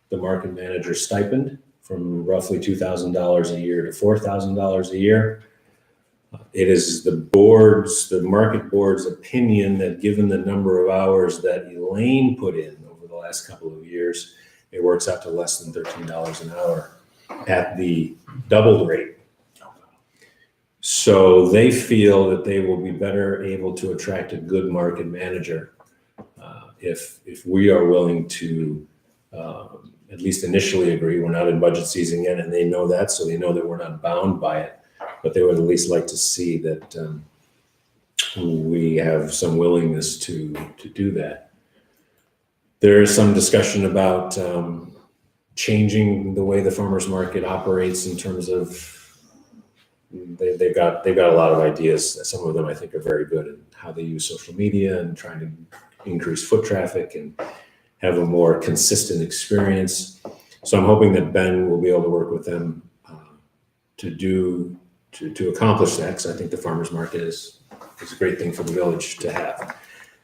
the market manager stipend from roughly $2,000 a year to $4,000 a year. It is the market board's opinion that given the number of hours that Elaine put in over the last couple of years, it works out to less than $13 an hour at the doubled rate. So they feel that they will be better able to attract a good market manager if we are willing to at least initially agree. We're not in budget season yet, and they know that, so they know that we're not bound by it. But they would at least like to see that we have some willingness to do that. There is some discussion about changing the way the farmer's market operates in terms of they've got a lot of ideas. Some of them I think are very good in how they use social media and trying to increase foot traffic and have a more consistent experience. So I'm hoping that Ben will be able to work with them to accomplish that, because I think the farmer's market is a great thing for the village to have.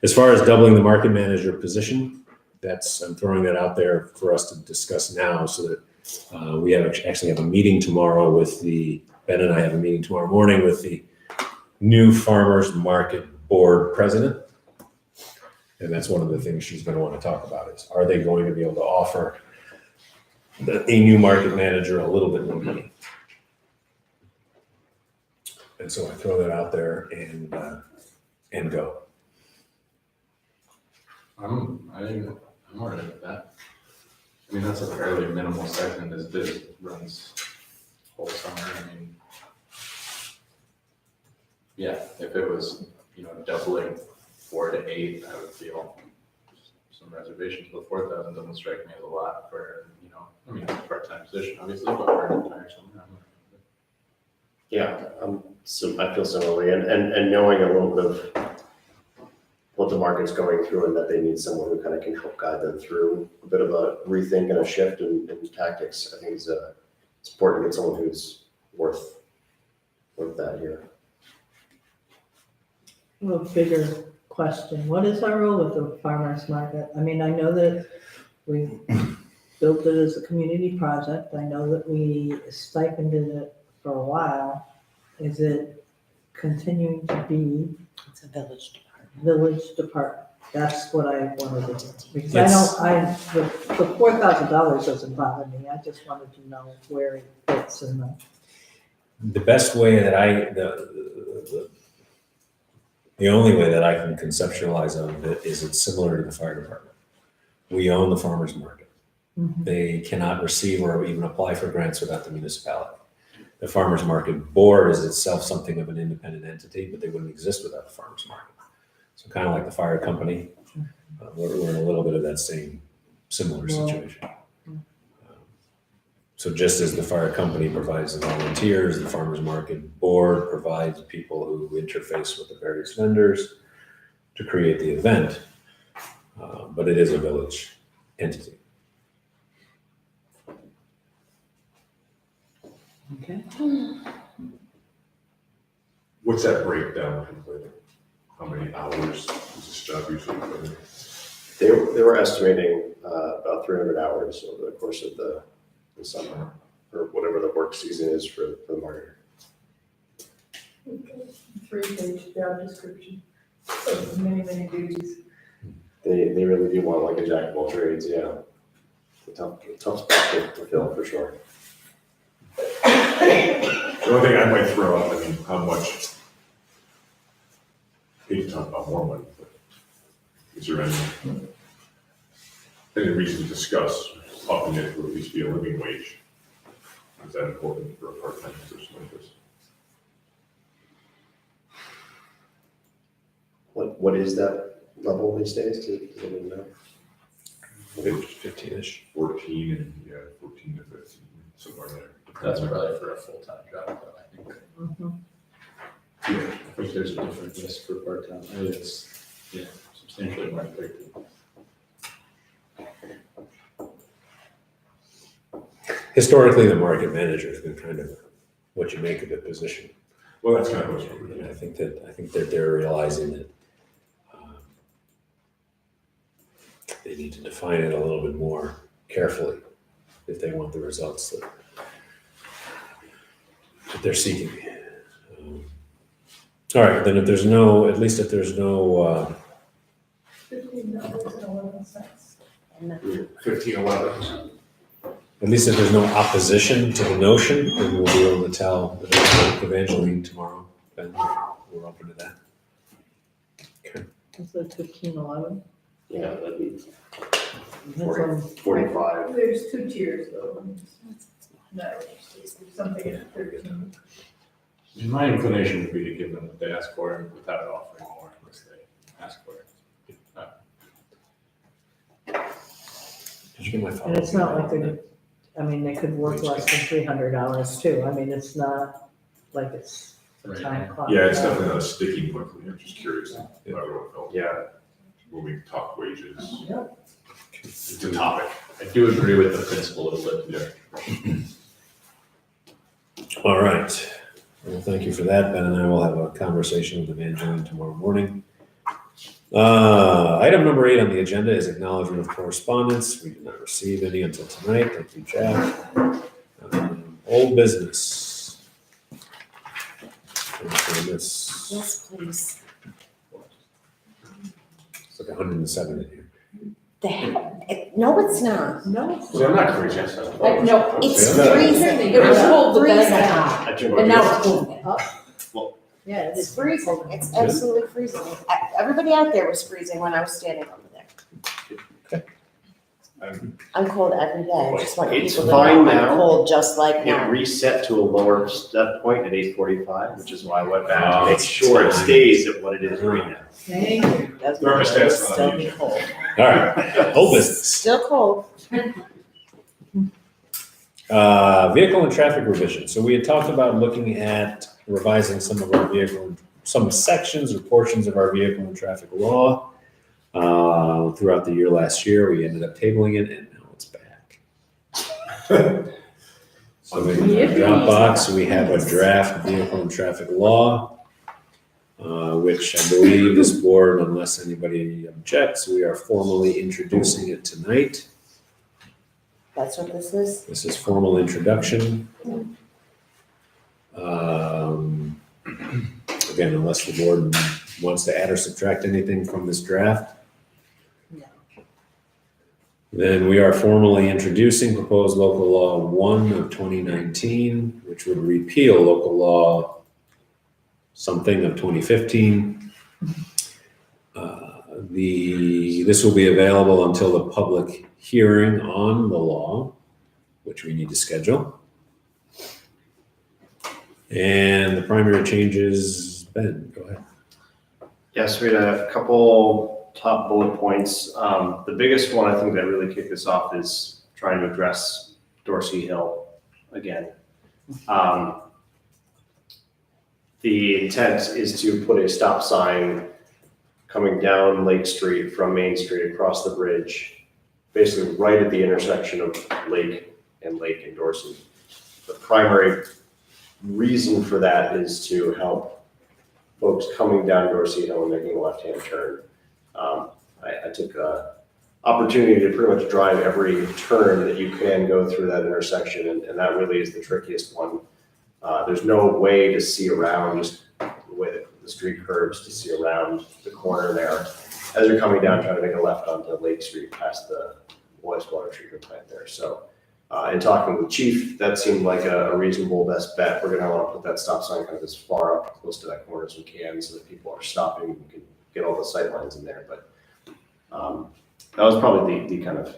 As far as doubling the market manager position, I'm throwing that out there for us to discuss now, so that we actually have a meeting tomorrow Ben and I have a meeting tomorrow morning with the new farmer's market board president. And that's one of the things she's going to want to talk about is, are they going to be able to offer a new market manager a little bit more money? And so I throw that out there and go. I'm all right with that. I mean, that's a fairly minimal stipend as it runs whole summer. I mean, yeah, if it was, doubling 4 to 8, I would feel some reservations, but 4,000 doesn't strike me as a lot for, it's a part-time position, obviously, but for an entire summer. Yeah, I feel similarly, and knowing a little bit of what the market's going through and that they need someone who kind of can help guide them through a bit of a rethink and a shift in tactics, I think it's important to get someone who's worth that here. A bigger question, what is our role with the farmer's market? I mean, I know that we built it as a community project. I know that we stipended it for a while. Is it continuing to be It's a village department. village department? That's what I wanted to do. Because Yes. the $4,000 doesn't bother me. I just wanted to know where it fits in The best way that the only way that I can conceptualize of it is it's similar to the fire department. We own the farmer's market. They cannot receive or even apply for grants without the municipality. The farmer's market board is itself something of an independent entity, but they wouldn't exist without the farmer's market. So kind of like the fire company, we're in a little bit of that same similar situation. So just as the fire company provides the volunteers, the farmer's market board provides people who interface with the various vendors to create the event. But it is a village entity. Okay. What's that breakdown completely? How many hours does this job usually put in? They were estimating about 300 hours over the course of the summer, or whatever the work season is for the marketer. 3-page job description, of many duties. They really do want like a jack of all trades, yeah. It's a tough spot to fill for sure. The only thing I might throw out, I mean, how much, hate to talk about more money, but is there any reason to discuss upping it to at least be a living wage? Is that important for a part-time position like this? What is that level these days? Does anyone know? 15-ish. 14 and, 14 to 15, somewhere there. That's probably for a full-time job, though, I think. Yeah. I think there's a different list for part-time, I think it's, substantially more than 13. Historically, the market manager has been kind of what you make of the position. Well, that's kind of what's over And there. I think that they're realizing that they need to define it a little bit more carefully if they want the results that they're seeking. All right, then if there's no, at least if there's no, $15.11. 15-11. at least if there's no opposition to the notion, then we'll be able to tell Evangeline tomorrow. Then we're open to that. Is it 1511? Yeah, that'd be That's on- 45. There's 2 tiers though. No, something at 13. My inclination would be to give them what they ask for and without offering more unless they ask for it. Did you get my phone? And it's not like they could work less than 300 hours too. I mean, it's not like it's a Right. time clock. Yeah, it's definitely not a sticking point for me. I'm just curious how everyone felt. Yeah. When we talk wages. Yep. It's a topic. I do agree with the principle of it. Yeah. All right. Well, thank you for that. Ben and I will have a conversation with Evangeline tomorrow morning. Item number 8 on the agenda is acknowledgement of correspondence. We did not receive any until tonight. Thank you, Jack. Old business. It's Yes, please. like 107 in here. The hell, no, it's not. No. So I'm not crazy. No, It's Yeah. freezing. It was cold, but then it Freezing. got hot, I took and my now it's cold. Yeah, it It's is. freezing. It's absolutely freezing. Everybody out there was freezing when I was standing over there. I'm cold every day. I just want It's people to fine know I'm now. cold just like It now. reset to a lower set point at 8:45, which is why I went back to Oh, make sure it stays at what it is right now. Thank you. Doesn't matter. Thermostat's It'll not still on be you. cold. All right. Old business. Still cold. Vehicle and traffic revision. So we had talked about looking at revising some of our some sections or portions of our vehicle and traffic law throughout the year last year. We ended up tabling it, and now it's back. So in the Dropbox, we have a draft vehicle and traffic law, which I believe this board, unless anybody objects, we are formally introducing it tonight. That's what this is? This is formal introduction. Again, unless the board wants to add or subtract anything from this draft, Then we are formally introducing proposed local law 1 of 2019, which would repeal local law something of 2015. This will be available until the public hearing on the law, which we need to schedule. And the primary changes, Ben, go ahead. Yes, we had a couple top bullet points. The biggest one I think that really kicked this off is trying to address Dorsey Hill again. The intent is to put a stop sign coming down Lake Street from Main Street across the bridge, basically right at the intersection of Lake and Dorsey. The primary reason for that is to help folks coming down Dorsey Hill and making a left-hand turn. I took an opportunity to pretty much drive every turn that you can go through that intersection, and that really is the trickiest one. There's no way to see around, just the way that the street curves, to see around the corner there as you're coming down trying to make a left onto Lake Street past the wastewater treatment plant there. So in talking with Chief, that seemed like a reasonable best bet. We're gonna want to put that stop sign kind of as far up close to that corner as we can so that people are stopping and can get all the sight lines in there. But that was probably the kind of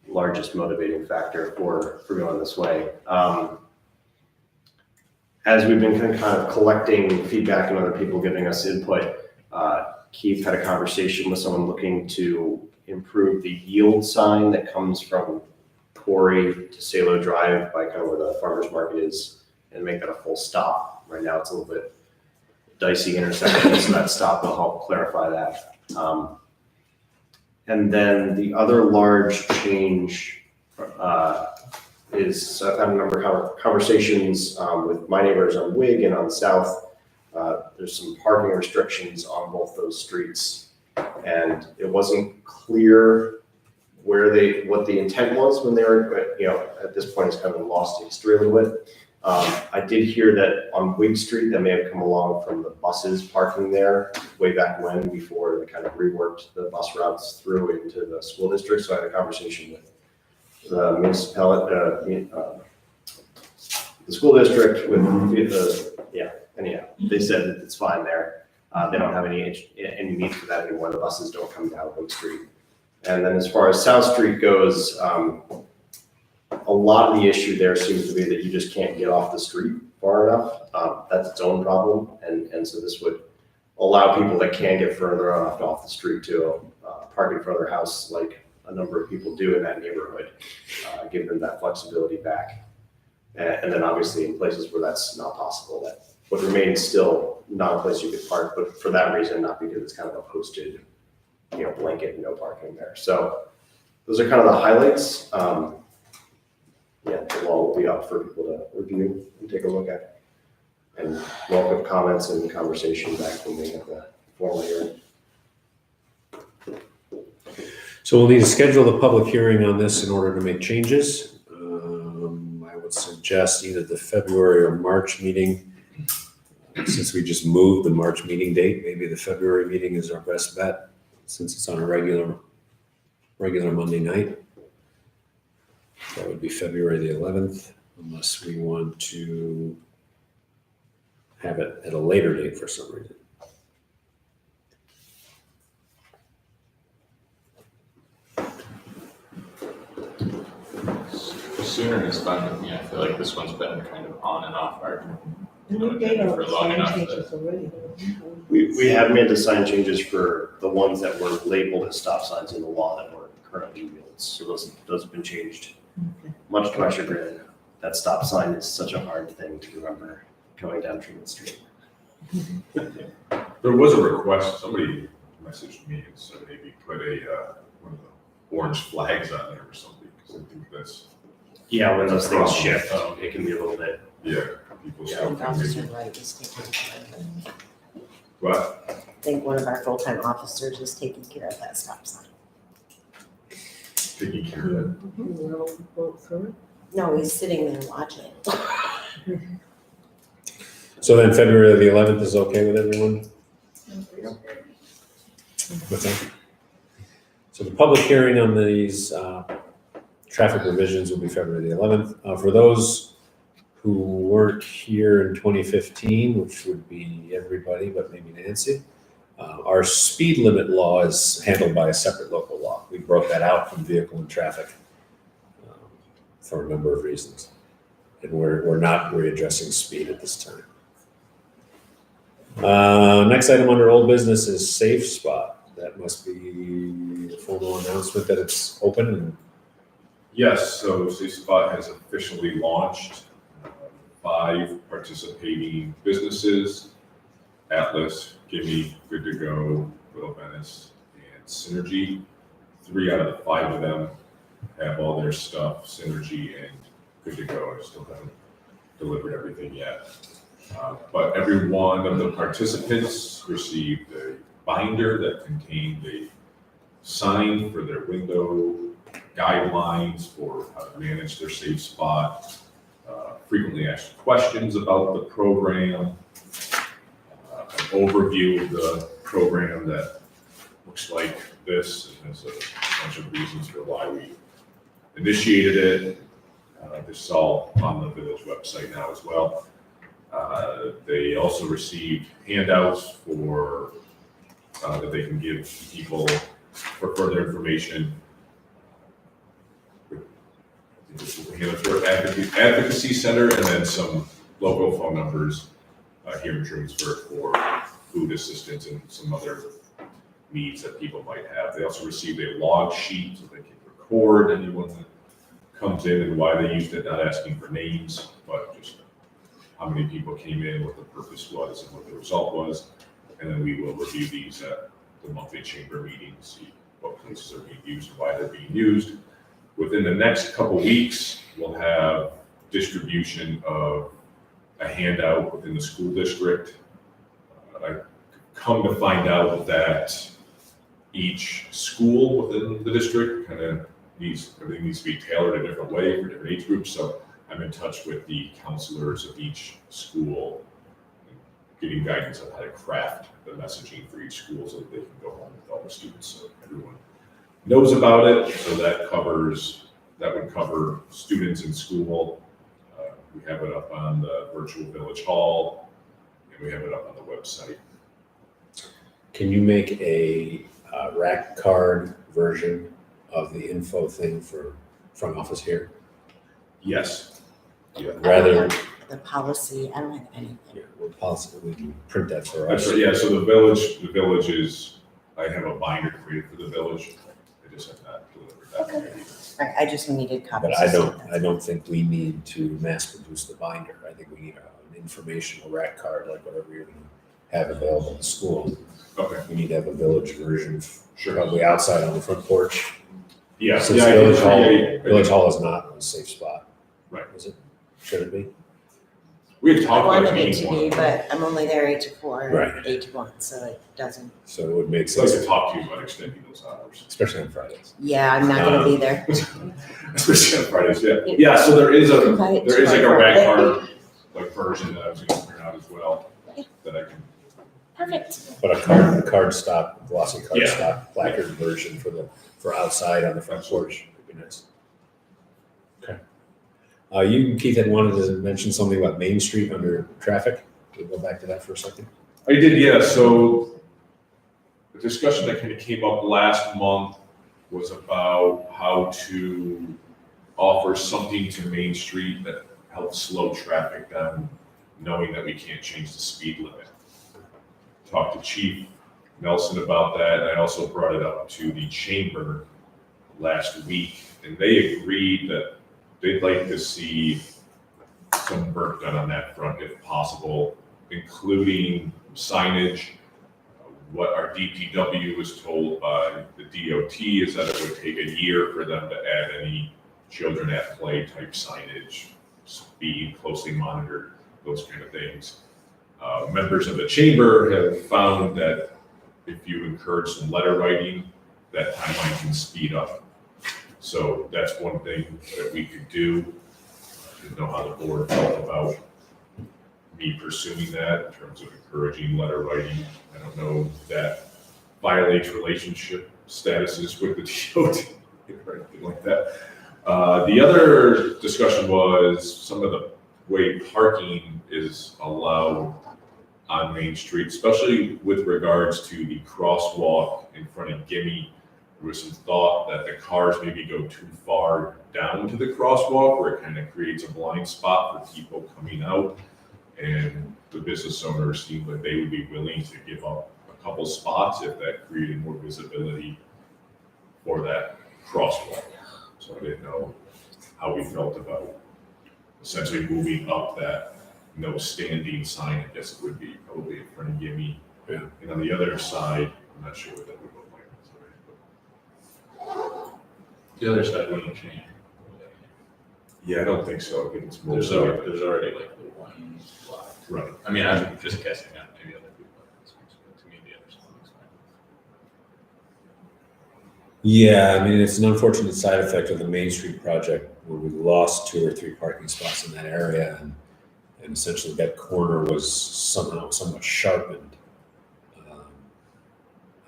largest motivating factor for going this way. As we've been kind of collecting feedback and other people giving us input, Keith had a conversation with someone looking to improve the yield sign that comes from Quarry to Salo Drive by kind of where the farmer's market is and make that a full stop. Right now it's a little bit dicey intersection, so that stop will help clarify that. And then the other large change is I've had a number of conversations with my neighbors on Whig and on South. There's some parking restrictions on both those streets, and it wasn't clear what the intent was when they were, but at this point it's kind of lost history a little bit. I did hear that on Whig Street that may have come along from the buses parking there way back when, before they kind of reworked the bus routes through into the school district. So I had a conversation with the municipality, the school district with they said that it's fine there. They don't have any need for that anymore. The buses don't come down Whig Street. And then as far as South Street goes, a lot of the issue there seems to be that you just can't get off the street far enough. That's its own problem. And so this would allow people that can get further off the street to park in front of their house, like a number of people do in that neighborhood, give them that flexibility back. And then obviously in places where that's not possible, that would remain still not a place you could park, but for that reason, not because it's kind of a posted, blanket, no parking there. So those are kind of the highlights. The law will be up for people to review and take a look at, and welcome comments and conversation back when we have the formal hearing. So we'll need to schedule the public hearing on this in order to make changes. I would suggest either the February or March meeting. Since we just moved the March meeting date, maybe the February meeting is our best bet, since it's on a regular Monday night. That would be February the 11th, unless we want to have it at a later date for some reason. Sooner is fine with me. I feel like this one's been kind of on and off our The new date on for the long sign enough changes already. We have made the sign changes for the ones that were labeled as stop signs in the law that were currently yields. So those have been changed. Okay. Much to my chagrin, that stop sign is such a hard thing to remember going down Tremont Street. There was a request, somebody messaged me and said maybe put one of the orange flags on there or something, because I think that's. Yeah, when those things Problem. shift, it can be a little bit. Yeah, people I still think think Officer maybe. Wright is taking care of it. What? I think one of our full-time officers is taking care of that stop sign. Taking care of that. We'll go through No, he's sitting there watching. So then February the 11th is okay with everyone? What's that? So the public hearing on these traffic revisions will be February the 11th. For those who weren't here in 2015, which would be everybody but maybe Nancy, our speed limit law is handled by a separate local law. We broke that out from vehicle and traffic for a number of reasons. And we're not readdressing speed at this time. Next item under old business is Safe Spot. That must be the formal announcement that it's open and Yes, so Safe Spot has officially launched. 5 participating businesses, Atlas, Gimme, Good to Go, Little Venice, and Synergy. 3 out of the 5 of them have all their stuff. Synergy and Good to Go still haven't delivered everything yet. But every one of the participants received a binder that contained a sign for their window, guidelines for how to manage their safe spot, frequently asked questions about the program, an overview of the program that looks like this, and there's a bunch of reasons for why we initiated it. This is all on the village website now as well. They also received handouts for that they can give people for further information. Advocacy Center, and then some local phone numbers here in Trumansburg for food assistance and some other needs that people might have. They also received a log sheet so they can record anyone that comes in and why they used it, not asking for names, but just how many people came in, what the purpose was, and what the result was. And then we will review these at the monthly chamber meetings, see what places are being used, why they're being used. Within the next couple weeks, we'll have distribution of a handout within the school district. I come to find out that each school within the district kind of everything needs to be tailored a different way for different age groups. So I'm in touch with the counselors of each school, getting guidance on how to craft the messaging for each school so that they can go home with all the students, so everyone knows about it. So that would cover students in school. We have it up on the virtual village hall, and we have it up on the website. can you make a rack card version of the info thing for front office here? Yes. Yeah. Rather, The policy, I don't have anything. yeah, we'll possibly, we can print that for That's us. right, yeah, so the village is, I have a binder created for the village. I just have not delivered that. Okay. Right, I just needed copies. But I don't think we need to mass produce the binder. I think we need an informational rack card, like whatever you're gonna have available in school. Okay, We need to have a village version, sure. probably outside on the front porch. Yeah, Since yeah, I Village Hall, can Village Hall is not a safe spot. Right. Is it? Should it be? We had I talked about wanted it changing to one. be, but I'm only there 8 to 4, Right. 8 to 1, so it doesn't. So it would make I'd like sense, to talk to you about extending those hours. especially on Fridays. Yeah, I'm not gonna be there. Especially on Fridays, yeah. Yeah, so there is like a rack Right. card, like version that I was gonna print out as well, that I can. Perfect. But a card stock, glossy card Yeah. stock placard version for outside on the front porch would be nice. Okay. You, Keith, had wanted to mention something about Main Street under traffic. We'll go back to that for a second. I did, yeah, so the discussion that kind of came up last month was about how to offer something to Main Street that helps slow traffic down, knowing that we can't change the speed limit. Talked to Chief Nelson about that, and I also brought it up to the chamber last week, and they agreed that they'd like to see some work done on that front if possible, including signage. What our DPW was told by the DOT is that it would take a year for them to add any children at play type signage, speed closely monitored, those kind of things. Members of the chamber have found that if you encourage some letter writing, that timeline can speed up. So that's one thing that we could do. I didn't know how the board felt about me pursuing that in terms of encouraging letter writing. I don't know if that violates relationship statuses with the DOT or anything like that. The other discussion was some of the way parking is allowed on Main Street, especially with regards to the crosswalk in front of Gimme. There was some thought that the cars maybe go too far down to the crosswalk where it kind of creates a blind spot for people coming out. And the business owners seemed like they would be willing to give up a couple spots if that created more visibility for that crosswalk. So I didn't know how we felt about essentially moving up that no standing sign, I guess it would be probably in front of Gimme. Yeah. And on the other side, I'm not sure what that would look like. The other side wouldn't change. Yeah, I don't think so. I think it's more. There's already like the one lot. Right. I mean, I'm just guessing that maybe other people, but to me, the other side looks fine. Yeah, I mean, it's an unfortunate side effect of the Main Street project where we lost 2 or 3 parking spots in that area, and essentially that corner was somehow somewhat sharpened.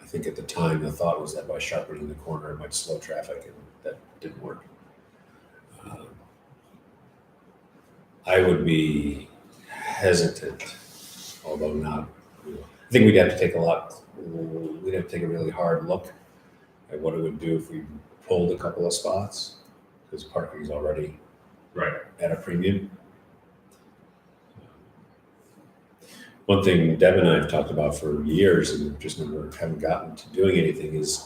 I think at the time the thought was that by sharpening the corner it might slow traffic, and that didn't work. I would be hesitant, although not. I think we'd have to take a really hard look at what it would do if we pulled a couple of spots, because parking is already Right. at a premium. One thing Deb and I have talked about for years and just never haven't gotten to doing anything is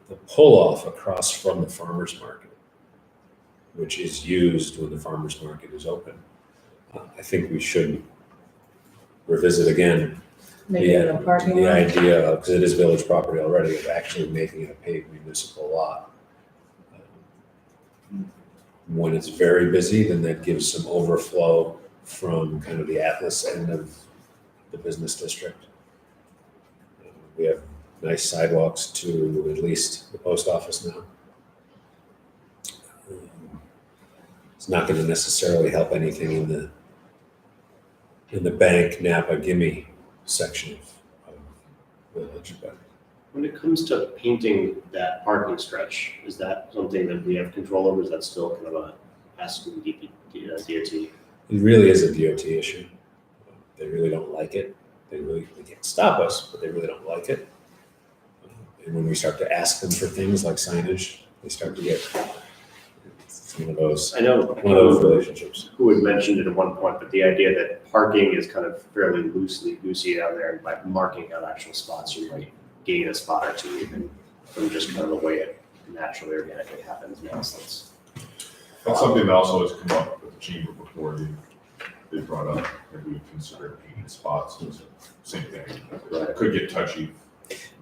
the pull-off across from the farmer's market, which is used when the farmer's market is open. I think we should revisit again Maybe in a parking the lot. idea, because it is village property already, of actually making it a paved municipal lot. When it's very busy, then that gives some overflow from kind of the Atlas end of the business district. We have nice sidewalks to at least the post office now. It's not going to necessarily help anything in the Bank, Napa, Gimme section of village, but When it comes to painting that parking stretch, is that something that we have control over? Is that still kind of a ask of the DOT? it really is a DOT issue. They really don't like it. They can't stop us, but they really don't like it. And when we start to ask them for things like signage, they start to get, it's one of those I know relationships. who had mentioned it at one point, but the idea that parking is kind of fairly loosely goosey out there, and by marking out actual spots, you might gain a spot or two even from just kind of the way it naturally, organically happens now. So That's something that also has come up with the chamber before. They brought up that we consider painted spots. It's the same thing. It could get touchy.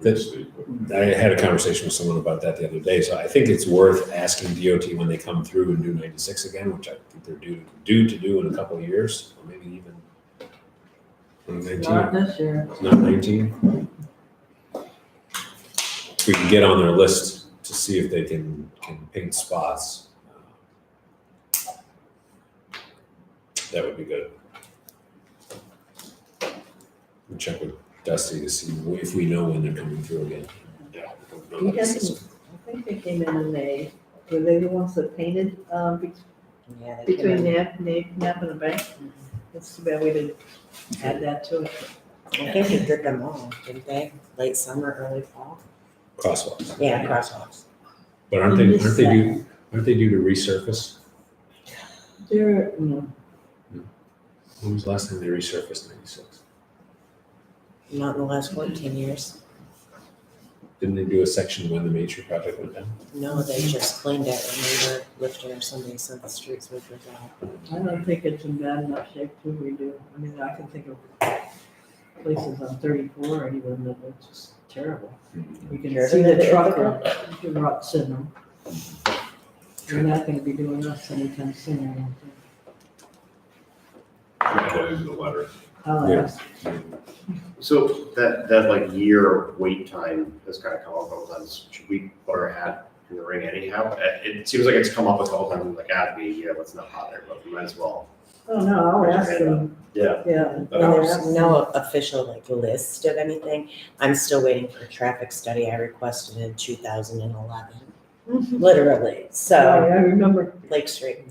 I had a conversation with someone about that the other day, so I think it's worth asking DOT when they come through and do 96 again, which I think they're due to do in a couple of years, or maybe even 19. Not this year. Not 19. We can get on their list to see if they can paint spots. That would be good. We'll check with Dusty to see if we know when they're coming through again. Yeah. You guys, I think they came in May. Were they the ones that painted, Yeah, they came between in. Nap and the bank? It's too bad we didn't add that to it. I think they did them all, didn't they? Late summer, early fall? Crosswalks. Yeah, crosswalks. But aren't they due to resurface? There, When was the last time they resurfaced 96? Not in the last 14 years. Didn't they do a section when the Main Street project went down? No, they just cleaned it when we were lifting or somebody sent the street sweepers out. I don't think it's in bad enough shape to redo. I mean, I can think of places on 34 even that are just terrible. You can Here's see the another truck Ithaca. ruts in them. You're not gonna be doing us anytime soon, I don't think. That is the letter. I'll Yeah. ask. So that like year wait time has kind of come up a couple times. Should we put our hat in the ring anyhow? It seems like it's come up a couple times, like, it'd be a year, let's not bother, but we might as well Oh, no, I'll ask them, Yeah. yeah. There's no official like list of anything. I'm still waiting for a traffic study I requested in 2011, literally. I So remember, Lake Street.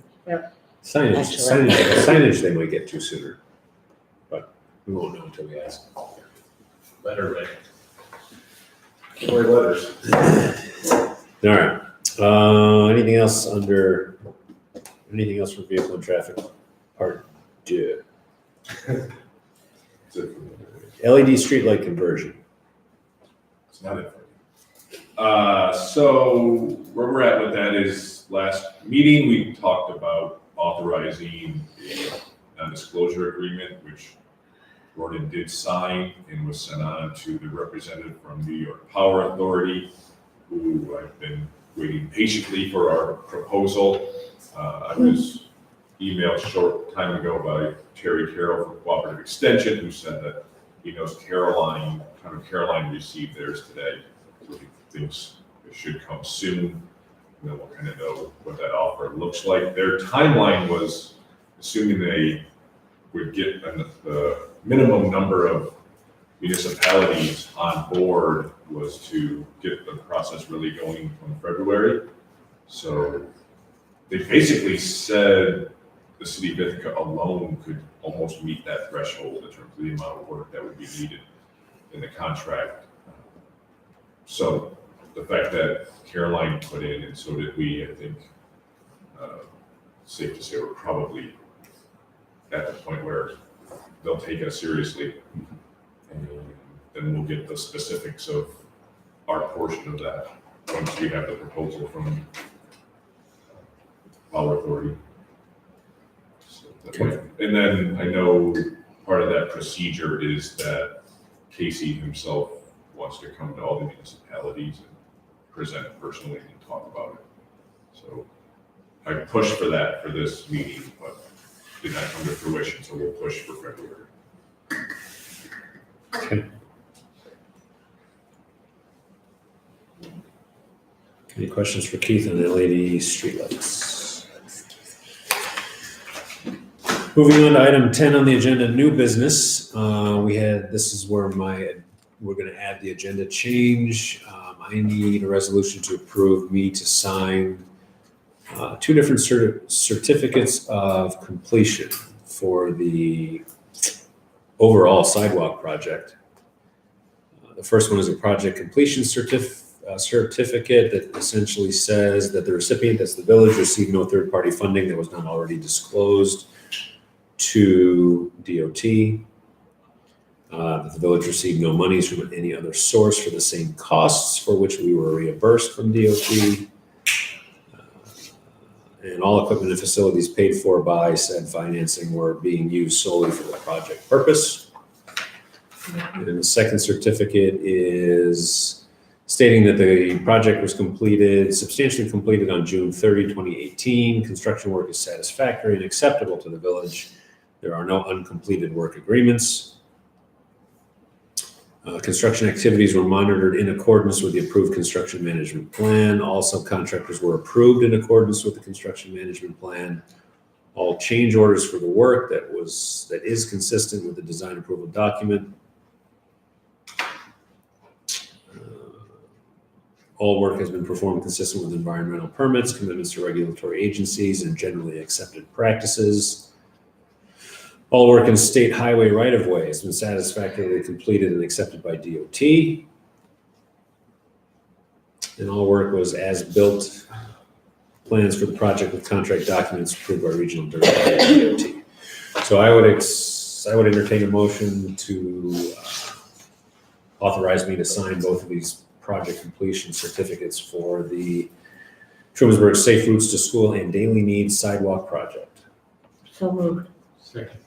Signage they might get to sooner, but we won't know until we ask. Letter write. Or letters. All right, anything else for vehicle and traffic? Part two. LED streetlight conversion. It's not it. So where we're at with that is last meeting, we talked about authorizing a non-disclosure agreement, which Gordon did sign and was sent on to the representative from New York Power Authority, who I've been waiting patiently for our proposal. I was emailed a short time ago by Terry Carroll from Cooperative Extension, who said that he knows Caroline received theirs today. So he thinks it should come soon. And then we'll kind of know what that offer looks like. Their timeline was assuming they would get the minimum number of municipalities on board was to get the process really going from February. So they basically said the city of Ithaca alone could almost meet that threshold in terms of the amount of work that would be needed in the contract. So the fact that Caroline put in, and so did we, I think, safe to say we're probably at the point where they'll take us seriously. And then we'll get the specifics of our portion of that once we have the proposal from Power Authority. So that might- and then I know part of that procedure is that Casey himself wants to come to all the municipalities and present personally and talk about it. So I pushed for that for this meeting, but did not come to fruition, so we'll push for February. Okay. Any questions for Keith on LED streetlights? Moving on to item 10 on the agenda, new business. This is where we're gonna add the agenda change. I need a resolution to approve me to sign two different certificates of completion for the overall sidewalk project. The first one is a project completion certificate that essentially says that the recipient, that's the village, received no third-party funding that was not already disclosed to DOT. That the village received no monies from any other source for the same costs for which we were reimbursed from DOT. And all equipment and facilities paid for by said financing were being used solely for the project purpose. And then the second certificate is stating that the project was substantially completed on June 30, 2018. Construction work is satisfactory and acceptable to the village. There are no uncompleted work agreements. Construction activities were monitored in accordance with the approved construction management plan. All subcontractors were approved in accordance with the construction management plan. All change orders for the work that is consistent with the design approval document. All work has been performed consistent with environmental permits, commitments to regulatory agencies, and generally accepted practices. All work in state highway right-of-way has been satisfactorily completed and accepted by DOT. And all work was as-built plans for the project with contract documents approved by regional director of DOT. So I would entertain a motion to authorize me to sign both of these project completion certificates for the Trumansburg Safe Routes to School and Daily Needs Sidewalk Project. so moved. Second.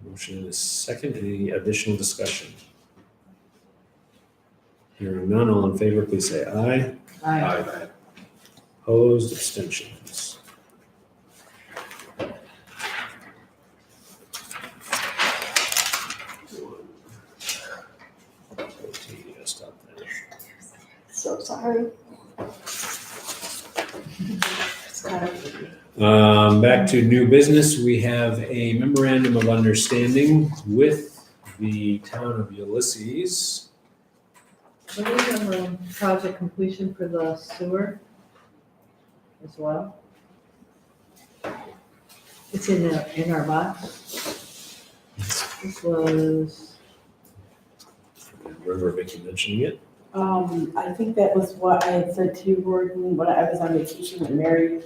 Motion is second. Any additional discussion? Hearing none, all in favor, please say aye. Aye. Opposed, abstentions. Stop that. So sorry. It's kind of. Back to new business, we have a memorandum of understanding with the town of Ulysses. Do we have a project completion for the sewer as well? It's in our box. This was, I remember Vicky mentioning it. I think that was what I had said to you, Gordon, when I was on vacation with Mary,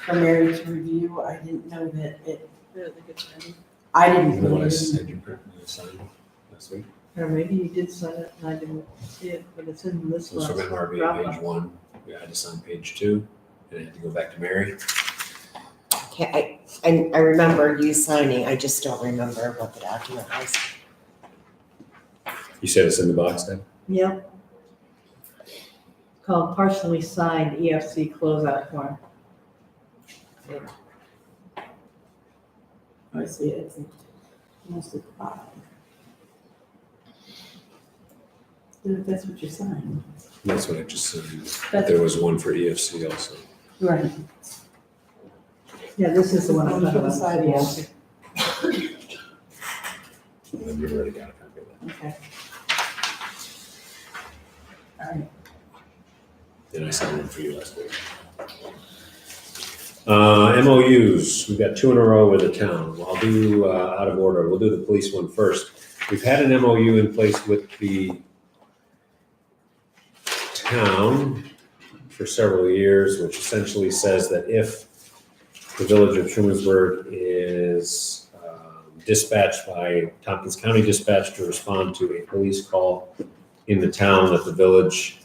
for Mary to review. I didn't know that it, I didn't The one I really. said you signed last week. or maybe you did sign it and I didn't see it, but it's in this It was one. from MRB, page 1. We had to sign page 2, and I had to go back to Mary. Okay, I remember you signing, I just don't remember what the document was. You said it's in the box then? Yep. Called partially signed EFC closeout form. I see it, it's almost at the bottom. If that's what you're signing. That's what I just said. But there was one for EFC also. Right. Yeah, this is the one I'm To talking the about. side, yeah. We've already got a copy of that. Okay. All right. And I signed one for you last week. MOUs, we've got 2 in a row with the town. I'll do out of order. We'll do the police one first. We've had an MOU in place with the town for several years, which essentially says that if the village of Trumansburg is dispatched by Tompkins County Dispatch to respond to a police call in the town, that the village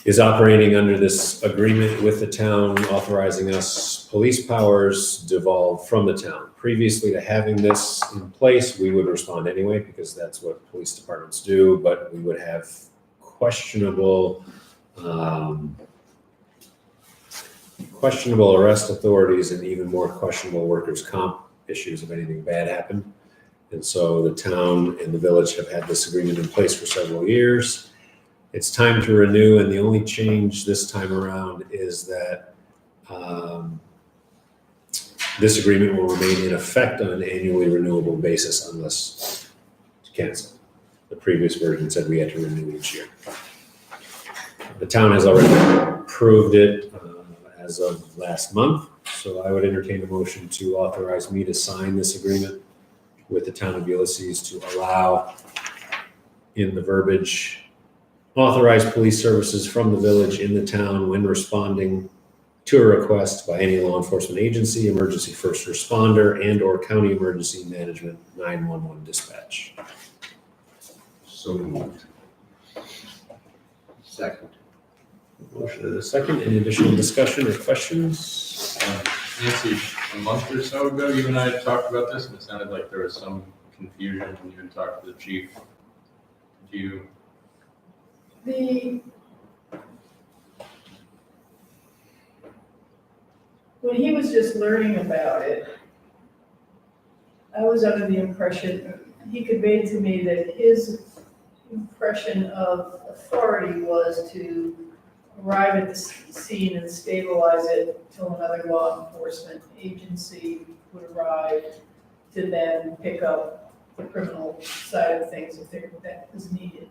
is operating under this agreement with the town, authorizing us police powers devolved from the town. Previously to having this in place, we would respond anyway, because that's what police departments do, but we would have questionable arrest authorities and even more questionable workers' comp issues if anything bad happened. And so the town and the village have had this agreement in place for several years. It's time to renew, and the only change this time around is that this agreement will remain in effect on an annually renewable basis unless it's canceled. The previous version said we had to renew each year. The town has already approved it as of last month, so I would entertain a motion to authorize me to sign this agreement with the town of Ulysses to allow, in the verbiage, authorized police services from the village in the town when responding to a request by any law enforcement agency, emergency first responder, and/or county emergency management 911 dispatch. So moved. Second. Motion and a second. Any additional discussion or questions? Nancy, a month or so ago, you and I had talked about this, and it sounded like there was some confusion when you had talked to the chief. Did you? When he was just learning about it, I was under the impression, he conveyed to me that his impression of authority was to arrive at the scene and stabilize it till another law enforcement agency would arrive to then pick up the criminal side of things if that is needed.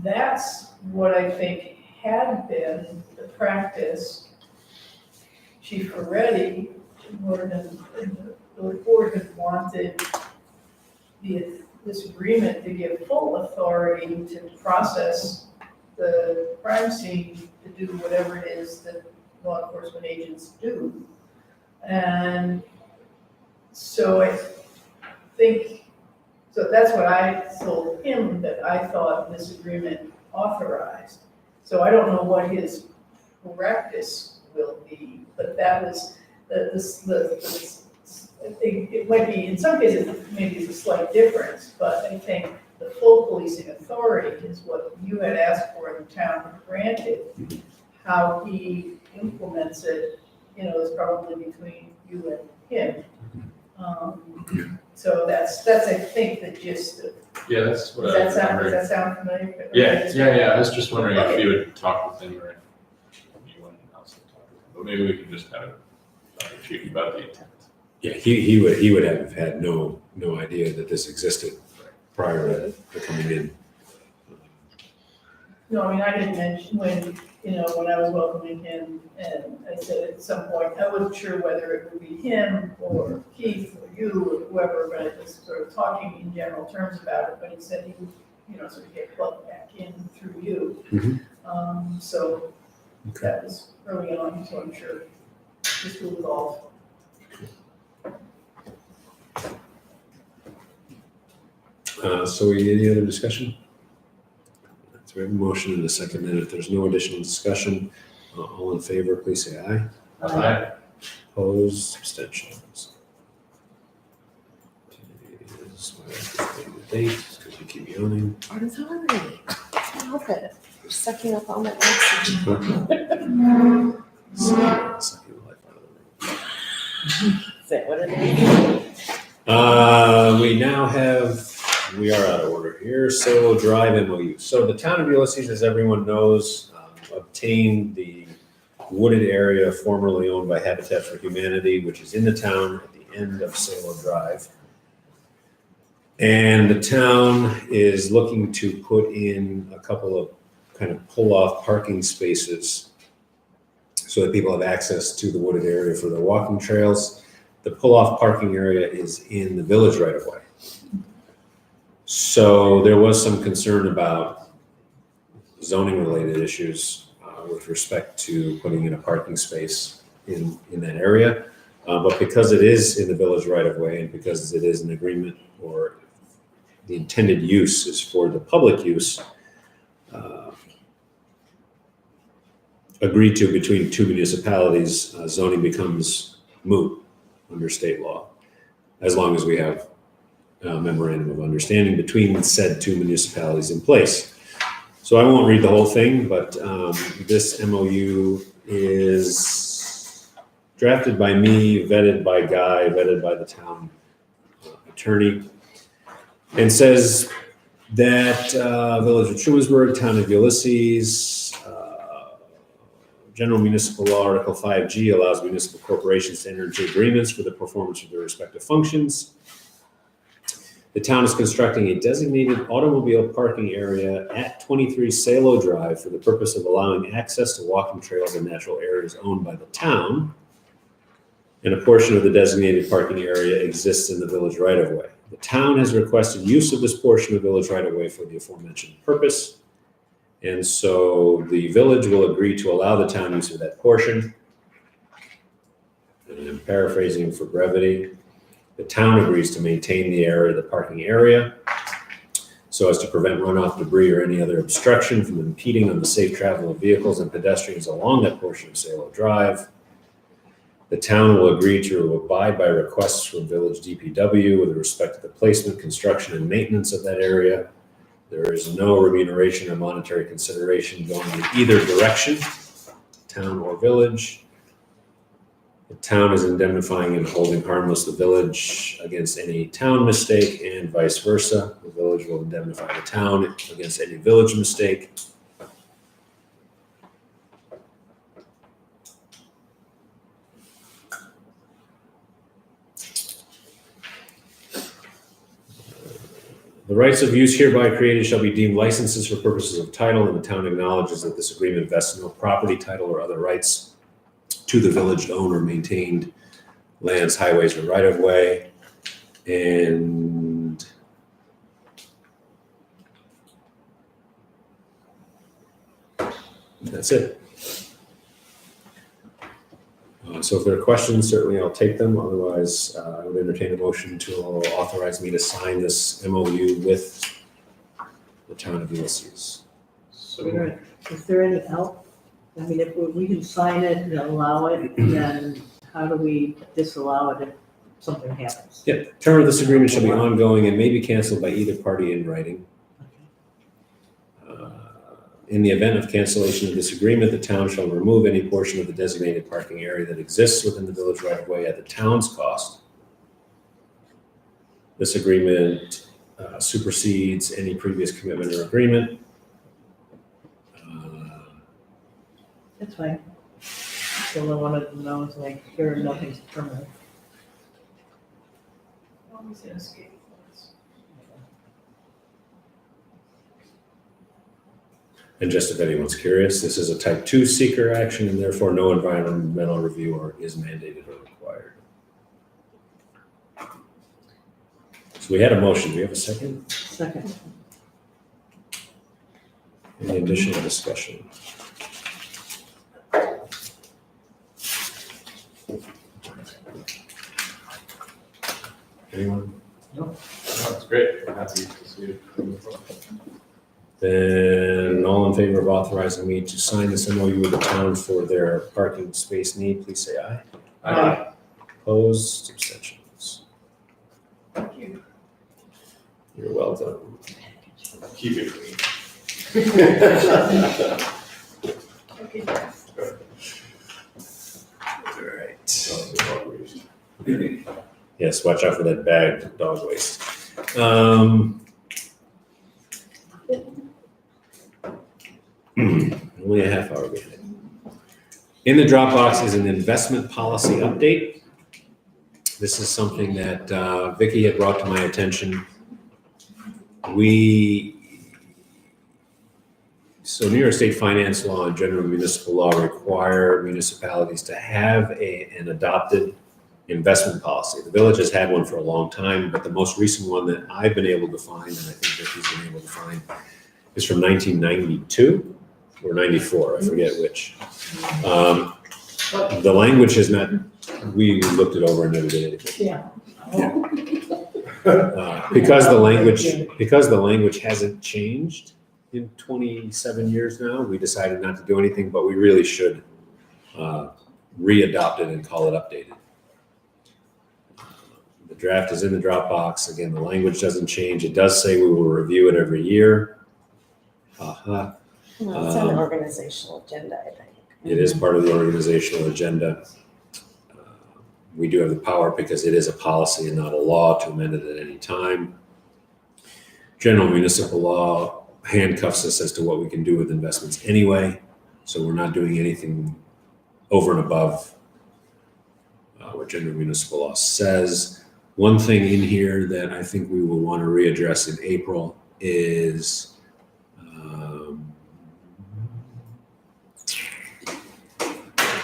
That's what I think had been the practice. Chief Ferretti, the board had wanted this agreement to give full authority to process the crime scene, to do whatever it is that law enforcement agents do. And so I think, so that's what I told him that I thought this agreement authorized. So I don't know what his practice will be, but that was I think it might be, in some cases, maybe it's a slight difference, but I think the full policing authority is what you had asked for and the town granted. How he implements it, is probably between you and him. So that's I think the gist of. Yeah, that's what Does I that was sound wondering. familiar? Yeah. I was just wondering if you would talk with him or if anyone else had talked with him. but maybe we can just kind of talk to Chief about the intent. Yeah, he would have had no idea that this existed prior to coming in. No, I mean, I didn't mention when, when I was welcoming him, and I said at some point, I wasn't sure whether it would be him or Keith or you or whoever, but I was sort of talking in general terms about it, but he said he would, sort of get plugged back in through you. So that was early on, so I'm sure this will evolve. So any other discussion? So we have a motion and a second, and if there's no additional discussion, all in favor, please say aye. Aye. Opposed, abstentions. Is why I have to put the date, because you keep yawning. I'm sorry. Can't help it. You're sucking up all my oxygen. Sucking the life out of the room. Is that what it is? We are out of order here. Salo Drive MOU. So the town of Ulysses, as everyone knows, obtained the wooded area formerly owned by Habitat for Humanity, which is in the town at the end of Salo Drive. And the town is looking to put in a couple of kind of pull-off parking spaces so that people have access to the wooded area for their walking trails. The pull-off parking area is in the village right of way. So there was some concern about zoning-related issues with respect to putting in a parking space in that area. But because it is in the village right of way and because it is an agreement or the intended use is for the public use, agreed to between two municipalities, zoning becomes moot under state law, as long as we have a memorandum of understanding between said two municipalities in place. So I won't read the whole thing, but this MOU is drafted by me, vetted by Guy, vetted by the town attorney, and says that Village of Trumansburg, Town of Ulysses, General Municipal Law Article 5G allows municipal corporations to enter into agreements for the performance of their respective functions. The town is constructing a designated automobile parking area at 23 Salo Drive for the purpose of allowing access to walking trails and natural areas owned by the town. And a portion of the designated parking area exists in the village right-of-way. The town has requested use of this portion of village right-of-way for the aforementioned purpose. And so the village will agree to allow the town use of that portion. And I'm paraphrasing for brevity. The town agrees to maintain the area, the parking area, so as to prevent runoff, debris, or any other obstruction from impeding on the safe travel of vehicles and pedestrians along that portion of Salo Drive. The town will agree to abide by requests from Village DPW with respect to the placement, construction, and maintenance of that area. There is no remuneration or monetary consideration going in either direction, town or village. The town is indemnifying and holding harmless the village against any town mistake and vice versa. The village will indemnify the town against any village mistake. The rights of use hereby created shall be deemed licenses for purposes of title, and the town acknowledges that this agreement vests no property, title, or other rights to the village to own or maintained lands, highways, or right-of-way. And that's it. So if there are questions, certainly I'll take them. Otherwise, I would entertain a motion to authorize me to sign this MOU with the town of Ulysses. So, Is there any help? I mean, if we can sign it and allow it, then how do we disallow it if something happens? Yeah, term of this agreement shall be ongoing and may be canceled by either party in writing. In the event of cancellation of this agreement, the town shall remove any portion of the designated parking area that exists within the village right-of-way at the town's cost. This agreement supersedes any previous commitment or agreement. That's fine. the only one of them knows, like, here, nothing's permanent. Always in escape clause. And just if anyone's curious, this is a type 2 seeker action and therefore no environmental review or is mandated or required. So we had a motion. Do we have a second? Second. Any additional discussion? Anyone? No, it's great. I'm happy to see it. Then all in favor of authorizing me to sign this MOU with the town for their parking space need, please say aye. Aye. Opposed, abstentions. Thank you. You're welcome. Keep it clean. Okay. All right. Yes, watch out for that bagged dog waste. Only a half hour behind. In the Dropbox is an investment policy update. This is something that Vicky had brought to my attention. So New York State finance law and general municipal law require municipalities to have an adopted investment policy. The village has had one for a long time, but the most recent one that I've been able to find, and I think Vicky's been able to find, is from 1992 or 94, I forget which. The language is not, we looked it over and never did anything. Yeah. Because the language hasn't changed in 27 years now, we decided not to do anything, but we really should re-adopt it and call it updated. The draft is in the Dropbox. Again, the language doesn't change. It does say we will review it every year. Well, it's on the organizational agenda, I think. It is part of the organizational agenda. We do have the power, because it is a policy and not a law, to amend it at any time. General municipal law handcuffs us as to what we can do with investments anyway, so we're not doing anything over and above what general municipal law says. One thing in here that I think we will want to readdress in April is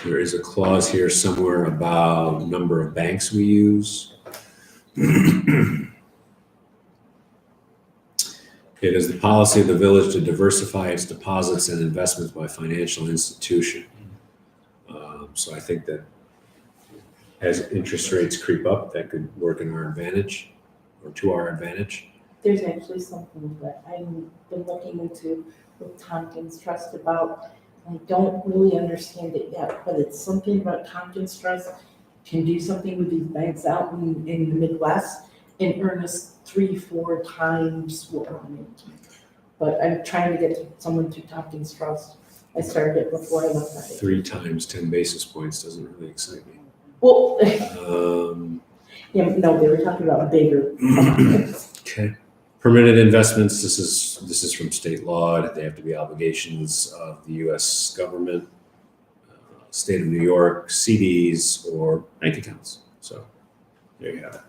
there is a clause here somewhere about number of banks we use. It is the policy of the village to diversify its deposits and investments by financial institution. So I think that as interest rates creep up, that could work in our advantage or to our advantage. There's actually something that I've been looking into with Tompkins Trust about. I don't really understand it yet, but it's something about Tompkins Trust can do something with these banks out in the Midwest and earn us 3-4 times what we're making. But I'm trying to get someone to Tompkins Trust. I started it before I left that. 3 times 10 basis points doesn't really excite me. Well, Yeah, no, they were talking about bigger. Okay. Permitted investments, this is from state law. They have to be obligations of the U.S. government, state of New York, CDs, or bank accounts. So there you have it.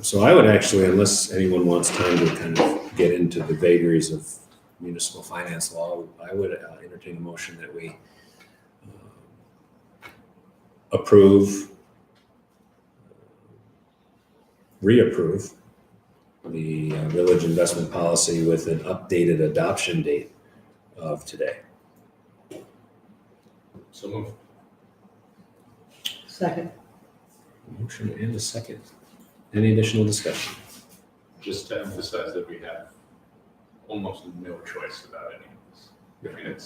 So I would actually, unless anyone wants time to kind of get into the vagaries of municipal finance law, I would entertain a motion that we reapprove the village investment policy with an updated adoption date of today. So move. Second. Motion and a second. Any additional discussion? Just to emphasize that we have almost no choice about any of this. I mean,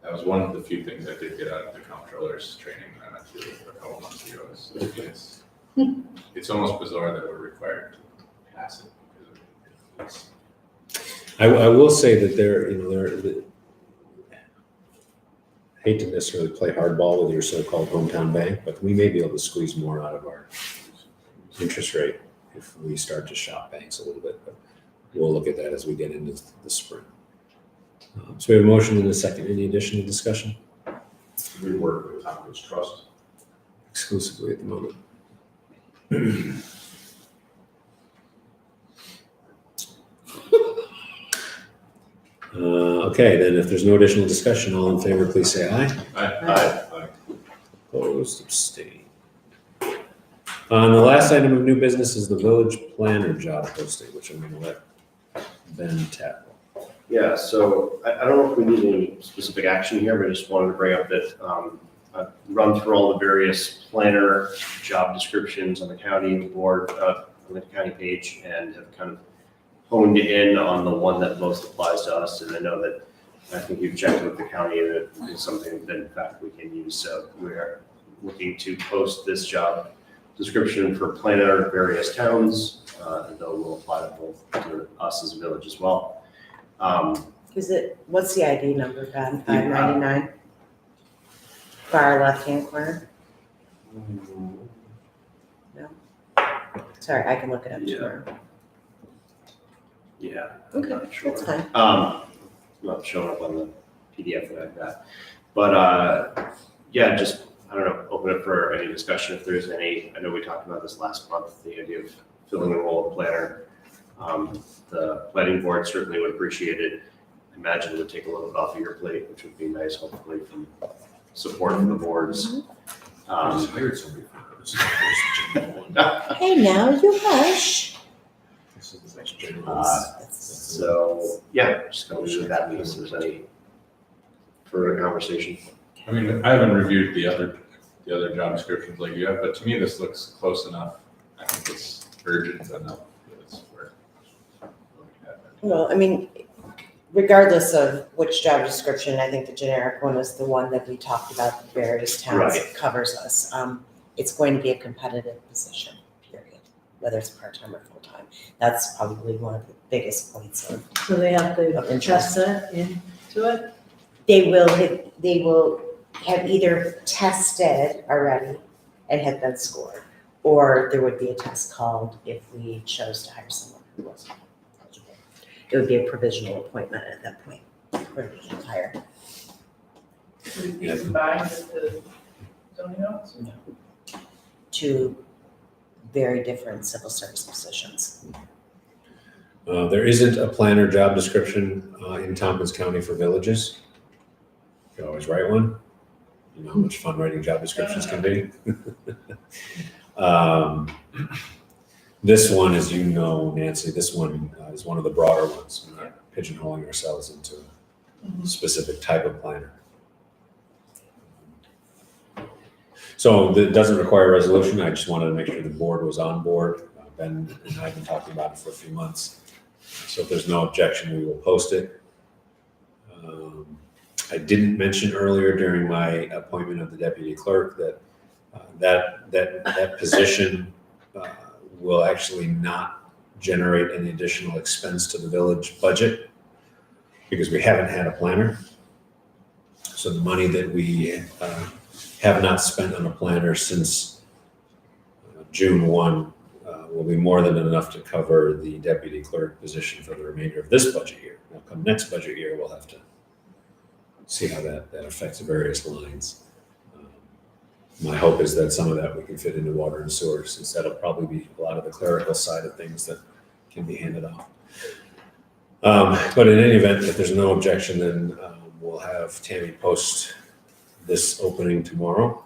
that was one of the few things I did get out of the comptroller's training that I went through a couple months ago. It's almost bizarre that we're required to pass it. I will say that there, hate to necessarily play hardball with your so-called hometown bank, but we may be able to squeeze more out of our interest rate if we start to shop banks a little bit. But we'll look at that as we get into the spring. So we have a motion and a second. Any additional discussion? We work with Tompkins Trust. Exclusively at the moment. Okay, then if there's no additional discussion, all in favor, please say aye. Aye. Opposed, abstained. The last item of new business is the village planner job posting, which I'm gonna let Ben tackle. Yeah, so I don't know if we need any specific action here, but I just wanted to bring up that, I've run through all the various planner job descriptions on the county board, on the county page, and have kind of honed in on the one that most applies to us, and I know that, I think you've checked with the county, that it's something that in fact we can use, so we're looking to post this job description for planner in various towns, and though will apply to both to us as a village as well. What's the ID number, Ben? 599? Far left-hand corner? No? Sorry, I can look it up Yeah. tomorrow. Yeah, I'm Okay, not sure. that's fine. Not showing up on the PDF that I've got. But, yeah, just, I don't know, open it for any discussion if there's any. I know we talked about this last month, the idea of filling the role of planner. The planning board certainly would appreciate it. I imagine it would take a little bit off of your plate, which would be nice, hopefully, from support from the boards. I just hired somebody for this. Hey, now you hush. This is the next general. So, yeah, just gonna leave it at that piece. If there's any further conversation. I mean, I haven't reviewed the other job descriptions like you have, but to me, this looks close enough. I think it's urgent enough that it's worth looking at. Well, I mean, regardless of which job description, I think the generic one is the one that we talked about, the various towns Right. covers us. It's going to be a competitive position, period, whether it's part-time or full-time. That's probably one of the biggest points of So they have to Of interest. test that into it? They will have either tested already and have been scored, or there would be a test called if we chose to hire someone who wasn't eligible. It would be a provisional appointment at that point, where we can hire. Would it be combined with the zoning office? Two very different civil service positions. There isn't a planner job description in Tompkins County for villages. You can always write one. You know how much fun writing job descriptions can be. This one, as you know, Nancy, this one is one of the broader ones. We're not pigeonholing ourselves into a specific type of planner. So it doesn't require a resolution. I just wanted to make sure the board was on board. Ben and I have been talking about it for a few months. So if there's no objection, we will post it. I didn't mention earlier during my appointment of the deputy clerk that that position will actually not generate any additional expense to the village budget because we haven't had a planner. So the money that we have not spent on a planner since June 1 will be more than enough to cover the deputy clerk position for the remainder of this budget year. Now, come next budget year, we'll have to see how that affects various lines. My hope is that some of that we can fit into water and sewer, since that'll probably be a lot of the clerical side of things that can be handed off. But in any event, if there's no objection, then we'll have Tammy post this opening tomorrow.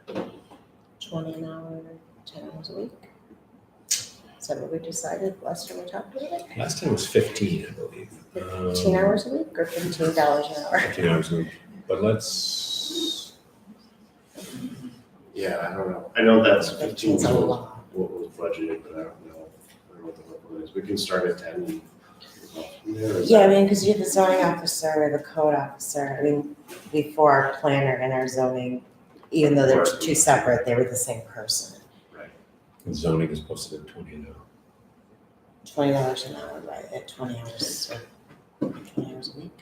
20 an hour, 10 hours a week. Is that what we decided last time we talked about it? Last time it was 15, I believe. 15 hours a week or $15 an hour? 15 hours a week. But let's, Yeah, I don't know. I know that's 15 15's a lot. what was budgeted, but I don't know what the local is. We can start at 10. Yeah, I mean, because you have the zoning officer, the code officer, I mean, before our planner and our zoning, even though they're two separate, they were the same person. zoning is posted at 20 an hour. $20 an hour, right, at 20 hours, or 20 hours a week.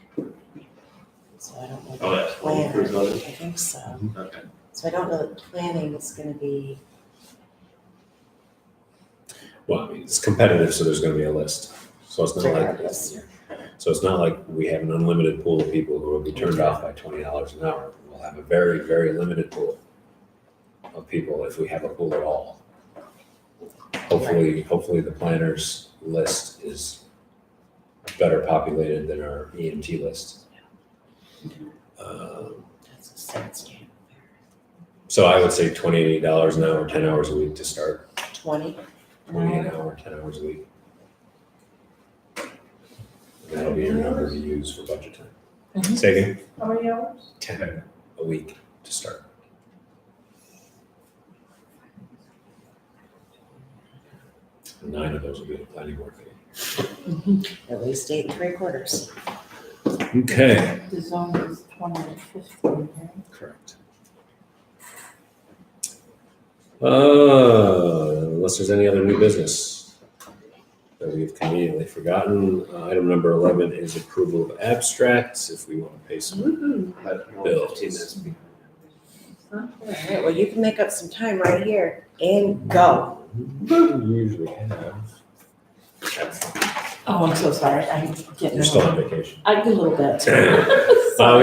So I don't know. Oh, that's 20 for planner, zoning? I think so. Okay. So I don't know that planning is gonna be, Well, I mean, it's competitive, so there's gonna be a list. So it's not like, Regardless. So it's not like we have an unlimited pool of people who will be turned off by $20 an hour. We'll have a very, very limited pool of people if we have a pool at all. Hopefully the planners list is better populated than our EMT list. That's a sad state. So I would say $28 an hour, 10 hours a week to start. 20? 20 an hour, 10 hours a week. And that'll be your number to use for budget time. Say again? How many hours? 10 a week to start. And 9 of those will be the planning board meeting. At least 8 3/4. Okay, The zone is 20 and 15, right? correct. Unless there's any other new business that we've conveniently forgotten, item number 11 is approval of abstracts, if we want to pay some bills. All right, well, you can make up some time right here and go. We usually have. Oh, I'm so sorry, I'm getting. You're still on vacation. I do a little bit. We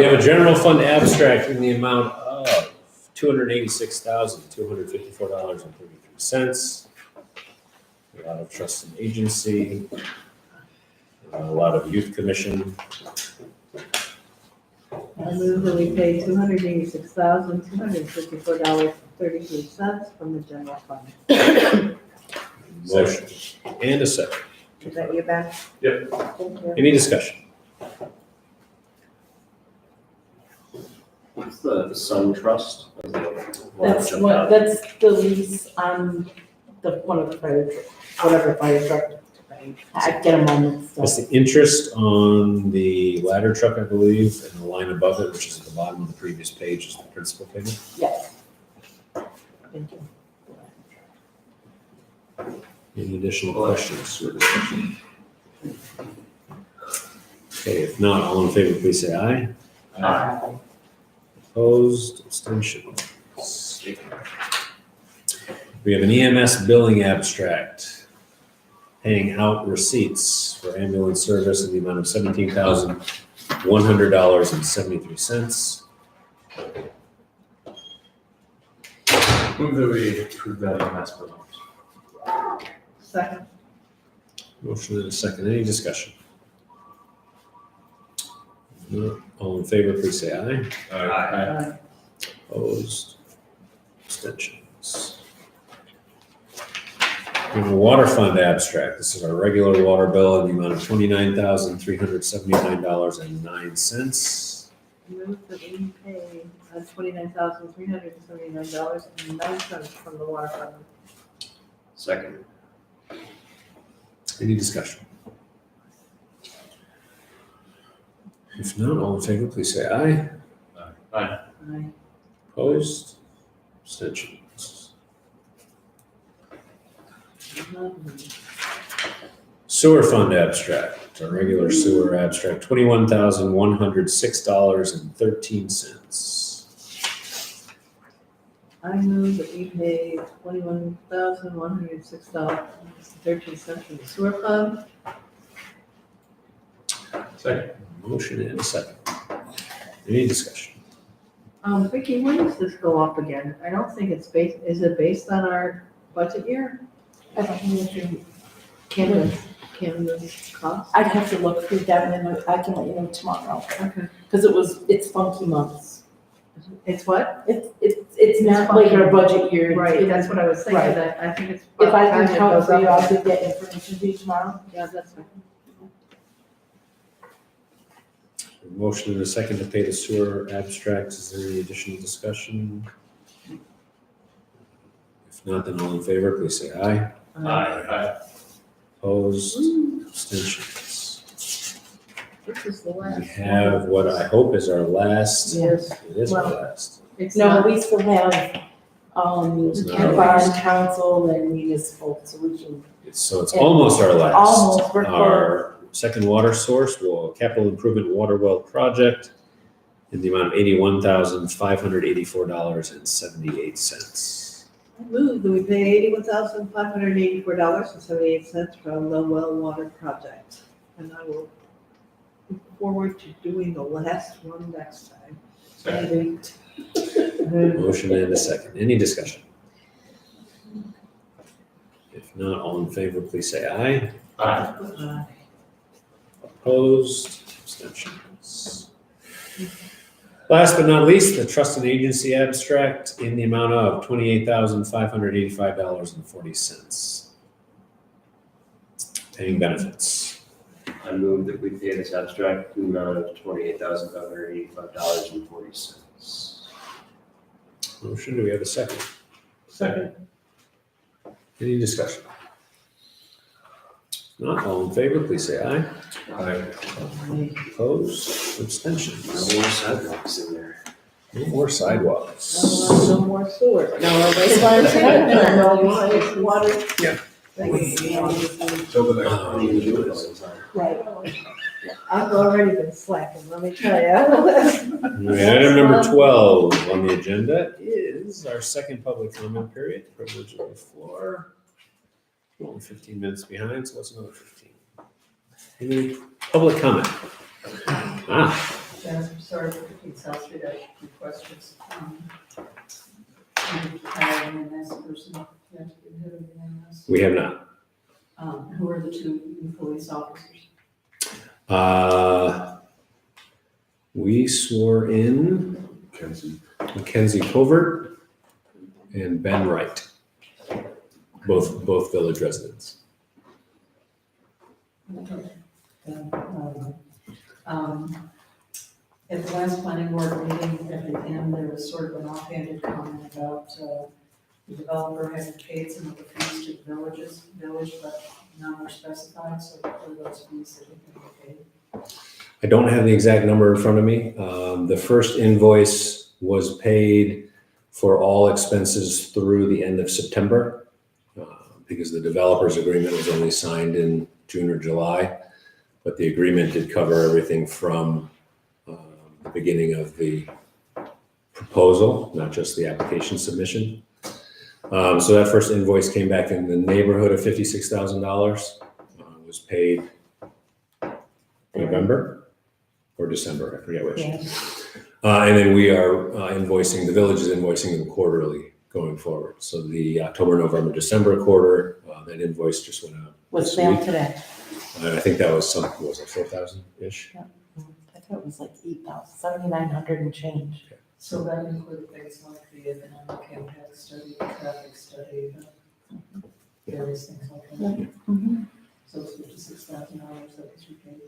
have a general fund abstract in the amount of $286,254.33. A lot of trust and agency, a lot of youth commission. I move that we pay $286,254.33 from the general fund. Motion and a second. Is that you, Ben? Yep. Thank you. Any discussion? What's the Sun Trust? That's the lease on one of the fire trucks, whatever fire truck. I get them on and That's stuff. the interest on the ladder truck, I believe, and the line above it, which is at the bottom of the previous page, is the principal payment. Yes. Thank you. Any additional questions or discussion? Okay, if not, all in favor, please say aye. Opposed, abstentions. We have an EMS billing abstract, paying out receipts for ambulance service in the amount of $17,100.73. Move that we approve that EMS bill. Second. Motion and a second. Any discussion? No. All in favor, please say aye. Aye. Opposed, abstentions. We have a water fund abstract. This is our regular water bill in the amount of $29,379.09. Move that we pay $29,379.09 from the water fund. Second. Any discussion? If not, all in favor, please say aye. Aye. Aye. Opposed, abstentions. Sewer fund abstract, our regular sewer abstract, $21,106.13. I move that we pay $21,106.13 from the sewer fund. Second. Motion and a second. Any discussion? Vicki, when does this go up again? I don't think it's based, is it based on our budget year? I don't know if you, Canada's cost? I'd have to look through that and then I can let you know tomorrow. Okay. Because it's funky months. It's what? It's not like our budget year. Right, that's what I was thinking, Right. that I think it's. If I can time it count goes for you, up. I'll get that information to you tomorrow. Yeah, that's fine. Motion and a second to pay the sewer abstracts. Is there any additional discussion? If not, then all in favor, please say aye. Aye. Opposed, abstentions. This is the We last. have what I hope is our last, Yes. it is our Well, last. It's No, not, we still have, It's not the ours. bond council and municipal, so we can. So it's almost our last. Almost, we're Our second water source, capital improvement water well project in the amount of $81,584.78. I move that we pay $81,584.78 from the well water project. And I will look forward to doing the last one next time. Second. Motion and a second. Any discussion? If not, all in favor, please say aye. Uh, Opposed, abstentions. Last but not least, the trust and agency abstract in the amount of $28,585.40. Paying benefits. I move that we pay this abstract in the amount of $28,585.40. Motion, do we have a second? Second. Any discussion? Not all in favor, please say aye. Opposed, abstentions. No more sidewalks in there. No more sidewalks. No more sewer. No more wastewater treatment plant. No more water. Yeah. Till the next I don't even do it all the time. Right. I've already been slacking, let me tell you. Item number 12 on the agenda is our second public comment period, privilege of the floor. We're only 15 minutes behind, so what's another 15? Any public comment? Dennis, I'm sorry for 15 South Street, I have a few questions. Hiring an MS person, you have to get rid of the MS. We have not. Who are the two new police officers? We swore in Mackenzie Covert and Ben Wright, both village residents. Okay. At the last planning board meeting, at the end, there was sort of an offhanded comment about the developer having paid some of the fees to the village, but none were specified, so what are those fees that have been paid? I don't have the exact number in front of me. The first invoice was paid for all expenses through the end of September because the developer's agreement was only signed in June or July, but the agreement did cover everything from the beginning of the proposal, not just the application submission. So that first invoice came back in the neighborhood of $56,000. Was paid November or December, I forget which. Yeah. And then we are invoicing, the village is invoicing them quarterly going forward. So the October, November, December quarter, that invoice just went out. Was this mailed week. today. And I think that was some, what was it, 4,000-ish? I thought it was like 8,000, 7,900 and change. So that included things like the economic impact study, the traffic study, various things like that. So it's $56,000 that was repaid.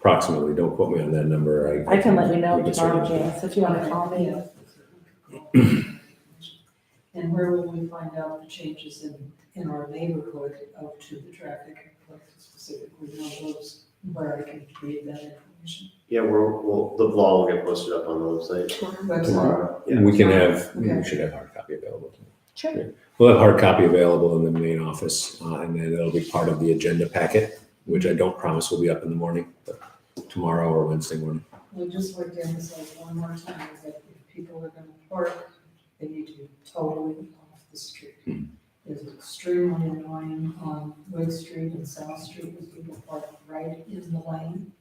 Approximately, don't quote me on that number. I can let you know we can tomorrow, certainly- Janice, if you want to call me. And where will we find out the changes in our neighborhood out to the traffic, like specifically know those, where I can read that information? Yeah, the law will get posted up on the website tomorrow. And we can have, we Okay. should have hard copy available. Sure. We'll have hard copy available in the main office, and then it'll be part of the agenda packet, which I don't promise will be up in the morning, but tomorrow or Wednesday morning. I'd just like to emphasize one more time that if people are gonna park, they need to be totally off the street. It's extremely annoying on Wood Street and South Street when people park right in the lane.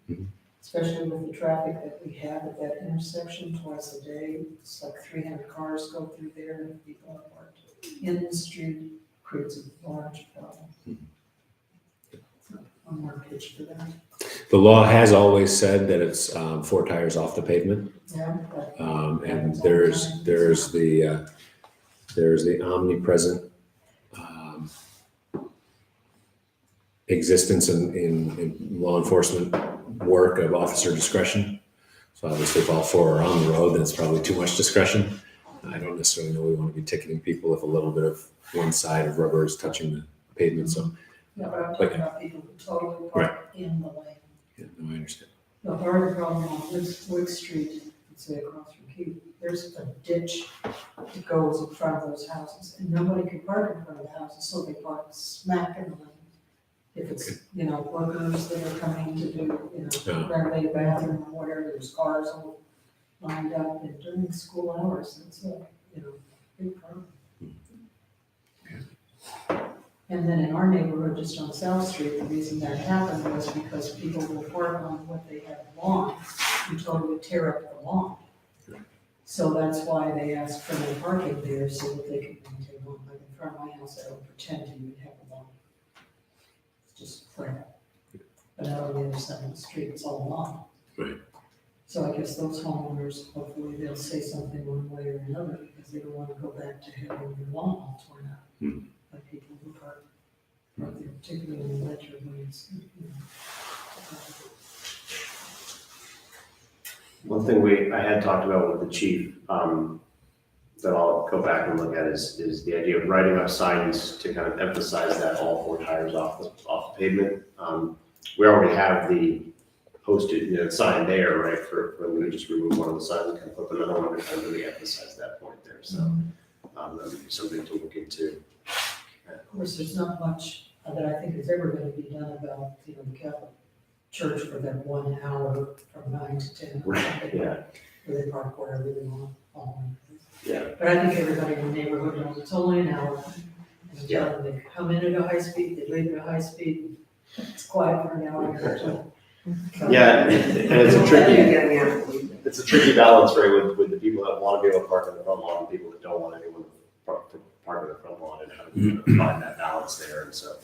Especially with the traffic that we have at that intersection twice a day. It's like 300 cars go through there and if people are parked in the street, creates a large problem. One more pitch for that. The law has always said that it's 4 tires off the pavement. Yeah. but- And there's the omnipresent existence in law enforcement work of officer discretion. So obviously if all 4 are on the road, then it's probably too much discretion. I don't necessarily know we want to be ticketing people if a little bit of one side of rubber is touching the pavement, so. Yeah, but I'm talking about people who totally park in the lane. Yeah, no, I understand. The harder problem on Wood Street, let's say across from Keith, there's a ditch that goes in front of those houses, and nobody can park in front of the houses, so they park smack in the lane. If it's, workers that are coming to do, renovate a bathroom or whatever, there's cars all lined up, and during school hours, it's a, big problem. And then in our neighborhood, just on South Street, the reason that happened was because people would park on what they had lawn until it would tear up the lawn. So that's why they asked for no parking there, so that they could maintain lawn. Like in front of my house, I don't pretend you would have a lawn. It's just flat. But out on the other side of the street, it's all lawn. Right. So I guess those homeowners, hopefully they'll say something one way or another, because they don't want to go back to having their lawn all torn up. By people who park there, particularly in the winter when it's, One thing I had talked about with the chief, that I'll go back and look at is the idea of writing up signs to kind of emphasize that all 4 tires off the pavement. We already have the posted, sign there, right, for when we just remove one of the signs and kind of put another one and kind of really emphasize that point there, so, that would be something to look into. Of course, there's not much that I think is ever gonna be done about, the Catholic Church for that 1 hour from 9 to 10. or something, Yeah. Where they park wherever they want. Yeah. But I think everybody in the neighborhood knows it's only an hour. And tell them they come in at a high speed, they leave at a high speed, it's quiet for an hour. Yeah, and it's a tricky balance, right, with the people that want to be able to park in the front lawn, and people that don't want anyone to park in the front lawn, and how to find that balance there. And so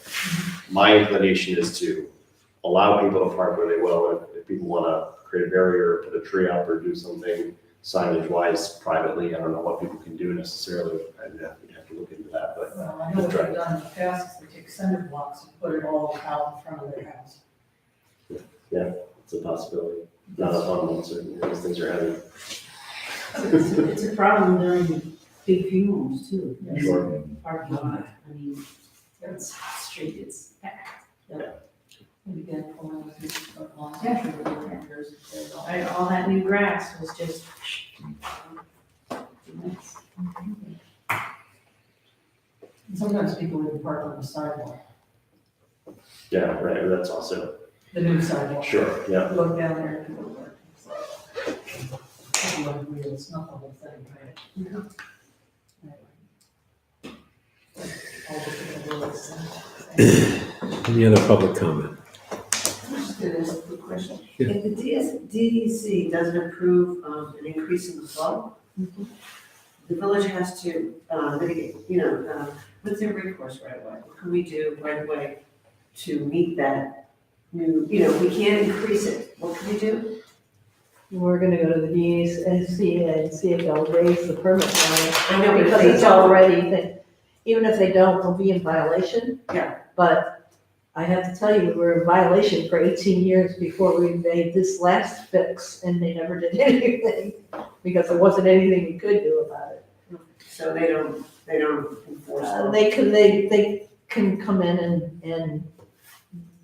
my inclination is to allow people to park where they will. If people want to create a barrier, put a tree up, or do something signage wise privately, I don't know what people can do necessarily. We'd have to look into that, but Well, I know what they've done in the past is they take cinder blocks and put it all out in front of their house. yeah, it's a possibility. Not a fun one, certainly. Those things are heavy. It's a problem during big funerals too. That's Sure. Parking lot, I mean, it's street, it's packed. And again, pulling with these front lawns. All that new grass was just. Sometimes people even park on the sidewalk, Yeah, right, that's also, the new sidewalk. sure, yeah. Look down there and people park. It's like wheels, not the whole thing, right? Anyway. All the people Any other public comment? Just gonna ask a quick question. Yeah. If the DEC doesn't approve an increase in the flow, the village has to mitigate, what's their recourse right away? What can we do right away to meet that new, we can't increase it, what can we do? We're gonna go to the DEC and see if they'll raise the permit line. I know, but if Because they it's don't- already, even if they don't, they'll be in violation. Yeah. But I have to tell you, we were in violation for 18 years before we made this last fix, and they never did anything, because there wasn't anything we could do about it. So they don't enforce it. They can come in and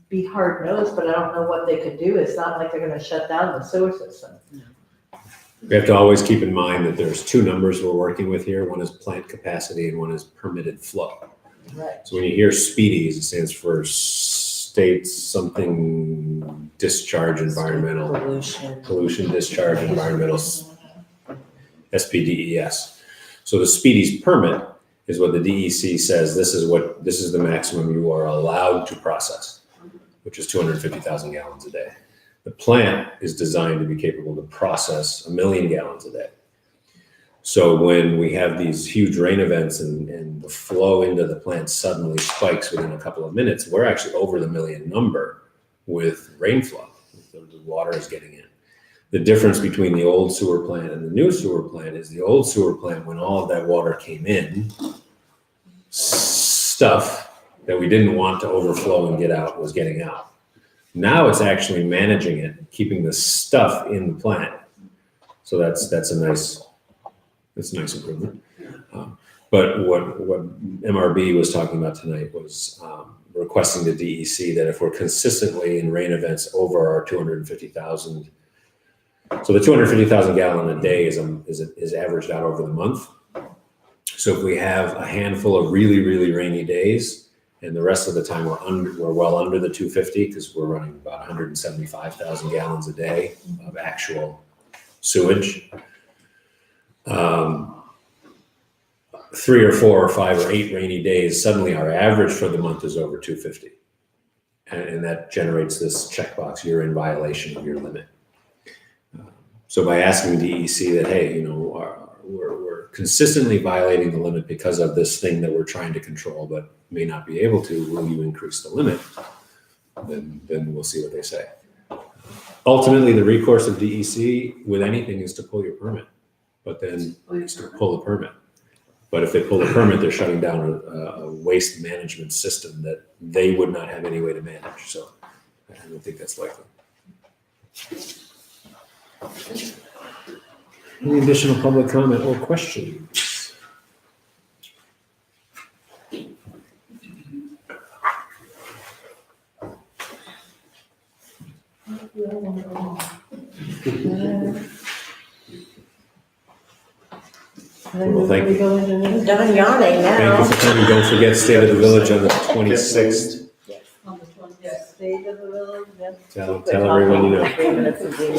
be hard nosed, but I don't know what they could do. It's not like they're gonna shut down the sewer system. We have to always keep in mind that there's 2 numbers we're working with here. One is plant capacity and one is permitted flow. Right. So when you hear SPEEDIES, it stands for state something discharge environmental, pollution discharge environmental, SPDES. So the SPEEDIES permit is what the DEC says, this is the maximum you are allowed to process, which is 250,000 gallons a day. The plant is designed to be capable to process 1 million gallons a day. So when we have these huge rain events and the flow into the plant suddenly spikes within a couple of minutes, we're actually over the 1 million number with rain flow. The water is getting in. The difference between the old sewer plant and the new sewer plant is the old sewer plant, when all of that water came in, stuff that we didn't want to overflow and get out was getting out. Now it's actually managing it, keeping the stuff in the plant. So that's a nice improvement. But what MRB was talking about tonight was requesting the DEC that if we're consistently in rain events over our 250,000, so the 250,000 gallon a day is averaged out over the month. So if we have a handful of really, really rainy days, and the rest of the time we're well under the 250 because we're running about 175,000 gallons a day of actual sewage. 3 or 4 or 5 or 8 rainy days, suddenly our average for the month is over 250. And that generates this checkbox, you're in violation of your limit. So by asking DEC that, hey, you know, we're consistently violating the limit because of this thing that we're trying to control, but may not be able to, will you increase the limit? Then we'll see what they say. Ultimately, the recourse of DEC with anything is to pull your permit, but then it's to pull the permit. But if they pull the permit, they're shutting down a waste management system that they would not have any way to manage. So I don't think that's likely. Any additional public comment or questions? Well, thank you. I'm done yawning now. Thank you for coming. Don't forget State of the Village on the 26th. On the 20th, State of the Village, yes. Tell everyone you know. 3 minutes of being.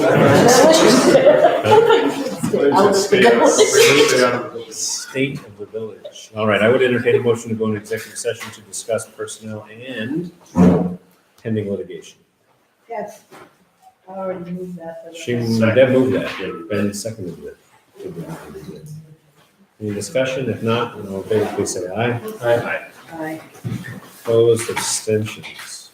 State of the Village. All right, I would entertain a motion to go into executive session to discuss personnel and pending litigation. Yes, I already moved that. Deb moved that, Ben seconded it. Any discussion? If not, all in favor, please say aye. Aye. Opposed, abstentions.